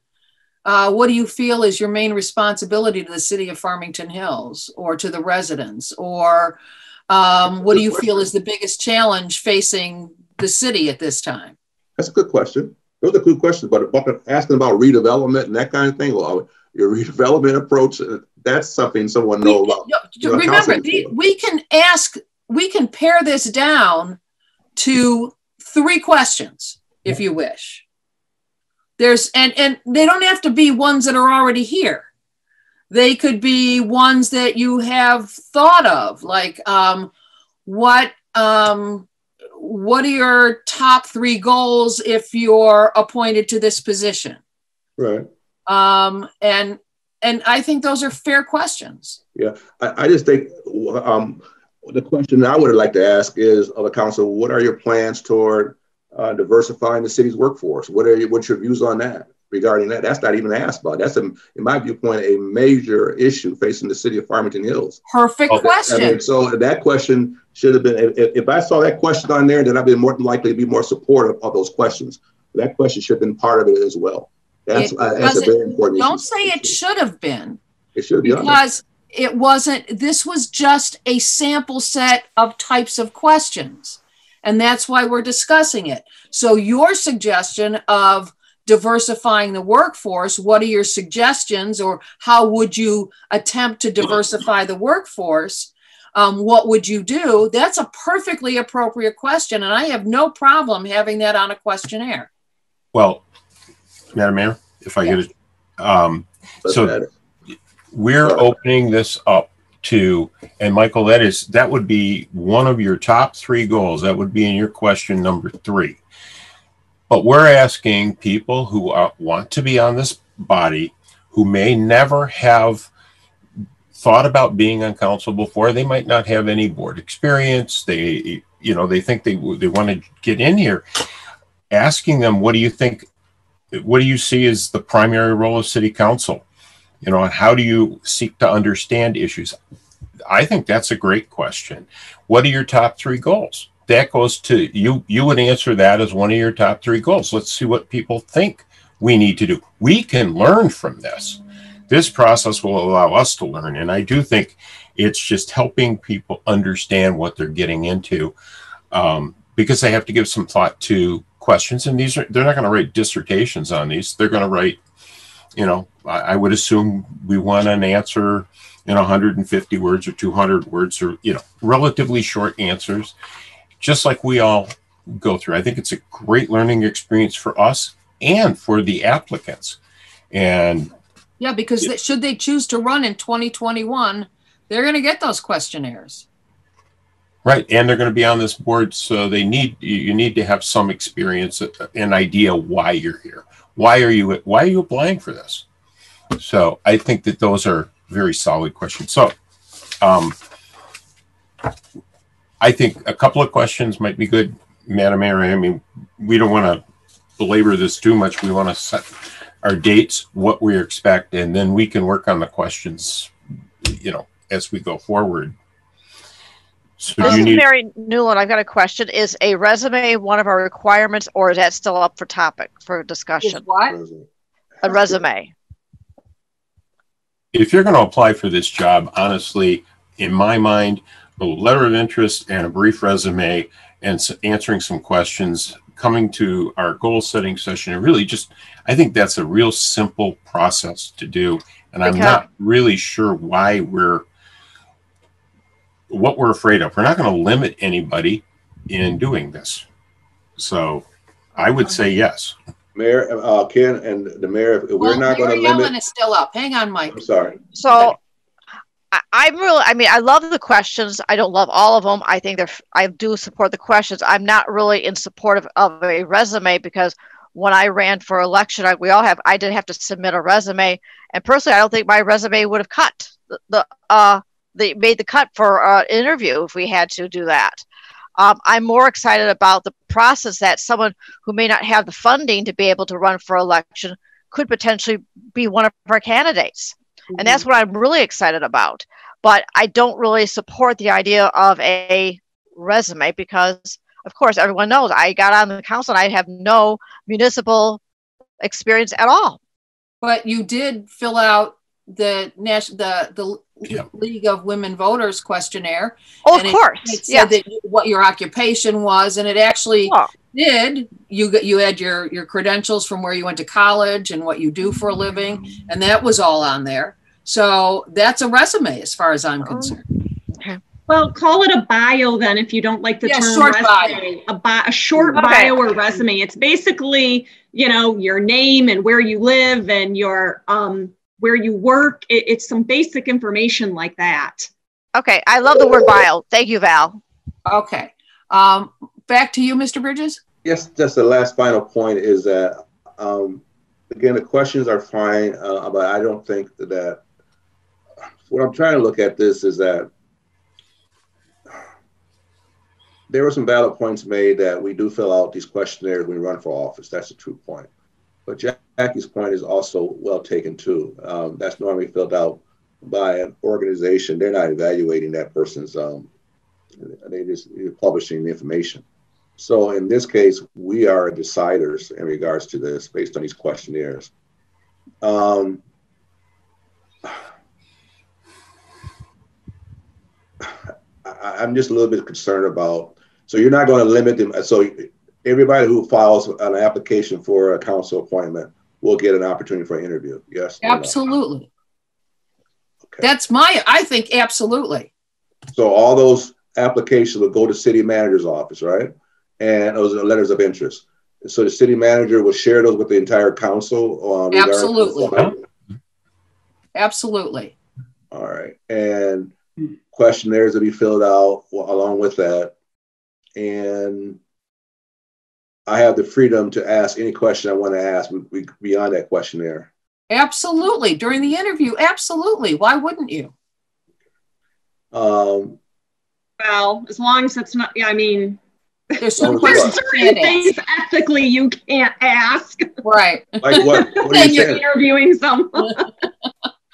Speaker 1: what do you feel is your main responsibility to the city of Farmington Hills or to the residents? Or what do you feel is the biggest challenge facing the city at this time?
Speaker 4: That's a good question. Those are good questions, but asking about redevelopment and that kind of thing, well, your redevelopment approach, that's something someone knows about.
Speaker 1: Remember, we can pare this down to 3 questions if you wish. And they don't have to be ones that are already here. They could be ones that you have thought of, like what are your top 3 goals if you're appointed to this position?
Speaker 4: Right.
Speaker 1: And I think those are fair questions.
Speaker 4: Yeah, I just think the question I would like to ask is of the council: what are your plans toward diversifying the city's workforce? What's your views on that? Regarding that, that's not even asked about. That's, in my viewpoint, a major issue facing the city of Farmington Hills.
Speaker 1: Perfect question.
Speaker 4: So that question should have been, if I saw that question on there, then I'd be more than likely to be more supportive of those questions. That question should have been part of it as well. That's a very important issue.
Speaker 1: Don't say it should have been.
Speaker 4: It should be.
Speaker 1: Because it wasn't, this was just a sample set of types of questions. And that's why we're discussing it. So your suggestion of diversifying the workforce, what are your suggestions, or how would you attempt to diversify the workforce? What would you do? That's a perfectly appropriate question. And I have no problem having that on a questionnaire.
Speaker 6: Well, Madam Mayor, if I get it. So we're opening this up to, and Michael, that would be one of your top 3 goals. That would be in your question number 3. But we're asking people who want to be on this body, who may never have thought about being on council before. They might not have any board experience. They think they want to get in here. Asking them, what do you think? What do you see as the primary role of city council? And how do you seek to understand issues? I think that's a great question. What are your top 3 goals? That goes to you. You would answer that as one of your top 3 goals. Let's see what people think we need to do. We can learn from this. This process will allow us to learn. And I do think it's just helping people understand what they're getting into, because they have to give some thought to questions. And they're not going to write dissertations on these. They're going to write, I would assume we want an answer in 150 words or 200 words, or, relatively short answers, just like we all go through. I think it's a great learning experience for us and for the applicants. And
Speaker 1: yeah, because should they choose to run in 2021, they're going to get those questionnaires.
Speaker 6: Right. And they're going to be on this board. So you need to have some experience, an idea why you're here. Why are you applying for this? So I think that those are very solid questions. So I think a couple of questions might be good, Madam Mayor. I mean, we don't want to belabor this too much. We want to set our dates, what we expect, and then we can work on the questions, as we go forward. So
Speaker 7: Mary Newland, I've got a question. Is a resume one of our requirements, or is that still up for discussion?
Speaker 1: Is what?
Speaker 7: A resume.
Speaker 6: If you're going to apply for this job, honestly, in my mind, a letter of interest and a brief resume and answering some questions, coming to our goal setting session, and really just, I think that's a real simple process to do. And I'm not really sure what we're afraid of. We're not going to limit anybody in doing this. So I would say yes.
Speaker 4: Mayor, Ken and the mayor, we're not going to limit.
Speaker 1: Ellen is still up. Hang on, Mike.
Speaker 4: I'm sorry.
Speaker 7: So I love the questions. I don't love all of them. I do support the questions. I'm not really in support of a resume, because when I ran for election, I did have to submit a resume. And personally, I don't think my resume would have cut they made the cut for an interview if we had to do that. I'm more excited about the process that someone who may not have the funding to be able to run for election could potentially be one of our candidates. Mm-hmm. And that's what I'm really excited about. But I don't really support the idea of a resume because, of course, everyone knows I got on the council and I have no municipal experience at all.
Speaker 1: But you did fill out the League of Women Voters questionnaire.
Speaker 7: Oh, of course.
Speaker 1: It said that what your occupation was, and it actually did. You had your credentials from where you went to college and what you do for a living, and that was all on there. So that's a resume as far as I'm concerned.
Speaker 5: Okay. Well, call it a bio then if you don't like the term
Speaker 1: short
Speaker 5: resume. A short bio or resume. It's basically, your name and where you live and your where you work. It's some basic information like that.
Speaker 7: Okay. I love the word bio. Thank you, Val.
Speaker 1: Okay. Back to you, Mr. Bridges.
Speaker 4: Yes, just the last final point is that, again, the questions are fine, but I don't think that what I'm trying to look at this is that there were some valid points made that we do fill out these questionnaires when we run for office. That's a true point. But Jackie's point is also well taken too. That's normally filled out by an organization. They're not evaluating that person's, you're publishing the information. So in this case, we are deciders in regards to this based on these questionnaires. I'm just a little bit concerned about So you're not going to limit them. So everybody who files an application for a council appointment will get an opportunity for an interview. Yes.
Speaker 1: Absolutely.
Speaker 4: No? Okay.
Speaker 1: That's I think absolutely.
Speaker 4: So all those applications will go to city manager's office, right? And those are letters of interest. So the city manager will share those with the entire council.
Speaker 1: Absolutely. Absolutely.
Speaker 4: All right. And questionnaires to be filled out along with that. And I have the freedom to ask any question I want to ask beyond that questionnaire.
Speaker 1: Absolutely. During the interview, absolutely. Why wouldn't you?
Speaker 5: Well, as long as it's not, I mean,
Speaker 1: there's some
Speaker 5: certain things ethically you can't ask.
Speaker 1: Right.
Speaker 4: Like what? What are you
Speaker 5: you're
Speaker 4: saying?
Speaker 5: interviewing someone.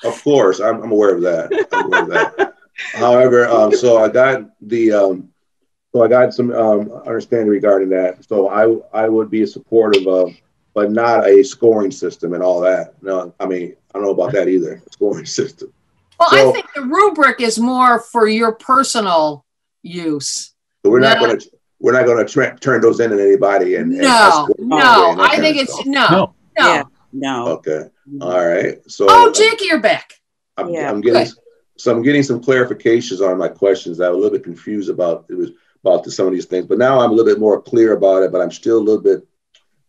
Speaker 4: Of course, I'm aware of that. I'm aware of that. However, so I got some understanding regarding that. So I would be supportive of, but not a scoring system and all that. No, I mean, I don't know about that either. A scoring system.
Speaker 1: Well, so, I think the rubric is more for your personal use.
Speaker 4: So we're not going to turn those into anybody and
Speaker 1: no. I think it's no.
Speaker 3: Yeah, no.
Speaker 4: Okay. All right. So
Speaker 1: Jackie, you're back.
Speaker 4: I'm getting some clarifications on my questions. I was a little bit confused about some of these things, but now I'm a little bit more clear about it. But I'm still a little bit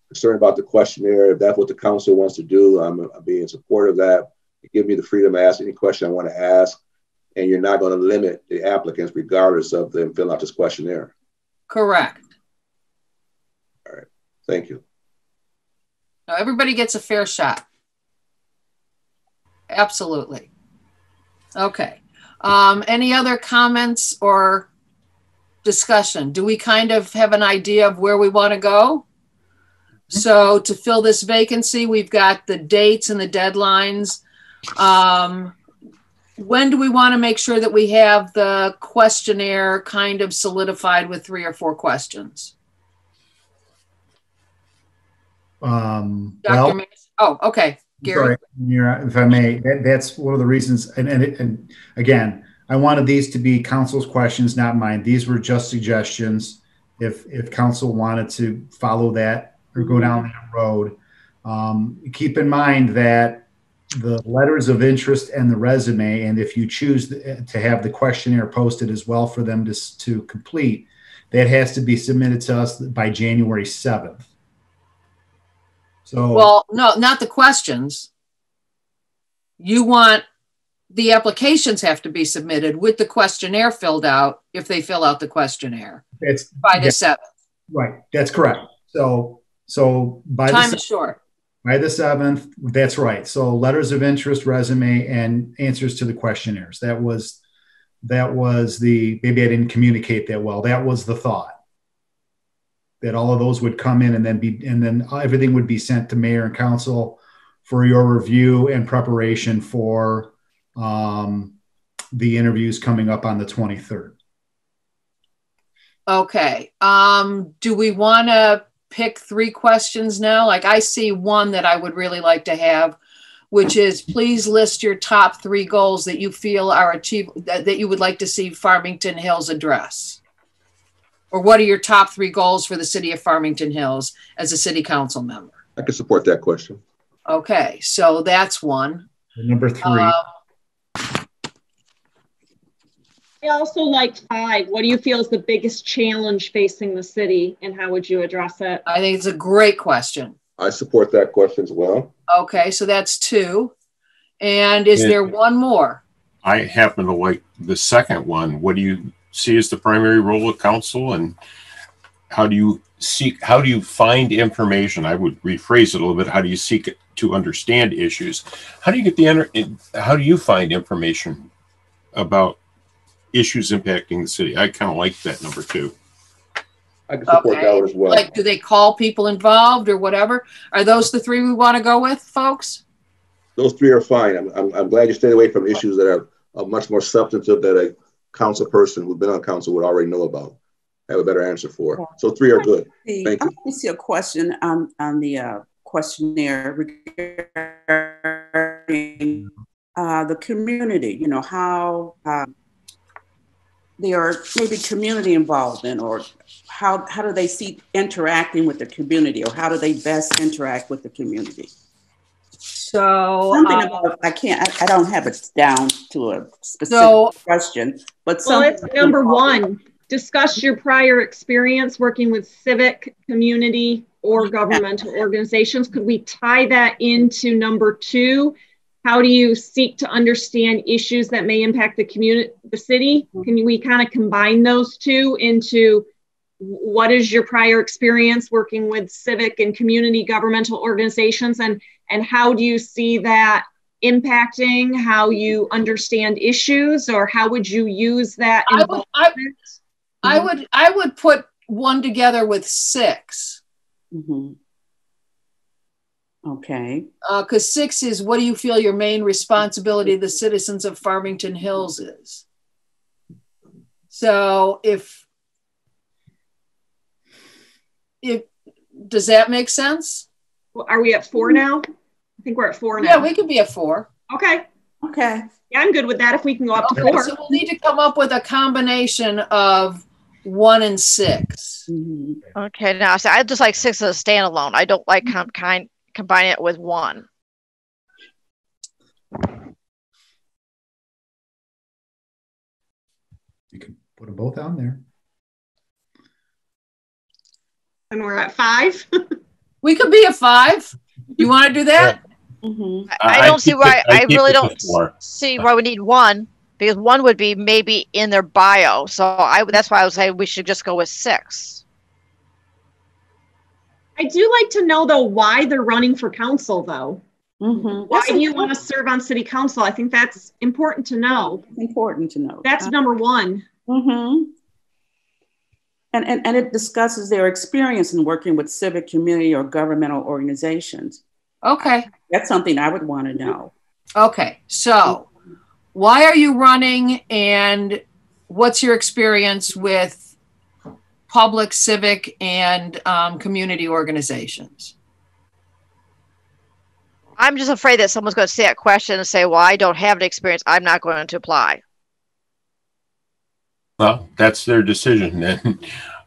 Speaker 4: concerned about the questionnaire. If that's what the council wants to do, I'm being in support of that. Give me the freedom to ask any question I want to ask, and you're not going to limit the applicants regardless of them filling out this questionnaire.
Speaker 1: Correct.
Speaker 4: All right. Thank you.
Speaker 1: Now everybody gets a fair shot. Absolutely. Okay. Any other comments or discussion? Do we kind of have an idea of where we want to go? So to fill this vacancy, we've got the dates and the deadlines. When do we want to make sure that we have the questionnaire kind of solidified with 3 or 4 questions? Dr. Mason? Oh, okay. Gary.
Speaker 11: Sorry, if I may, that's one of the reasons. And again, I wanted these to be council's questions, not mine. These were just suggestions. If council wanted to follow that or go down that road, keep in mind that the letters of interest and the resume, and if you choose to have the questionnaire posted as well for them to complete, that has to be submitted to us by January 7th. So,
Speaker 1: well, no, not the questions. You want the applications have to be submitted with the questionnaire filled out if they fill out the questionnaire by the 7th.
Speaker 11: Right, that's correct. So by
Speaker 1: time is short.
Speaker 11: By the 7th, that's right. So letters of interest, resume, and answers to the questionnaires. That was the, maybe I didn't communicate that well. That was the thought. That all of those would come in and then everything would be sent to mayor and council for your review and preparation for the interviews coming up on the 23rd.
Speaker 1: Okay. Do we want to pick 3 questions now? Like I see one that I would really like to have, which is please list your top 3 goals that you feel are achieved, that you would like to see Farmington Hills address. Or what are your top 3 goals for the city of Farmington Hills as a city council member?
Speaker 4: I can support that question.
Speaker 1: Okay, so that's one.
Speaker 11: Number 3.
Speaker 5: I also like 5. What do you feel is the biggest challenge facing the city and how would you address it?
Speaker 1: I think it's a great question.
Speaker 4: I support that question as well.
Speaker 1: Okay, so that's 2. And is there one more?
Speaker 6: I happen to like the second one. What do you see as the primary role of council, and how do you find information? I would rephrase it a little bit. How do you seek it to understand issues? How do you get how do you find information about issues impacting the city? I kind of like that number 2.
Speaker 4: I can support that one as well.
Speaker 1: Like, do they call people involved or whatever? Are those the 3 we want to go with, folks?
Speaker 4: Those 3 are fine. I'm glad you stayed away from issues that are much more substantive that a council person who's been on council would already know about, have a better answer for. So 3 are good. Thank you.
Speaker 3: I see a question on the questionnaire regarding the community. You know, how their maybe community involvement, or how do they see interacting with the community, or how do they best interact with the community?
Speaker 1: So
Speaker 3: something about, I don't have it down to a specific question, but
Speaker 5: it's number one. Discuss your prior experience working with civic, community, or governmental organizations. Could we tie that into number two? How do you seek to understand issues that may impact the community, the city? Can we kind of combine those two into what is your prior experience working with civic and community governmental organizations, and how do you see that impacting how you understand issues, or how would you use that?
Speaker 1: I would put one together with 6.
Speaker 3: Mm-hmm. Okay.
Speaker 1: Because 6 is, what do you feel your main responsibility of the citizens of Farmington Hills is? So if does that make sense?
Speaker 5: Well, are we at 4 now? I think we're at 4 now.
Speaker 1: Yeah, we could be at 4.
Speaker 5: Okay.
Speaker 3: Okay.
Speaker 5: Yeah, I'm good with that if we can go up to 4.
Speaker 1: So we'll need to come up with a combination of 1 and 6.
Speaker 3: Mm-hmm.
Speaker 7: Okay, now so I just like 6 as a standalone. I don't like combining it with 1.
Speaker 11: You can put them both on there.
Speaker 5: And we're at 5.
Speaker 1: We could be at 5. You want to do that?
Speaker 3: Mm-hmm.
Speaker 7: I don't see why. I really don't see why we need 1, because 1 would be maybe in their bio. So that's why I was saying we should just go with 6.
Speaker 5: I do like to know though why they're running for council though.
Speaker 3: Mm-hmm.
Speaker 5: Why do you want to serve on city council? I think that's important to know.
Speaker 3: Important to know.
Speaker 5: That's number 1.
Speaker 3: Mm-hmm. And it discusses their experience in working with civic, community, or governmental organizations.
Speaker 1: Okay.
Speaker 3: That's something I would want to know.
Speaker 1: Okay. So why are you running, and what's your experience with public, civic, and community organizations?
Speaker 7: I'm just afraid that someone's going to see that question and say, well, I don't have an experience, I'm not going to apply.
Speaker 6: Well, that's their decision then.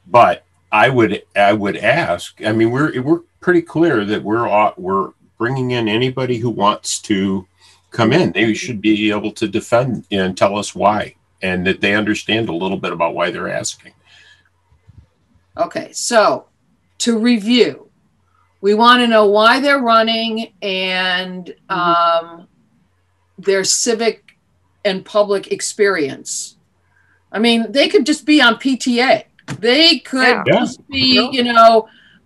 Speaker 6: But I would ask. I mean, we're pretty clear that we're bringing in anybody who wants to come in. They should be able to defend and tell us why, and that they understand a little bit about why they're asking.
Speaker 1: Okay, so to review, we want to know why they're running and their civic and public experience. I mean, they could just be on PTA. They could just be,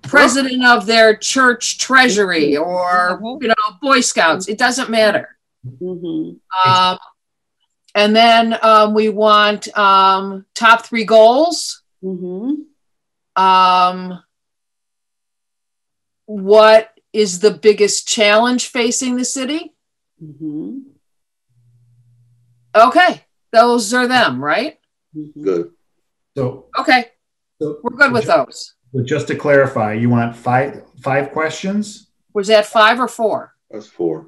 Speaker 1: president of their church treasury, or, Boy Scouts. It doesn't matter.
Speaker 3: Mm-hmm.
Speaker 1: And then we want top 3 goals.
Speaker 3: Mm-hmm.
Speaker 1: What is the biggest challenge facing the city?
Speaker 3: Mm-hmm.
Speaker 1: Okay, those are them, right?
Speaker 4: Good.
Speaker 11: So
Speaker 1: okay, we're good with those.
Speaker 11: So just to clarify, you want five questions?
Speaker 1: Was that 5 or 4?
Speaker 4: That's 4.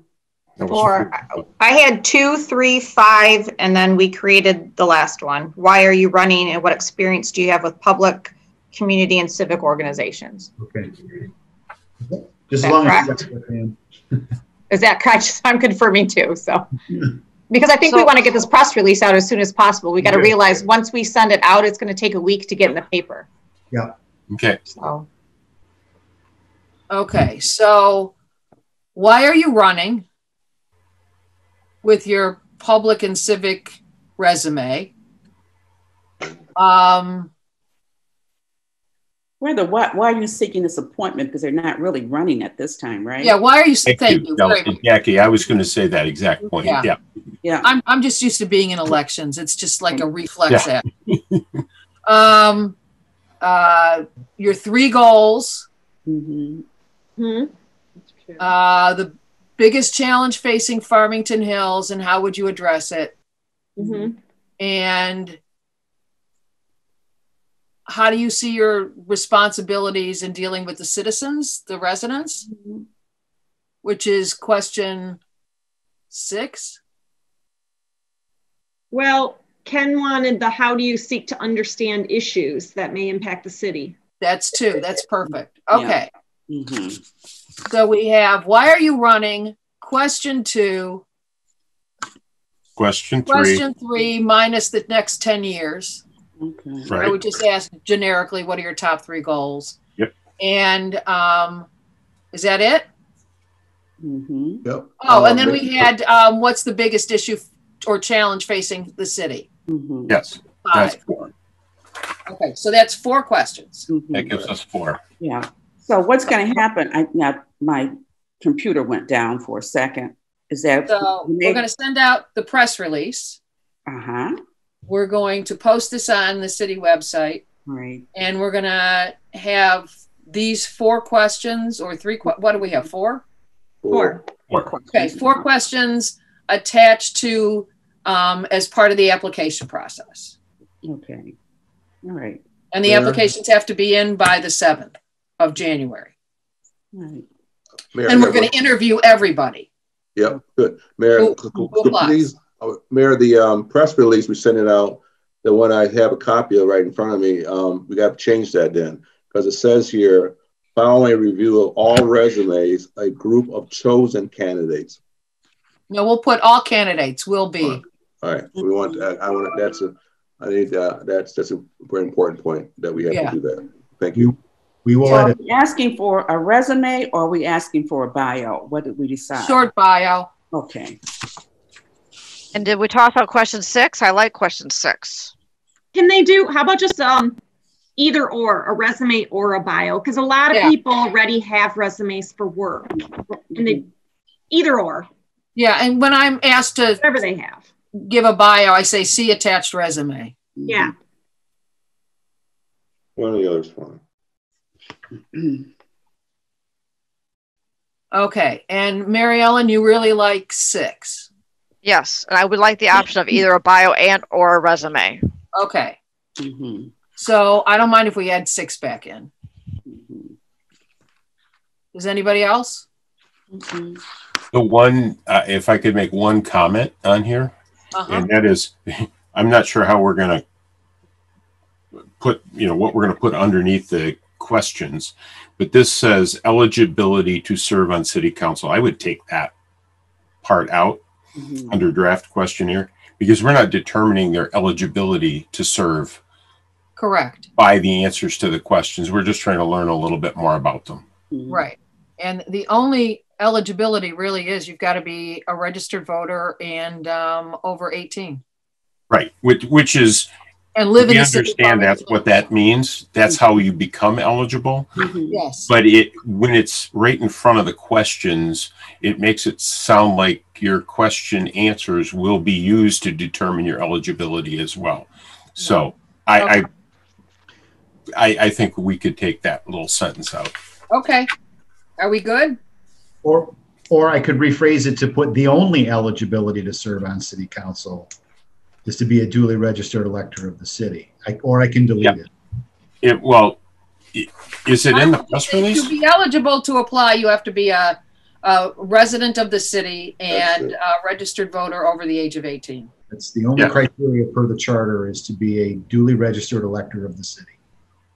Speaker 2: 4. I had 2, 3, 5, and then we created the last one. Why are you running, and what experience do you have with public, community, and civic organizations?
Speaker 11: Okay. Just as long as
Speaker 2: is that correct? I'm confirming too. So, because I think we want to get this press release out as soon as possible. We got to realize once we send it out, it's going to take a week to get in the paper.
Speaker 11: Yeah.
Speaker 6: Okay.
Speaker 2: So.
Speaker 1: Okay. So, why are you running with your public and civic resume?
Speaker 3: Why are you seeking this appointment? Because they're not really running at this time, right?
Speaker 1: Yeah. Why are you? Thank you.
Speaker 6: No, Jackie, I was going to say that exact point.
Speaker 1: Yeah. I'm just used to being in elections. It's just like a reflex act. Your 3 goals.
Speaker 3: Mm-hmm.
Speaker 1: The biggest challenge facing Farmington Hills, and how would you address it?
Speaker 5: Mm-hmm.
Speaker 1: And how do you see your responsibilities in dealing with the citizens, the residents?
Speaker 3: Mm-hmm.
Speaker 1: Which is question 6.
Speaker 5: Well, Ken wanted the how do you seek to understand issues that may impact the city.
Speaker 1: That's 2. That's perfect. Okay.
Speaker 3: Yeah. Mm-hmm.
Speaker 1: So we have, why are you running? Question 2.
Speaker 6: Question 3.
Speaker 1: Question 3 minus the next 10 years.
Speaker 3: Okay.
Speaker 6: Right.
Speaker 1: I would just ask generically, what are your top 3 goals?
Speaker 6: Yep.
Speaker 1: And is that it?
Speaker 3: Mm-hmm.
Speaker 4: Yep.
Speaker 1: Oh, and then we had, what's the biggest issue or challenge facing the city?
Speaker 3: Mm-hmm.
Speaker 6: Yes.
Speaker 1: 5.
Speaker 6: That's 4.
Speaker 1: Okay, so that's 4 questions.
Speaker 3: Mm-hmm.
Speaker 6: That gives us 4.
Speaker 3: Yeah. So what's going to happen? Now my computer went down for a second. Is that
Speaker 1: So we're going to send out the press release.
Speaker 3: Uh-huh.
Speaker 1: We're going to post this on the city website.
Speaker 3: Right.
Speaker 1: And we're going to have these 4 questions or 3. What do we have? 4?
Speaker 5: 4.
Speaker 1: Okay, 4 questions attached to as part of the application process.
Speaker 3: Okay. All right.
Speaker 1: And the applications have to be in by the 7th of January.
Speaker 3: Right.
Speaker 4: Mayor,
Speaker 1: And we're going to interview everybody.
Speaker 4: Yep, good. Mayor, please, Mayor, the press release, we sent it out. The one I have a copy of right in front of me, we got to change that then, because it says here, following a review of all resumes, a group of chosen candidates.
Speaker 1: No, we'll put all candidates will be.
Speaker 4: All right. We want, that's a very important point that we have to do that. Thank you.
Speaker 11: We will
Speaker 3: Are we asking for a resume or are we asking for a bio? What did we decide?
Speaker 1: Short bio.
Speaker 3: Okay.
Speaker 7: And did we talk about question 6? I like question 6.
Speaker 5: Can they do, how about just either or, a resume or a bio? Because a lot of people already have resumes for work. And they either or.
Speaker 1: Yeah, and when I'm asked to
Speaker 5: whatever they have,
Speaker 1: give a bio, I say see attached resume.
Speaker 5: Yeah.
Speaker 4: One of the others fine.
Speaker 1: Okay, and Mary Ellen, you really like 6.
Speaker 7: Yes, and I would like the option of either a bio and or a resume.
Speaker 1: Okay.
Speaker 3: Mm-hmm.
Speaker 1: So I don't mind if we add 6 back in.
Speaker 3: Mm-hmm.
Speaker 1: Does anybody else?
Speaker 3: Mm-hmm.
Speaker 6: The one, if I could make one comment on here, and that is, I'm not sure how we're going to put, what we're going to put underneath the questions, but this says eligibility to serve on city council. I would take that part out under draft questionnaire, because we're not determining their eligibility to serve.
Speaker 1: Correct.
Speaker 6: By the answers to the questions. We're just trying to learn a little bit more about them.
Speaker 1: Right. And the only eligibility really is you've got to be a registered voter and over 18.
Speaker 6: Right. Which is,
Speaker 1: and live in the city.
Speaker 6: Understand that's what that means. That's how you become eligible.
Speaker 1: Yes.
Speaker 6: But when it's right in front of the questions, it makes it sound like your question answers will be used to determine your eligibility as well. So I think we could take that little sentence out.
Speaker 1: Okay. Are we good?
Speaker 11: Or I could rephrase it to put the only eligibility to serve on city council is to be a duly registered elector of the city. Or I can delete it.
Speaker 6: Well, is it in the press release?
Speaker 1: To be eligible to apply, you have to be a resident of the city and a registered voter over the age of 18.
Speaker 11: That's the only criteria per the charter, is to be a duly registered elector of the city.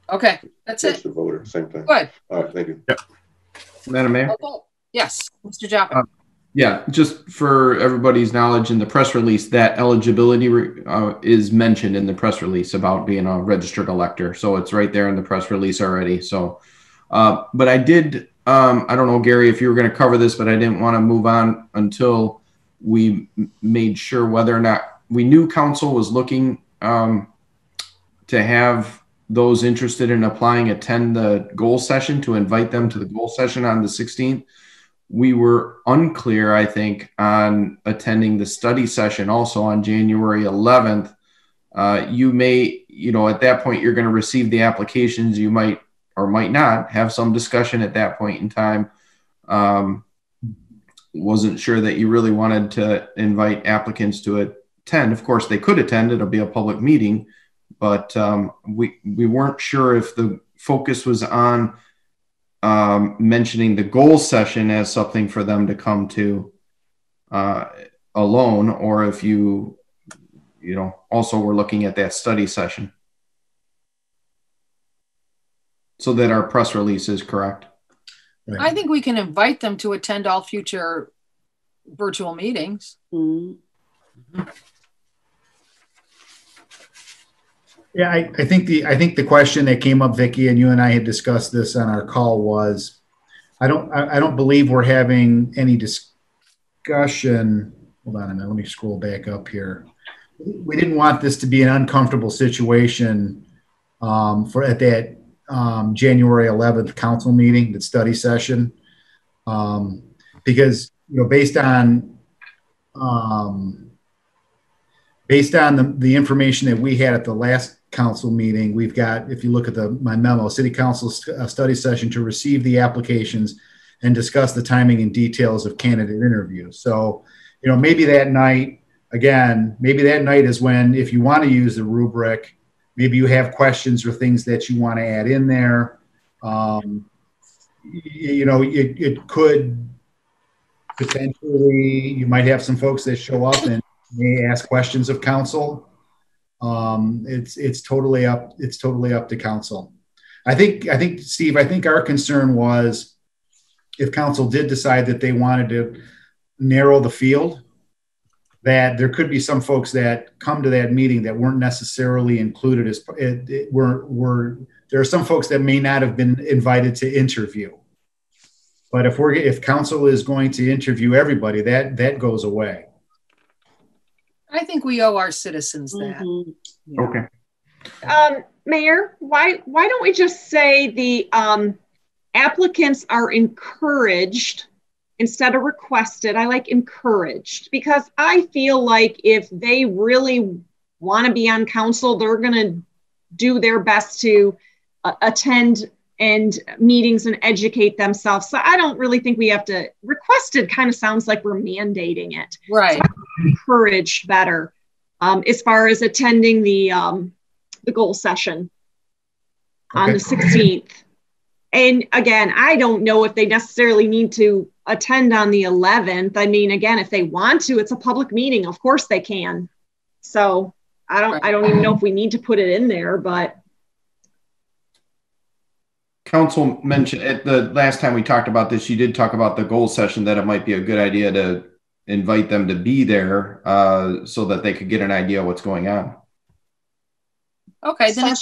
Speaker 1: Okay, that's it.
Speaker 4: Registered voter, same thing.
Speaker 1: Good.
Speaker 4: All right, thank you.
Speaker 13: Yep. Madam Mayor?
Speaker 1: Okay. Yes, Mr. Joppa.
Speaker 13: Yeah, just for everybody's knowledge, in the press release, that eligibility is mentioned in the press release about being a registered elector. So it's right there in the press release already. So, but I did, I don't know, Gary, if you were going to cover this, but I didn't want to move on until we made sure whether or not we knew council was looking to have those interested in applying attend the goal session, to invite them to the goal session on the 16th. We were unclear, I think, on attending the study session also on January 11th. You may, at that point, you're going to receive the applications. You might or might not have some discussion at that point in time. Wasn't sure that you really wanted to invite applicants to attend. Of course, they could attend. It'll be a public meeting. But we weren't sure if the focus was on mentioning the goal session as something for them to come to alone, or if you also we're looking at that study session so that our press release is correct.
Speaker 1: Right. I think we can invite them to attend all future virtual meetings.
Speaker 11: Mm-hmm. Yeah, I think the question that came up, Vicki, and you and I had discussed this on our call was, I don't believe we're having any discussion. Hold on a minute, let me scroll back up here. We didn't want this to be an uncomfortable situation at that January 11th council meeting, the study session, because based on the information that we had at the last council meeting, we've got, if you look at my memo, city council study session to receive the applications and discuss the timing and details of candidate interviews. So, maybe that night is when, if you want to use the rubric, maybe you have questions or things that you want to add in there. It could potentially, you might have some folks that show up and may ask questions of council. It's totally up to council. I think Steve, our concern was if council did decide that they wanted to narrow the field, that there could be some folks that come to that meeting that weren't necessarily included as there are some folks that may not have been invited to interview. But if council is going to interview everybody, that goes away.
Speaker 1: I think we owe our citizens that.
Speaker 11: Mm-hmm. Yeah.
Speaker 5: Okay. Mayor, why don't we just say the applicants are encouraged instead of requested? I like encouraged, because I feel like if they really want to be on council, they're going to do their best to attend and meetings and educate themselves. So I don't really think we have to. Requested kind of sounds like we're mandating it.
Speaker 1: Right. So
Speaker 5: encouraged better as far as attending the goal session on the 16th. And again, I don't know if they necessarily need to attend on the 11th. I mean, again, if they want to, it's a public meeting. Of course they can. So I don't even know if we need to put it in there, but.
Speaker 13: Council mentioned at the last time we talked about this, you did talk about the goal session, that it might be a good idea to invite them to be there so that they could get an idea of what's going on.
Speaker 1: Okay, then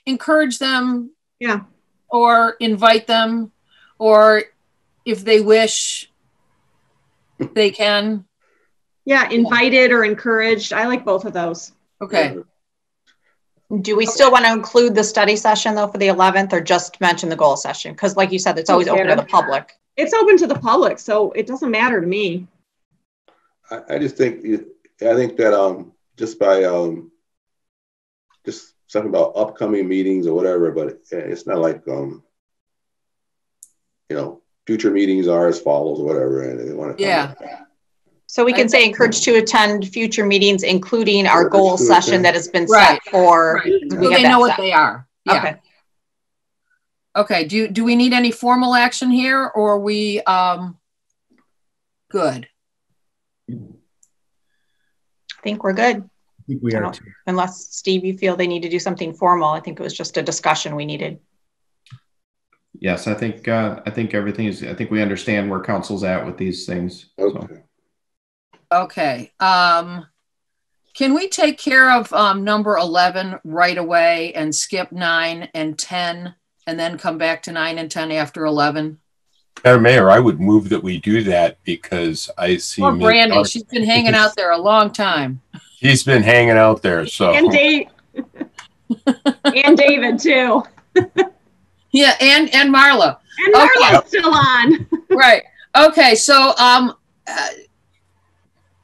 Speaker 1: encourage them,
Speaker 5: yeah,
Speaker 1: or invite them, or if they wish, they can.
Speaker 5: Yeah, invited or encouraged. I like both of those.
Speaker 1: Okay.
Speaker 2: Do we still want to include the study session though for the 11th, or just mention the goal session? Because like you said, it's always open to the public.
Speaker 5: It's open to the public, so it doesn't matter to me.
Speaker 4: I just think, that just by just something about upcoming meetings or whatever, but it's not like, future meetings are as follows or whatever. And they want to.
Speaker 1: Yeah.
Speaker 2: So we can say encourage to attend future meetings, including our goal session that has been set for.
Speaker 1: Right. So they know what they are. Yeah.
Speaker 2: Okay.
Speaker 1: Okay. Do we need any formal action here, or are we good?
Speaker 2: I think we're good.
Speaker 11: I think we are too.
Speaker 2: Unless, Steve, you feel they need to do something formal. I think it was just a discussion we needed.
Speaker 13: Yes, I think everything is. I think we understand where council's at with these things.
Speaker 4: Okay.
Speaker 13: So.
Speaker 1: Okay. Can we take care of number 11 right away and skip 9 and 10 and then come back to 9 and 10 after 11?
Speaker 6: Madam Mayor, I would move that we do that because I see.
Speaker 1: Poor Brandy, she's been hanging out there a long time.
Speaker 6: She's been hanging out there, so.
Speaker 5: And Dave, and David too.
Speaker 1: Yeah, and Marla.
Speaker 5: And Marla's still on.
Speaker 1: Right. Okay, so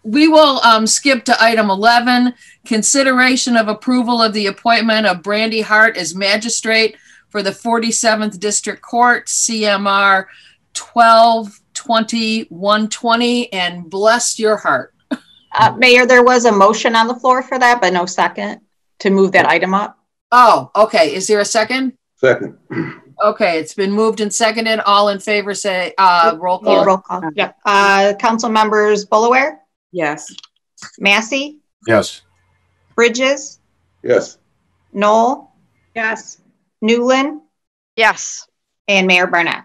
Speaker 1: we will skip to item 11, consideration of approval of the appointment of Brandy Hart as magistrate for the 47th District Court, CMR 12-20-120, and bless your heart.
Speaker 2: Mayor, there was a motion on the floor for that, but no second to move that item up.
Speaker 1: Oh, okay. Is there a second?
Speaker 4: Second.
Speaker 1: Okay, it's been moved and seconded. All in favor say roll call.
Speaker 2: Roll call. Yep. Council members Boulware?
Speaker 3: Yes.
Speaker 2: Massey?
Speaker 6: Yes.
Speaker 2: Bridges,
Speaker 4: Yes.
Speaker 2: Knoll,
Speaker 5: Yes.
Speaker 2: Newland,
Speaker 7: Yes.
Speaker 2: and Mayor Barnett.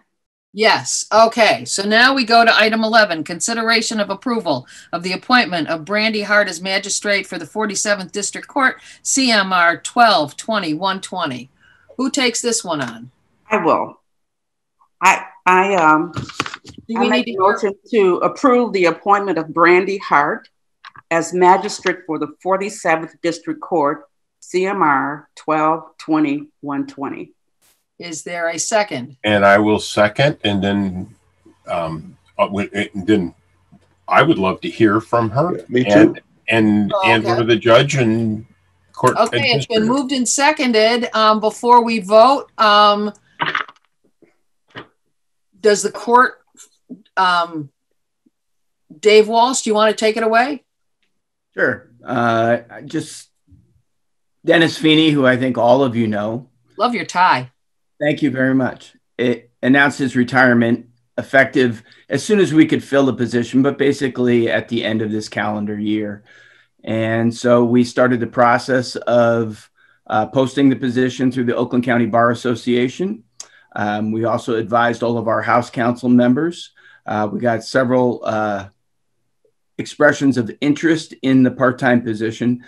Speaker 1: Yes. Okay. So now we go to item 11, consideration of approval of the appointment of Brandy Hart as magistrate for the 47th District Court, CMR 12-20-120. Who takes this one on?
Speaker 3: I will. I
Speaker 1: Do we
Speaker 3: make
Speaker 1: need
Speaker 3: a
Speaker 1: to hear?
Speaker 3: motion to approve the appointment of Brandy Hart as magistrate for the 47th District Court, CMR 12-20-120.
Speaker 1: Is there a second?
Speaker 6: And I will second, and then I would love to hear from her.
Speaker 4: Yeah, me too.
Speaker 6: And or the judge and court.
Speaker 1: Okay, it's been moved and seconded. Before we vote, does the court, Dave Walsh, do you want to take it away?
Speaker 15: Sure. Just Dennis Feeney, who I think all of you know.
Speaker 1: Love your tie.
Speaker 15: Thank you very much. It announced his retirement effective as soon as we could fill the position, but basically at the end of this calendar year. And so we started the process of posting the position through the Oakland County Bar Association. We also advised all of our House Council members. We got several expressions of interest in the part-time position.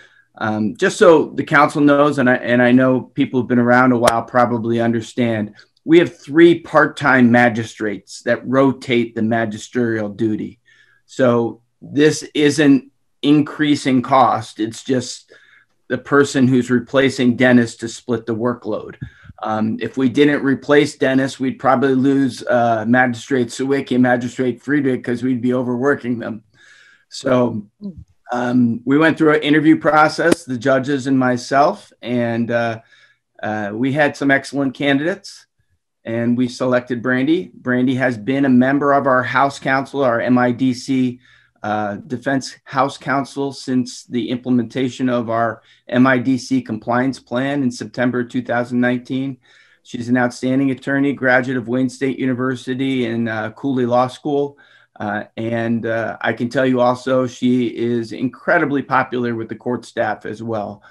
Speaker 15: Just so the council knows, and I know people who've been around a while probably understand, we have 3 part-time magistrates that rotate the magisterial duty. So this isn't increasing cost. It's just the person who's replacing Dennis to split the workload. If we didn't replace Dennis, we'd probably lose Magistrate Civic and Magistrate Friedrich because we'd be overworking them. So we went through an interview process, the judges and myself, and we had some excellent candidates, and we selected Brandy. Brandy has been a member of our House Council, our MIDC Defense House Council, since the implementation of our MIDC compliance plan in September 2019. She's an outstanding attorney, graduate of Wayne State University and Cooley Law School. And I can tell you also, she is incredibly popular with the court staff as well.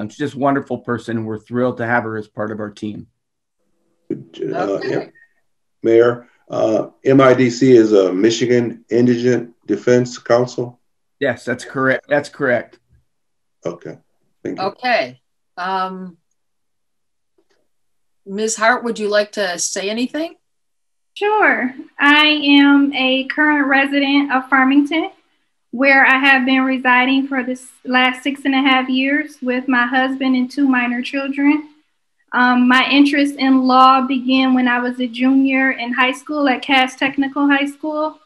Speaker 15: She's just a wonderful person, and we're thrilled to have her as part of our team.
Speaker 1: Okay.
Speaker 4: Mayor, MIDC is a Michigan Indigent Defense Council?
Speaker 15: Yes, that's correct. That's correct.
Speaker 4: Okay, thank you.
Speaker 1: Okay. Ms. Hart, would you like to say anything?
Speaker 16: Sure. I am a current resident of Farmington, where I have been residing for the last 6.5 years with my husband and 2 minor children. My interest in law began when I was a junior in high school at Cass Technical High School.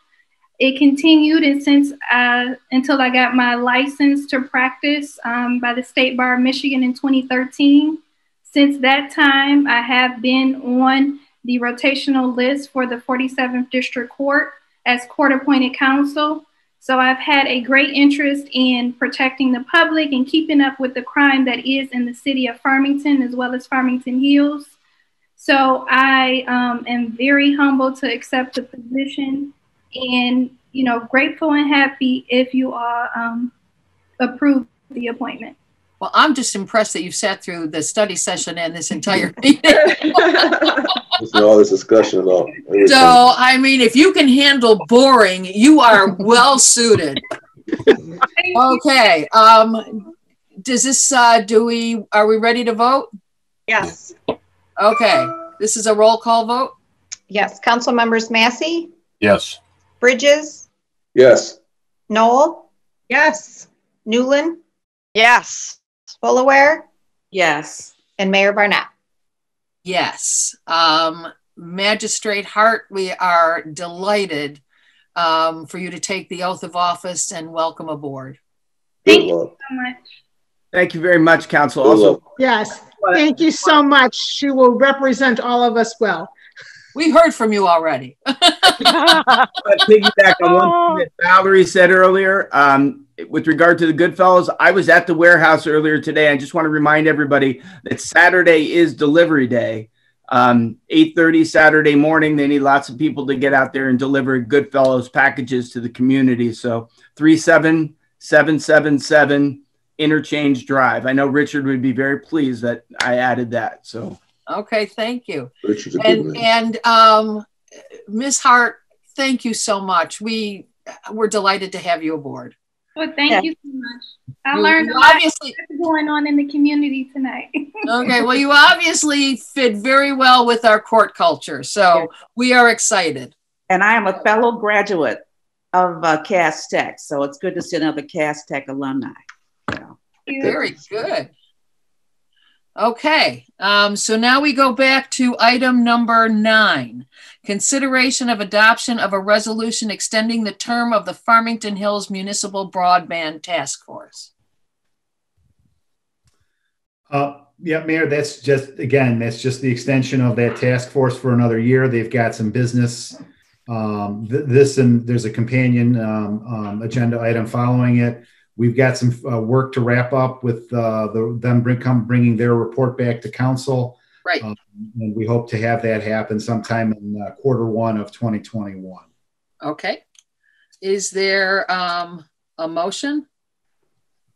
Speaker 16: It continued until I got my license to practice by the State Bar of Michigan in 2013. Since that time, I have been on the rotational list for the 47th District Court as court-appointed counsel. So I've had a great interest in protecting the public and keeping up with the crime that is in the city of Farmington, as well as Farmington Hills. So I am very humbled to accept the position, and grateful and happy if you all approve the appointment.
Speaker 1: Well, I'm just impressed that you've sat through the study session and this entire meeting.
Speaker 4: Listen to all this discussion about everything.
Speaker 1: So, I mean, if you can handle boring, you are well suited. Okay. Does this, are we ready to vote?
Speaker 2: Yes.
Speaker 1: Okay. This is a roll call vote?
Speaker 2: Yes. Council members Massey?
Speaker 6: Yes.
Speaker 2: Bridges?
Speaker 4: Yes.
Speaker 2: Knoll?
Speaker 5: Yes.
Speaker 2: Newland?
Speaker 7: Yes.
Speaker 2: Fullaware?
Speaker 3: Yes.
Speaker 2: And Mayor Barnett?
Speaker 1: Yes. Magistrate Hart, we are delighted for you to take the oath of office, and welcome aboard.
Speaker 16: Thank you so much.
Speaker 15: Thank you very much, Council. Also,
Speaker 9: yes, thank you so much. She will represent all of us well.
Speaker 1: We heard from you already.
Speaker 15: Piggyback on one thing that Valerie said earlier, with regard to the Goodfellas, I was at the warehouse earlier today. I just want to remind everybody that Saturday is delivery day. 8:30 Saturday morning. They need lots of people to get out there and deliver Goodfellas packages to the community. So 37777 Interchange Drive. I know Richard would be very pleased that I added that. So
Speaker 1: okay, thank you.
Speaker 4: Richard's a good man.
Speaker 1: And Ms. Hart, thank you so much. We're delighted to have you aboard.
Speaker 16: Well, thank you so much. I learned a lot what's going on in the community tonight.
Speaker 1: Okay, well, you obviously fit very well with our court culture, so we are excited.
Speaker 3: And I am a fellow graduate of Cass Tech, so it's good to see another Cass Tech alumni.
Speaker 1: Very good. Okay, so now we go back to item number 9, consideration of adoption of a resolution extending the term of the Farmington Hills Municipal Broadband Task Force.
Speaker 11: Yeah, Mayor, that's just the extension of that task force for another year. They've got some business, and there's a companion agenda item following it. We've got some work to wrap up with them bringing their report back to council.
Speaker 1: Right.
Speaker 11: And we hope to have that happen sometime in Q1 of 2021.
Speaker 1: Okay. Is there a motion?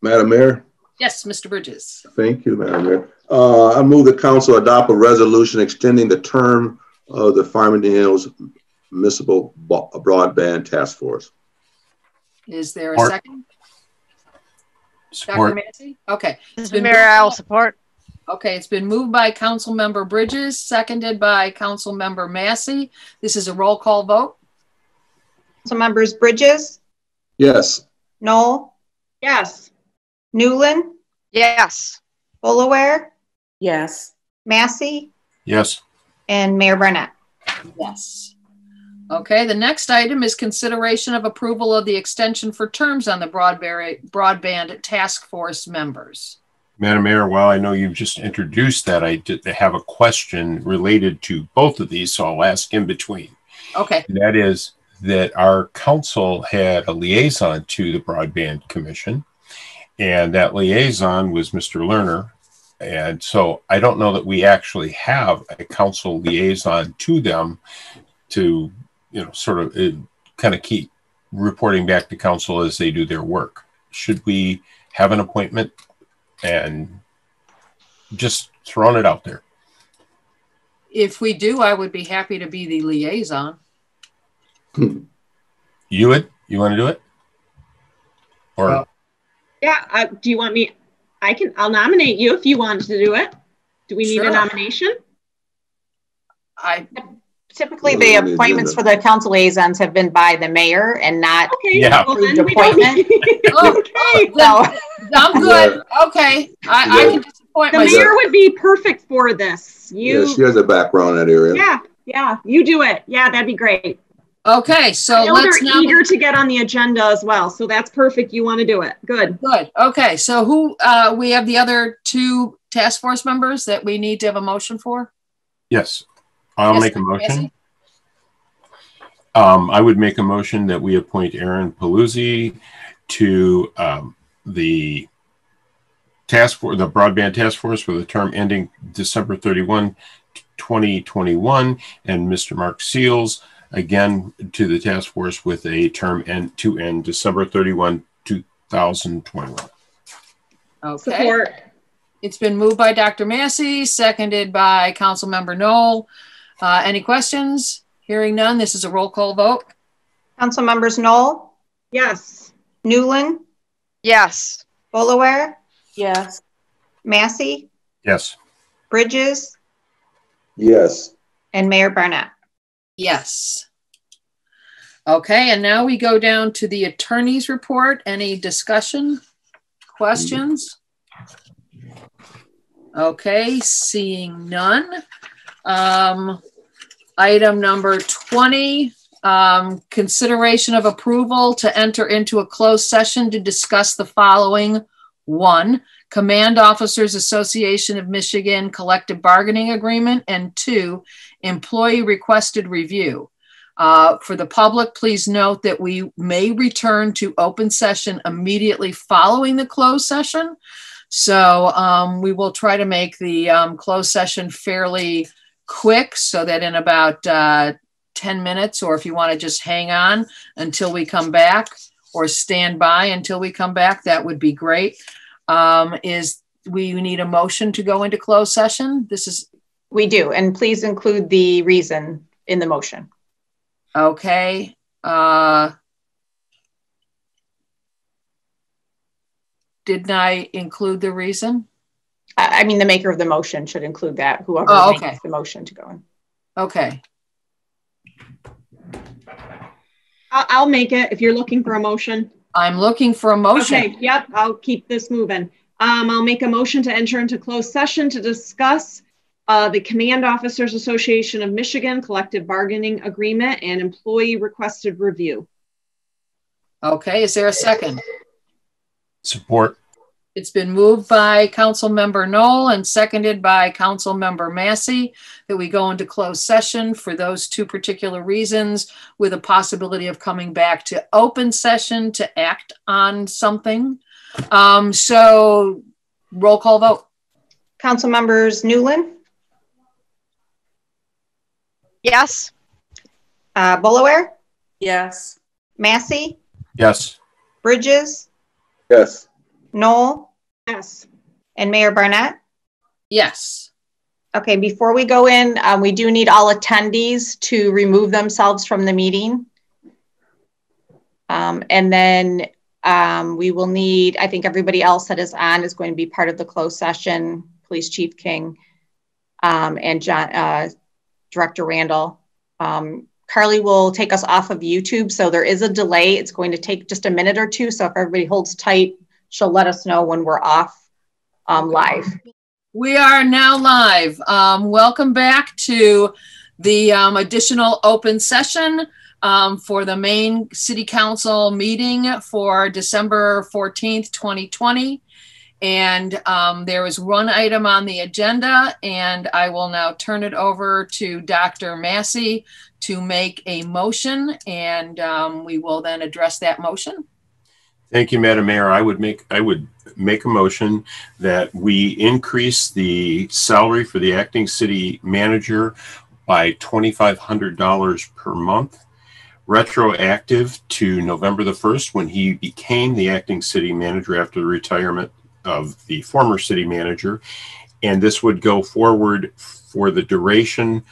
Speaker 4: Madam Mayor?
Speaker 1: Yes, Mr. Bridges.
Speaker 4: Thank you, Madam Mayor. I move the council adopt a resolution extending the term of the Farmington Hills Municipal Broadband Task Force.
Speaker 1: Is there a second?
Speaker 6: Support.
Speaker 1: Dr. Massey? Okay.
Speaker 7: Mr. Mayor, I'll support.
Speaker 1: Okay, it's been moved by Council Member Bridges, seconded by Council Member Massey. This is a roll call vote.
Speaker 2: So members Bridges?
Speaker 4: Yes.
Speaker 2: Knoll?
Speaker 5: Yes.
Speaker 2: Newland?
Speaker 7: Yes.
Speaker 2: Bullaware?
Speaker 3: Yes.
Speaker 2: Massey?
Speaker 6: Yes.
Speaker 2: And Mayor Barnett?
Speaker 1: Yes. Okay, the next item is consideration of approval of the extension for terms on the broadband task force members.
Speaker 6: Madam Mayor, while I know you've just introduced that, I did have a question related to both of these, so I'll ask in between.
Speaker 1: Okay.
Speaker 6: And that is that our council had a liaison to the Broadband Commission, and that liaison was Mr. Lerner. And so I don't know that we actually have a council liaison to them to, sort of kind of keep reporting back to council as they do their work. Should we have an appointment? And just throwing it out there.
Speaker 1: If we do, I would be happy to be the liaison.
Speaker 6: You would? You want to do it? Or
Speaker 5: yeah, do you want me? I'll nominate you if you want to do it. Do we need a nomination?
Speaker 2: Typically the appointments for the council liaisons have been by the mayor and not approved appointment.
Speaker 1: I'm good. Okay. I can just appoint
Speaker 5: myself. The mayor would be perfect for this.
Speaker 4: Yeah, she has a background in that area.
Speaker 5: Yeah, you do it. Yeah, that'd be great.
Speaker 1: Okay, so
Speaker 5: let's now. Eager to get on the agenda as well, so that's perfect. You want to do it? Good.
Speaker 1: Okay, so who we have the other 2 task force members that we need to have a motion for?
Speaker 6: Yes, I'll make a motion. I would make a motion that we appoint Aaron Paluzzi to the task force, the broadband task force, for the term ending December 31, 2021, and Mr. Mark Seals again to the task force with a term to end December 31, 2021.
Speaker 1: Okay.
Speaker 5: Support.
Speaker 1: It's been moved by Dr. Massey, seconded by Council Member Knoll. Any questions? Hearing none, this is a roll call vote.
Speaker 2: Council members Knoll?
Speaker 5: Yes.
Speaker 2: Newland?
Speaker 7: Yes.
Speaker 2: Bullaware?
Speaker 3: Yes.
Speaker 2: Massey?
Speaker 6: Yes.
Speaker 2: Bridges?
Speaker 4: Yes.
Speaker 2: And Mayor Barnett?
Speaker 1: Yes. Okay, and now we go down to the attorney's report. Any discussion, questions? Okay, seeing none. Item number 20, consideration of approval to enter into a closed session to discuss the following. 1, Command Officers Association of Michigan Collective Bargaining Agreement, and 2, Employee Requested Review. For the public, please note that we may return to open session immediately following the closed session. So we will try to make the closed session fairly quick so that in about 10 minutes, or if you want to just hang on until we come back or stand by until we come back, that would be great. We need a motion to go into closed session.
Speaker 2: We do, and please include the reason in the motion.
Speaker 1: Okay. Didn't I include the reason?
Speaker 2: I mean, the maker of the motion should include that, whoever makes the motion to go in.
Speaker 1: Okay.
Speaker 5: I'll make it if you're looking for a motion.
Speaker 1: I'm looking for a motion.
Speaker 5: Okay, yep, I'll keep this moving. I'll make a motion to enter into closed session to discuss the Command Officers Association of Michigan collective bargaining agreement and employee requested review.
Speaker 1: Okay, is there a second?
Speaker 6: Support.
Speaker 1: It's been moved by Councilmember Knoll and seconded by Councilmember Massey that we go into closed session for those two particular reasons, with a possibility of coming back to open session to act on something. So roll call vote.
Speaker 2: Council members Newland?
Speaker 7: Yes.
Speaker 2: Boulware?
Speaker 3: Yes.
Speaker 2: Massey?
Speaker 6: Yes.
Speaker 2: Bridges?
Speaker 4: Yes.
Speaker 2: Knoll?
Speaker 5: Yes.
Speaker 2: And Mayor Barnett?
Speaker 1: Yes.
Speaker 2: Okay, before we go in, we do need all attendees to remove themselves from the meeting. And then we will need, I think everybody else that is on is going to be part of the closed session, Police Chief King and Director Randall. Carly will take us off of YouTube, so there is a delay. It's going to take just a minute or two, so if everybody holds tight, she'll let us know when we're off live.
Speaker 1: We are now live. Welcome back to the additional open session for the main City Council meeting for December 14th, 2020. And there is one item on the agenda, and I will now turn it over to Dr. Massey to make a motion, and we will then address that motion.
Speaker 6: Thank you, Madam Mayor. I would make a motion that we increase the salary for the acting city manager by $2,500 per month, retroactive to November the 1st, when he became the acting city manager after the retirement of the former city manager. And this would go forward for the duration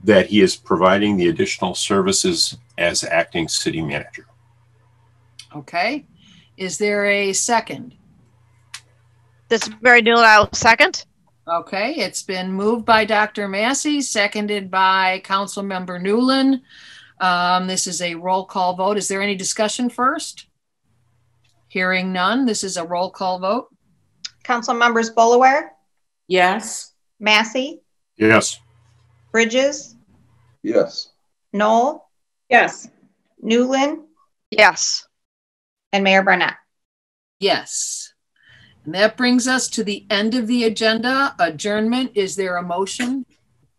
Speaker 6: that he is providing the additional services as acting city manager.
Speaker 1: Okay. Is there a second?
Speaker 7: This is Mary Newland. I'll second.
Speaker 1: Okay, it's been moved by Dr. Massey, seconded by Councilmember Newland. This is a roll call vote. Is there any discussion first? Hearing none, this is a roll call vote.
Speaker 2: Council members Boulware?
Speaker 3: Yes.
Speaker 2: Massey?
Speaker 6: Yes.
Speaker 2: Bridges?
Speaker 4: Yes.
Speaker 2: Knoll?
Speaker 5: Yes.
Speaker 2: Newland?
Speaker 7: Yes.
Speaker 2: And Mayor Barnett?
Speaker 1: Yes. And that brings us to the end of the agenda. Adjournment. Is there a motion?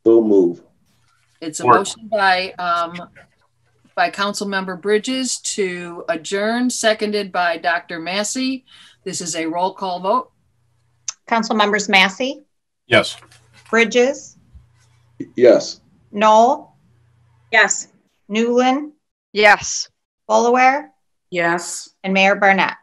Speaker 4: So move.
Speaker 1: It's a motion by Councilmember Bridges to adjourn, seconded by Dr. Massey. This is a roll call vote.
Speaker 2: Council members Massey?
Speaker 6: Yes.
Speaker 2: Bridges?
Speaker 4: Yes.
Speaker 2: Knoll?
Speaker 5: Yes.
Speaker 2: Newland?
Speaker 7: Yes.
Speaker 2: Boulware?
Speaker 3: Yes.
Speaker 2: And Mayor Barnett?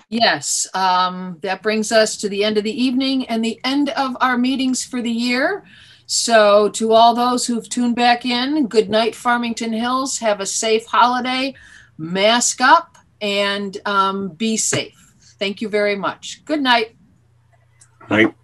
Speaker 1: Yes. That brings us to the end of the evening and the end of our meetings for the year. So to all those who've tuned back in, good night, Farmington Hills. Have a safe holiday, mask up, and be safe. Thank you very much. Good night.
Speaker 6: Night.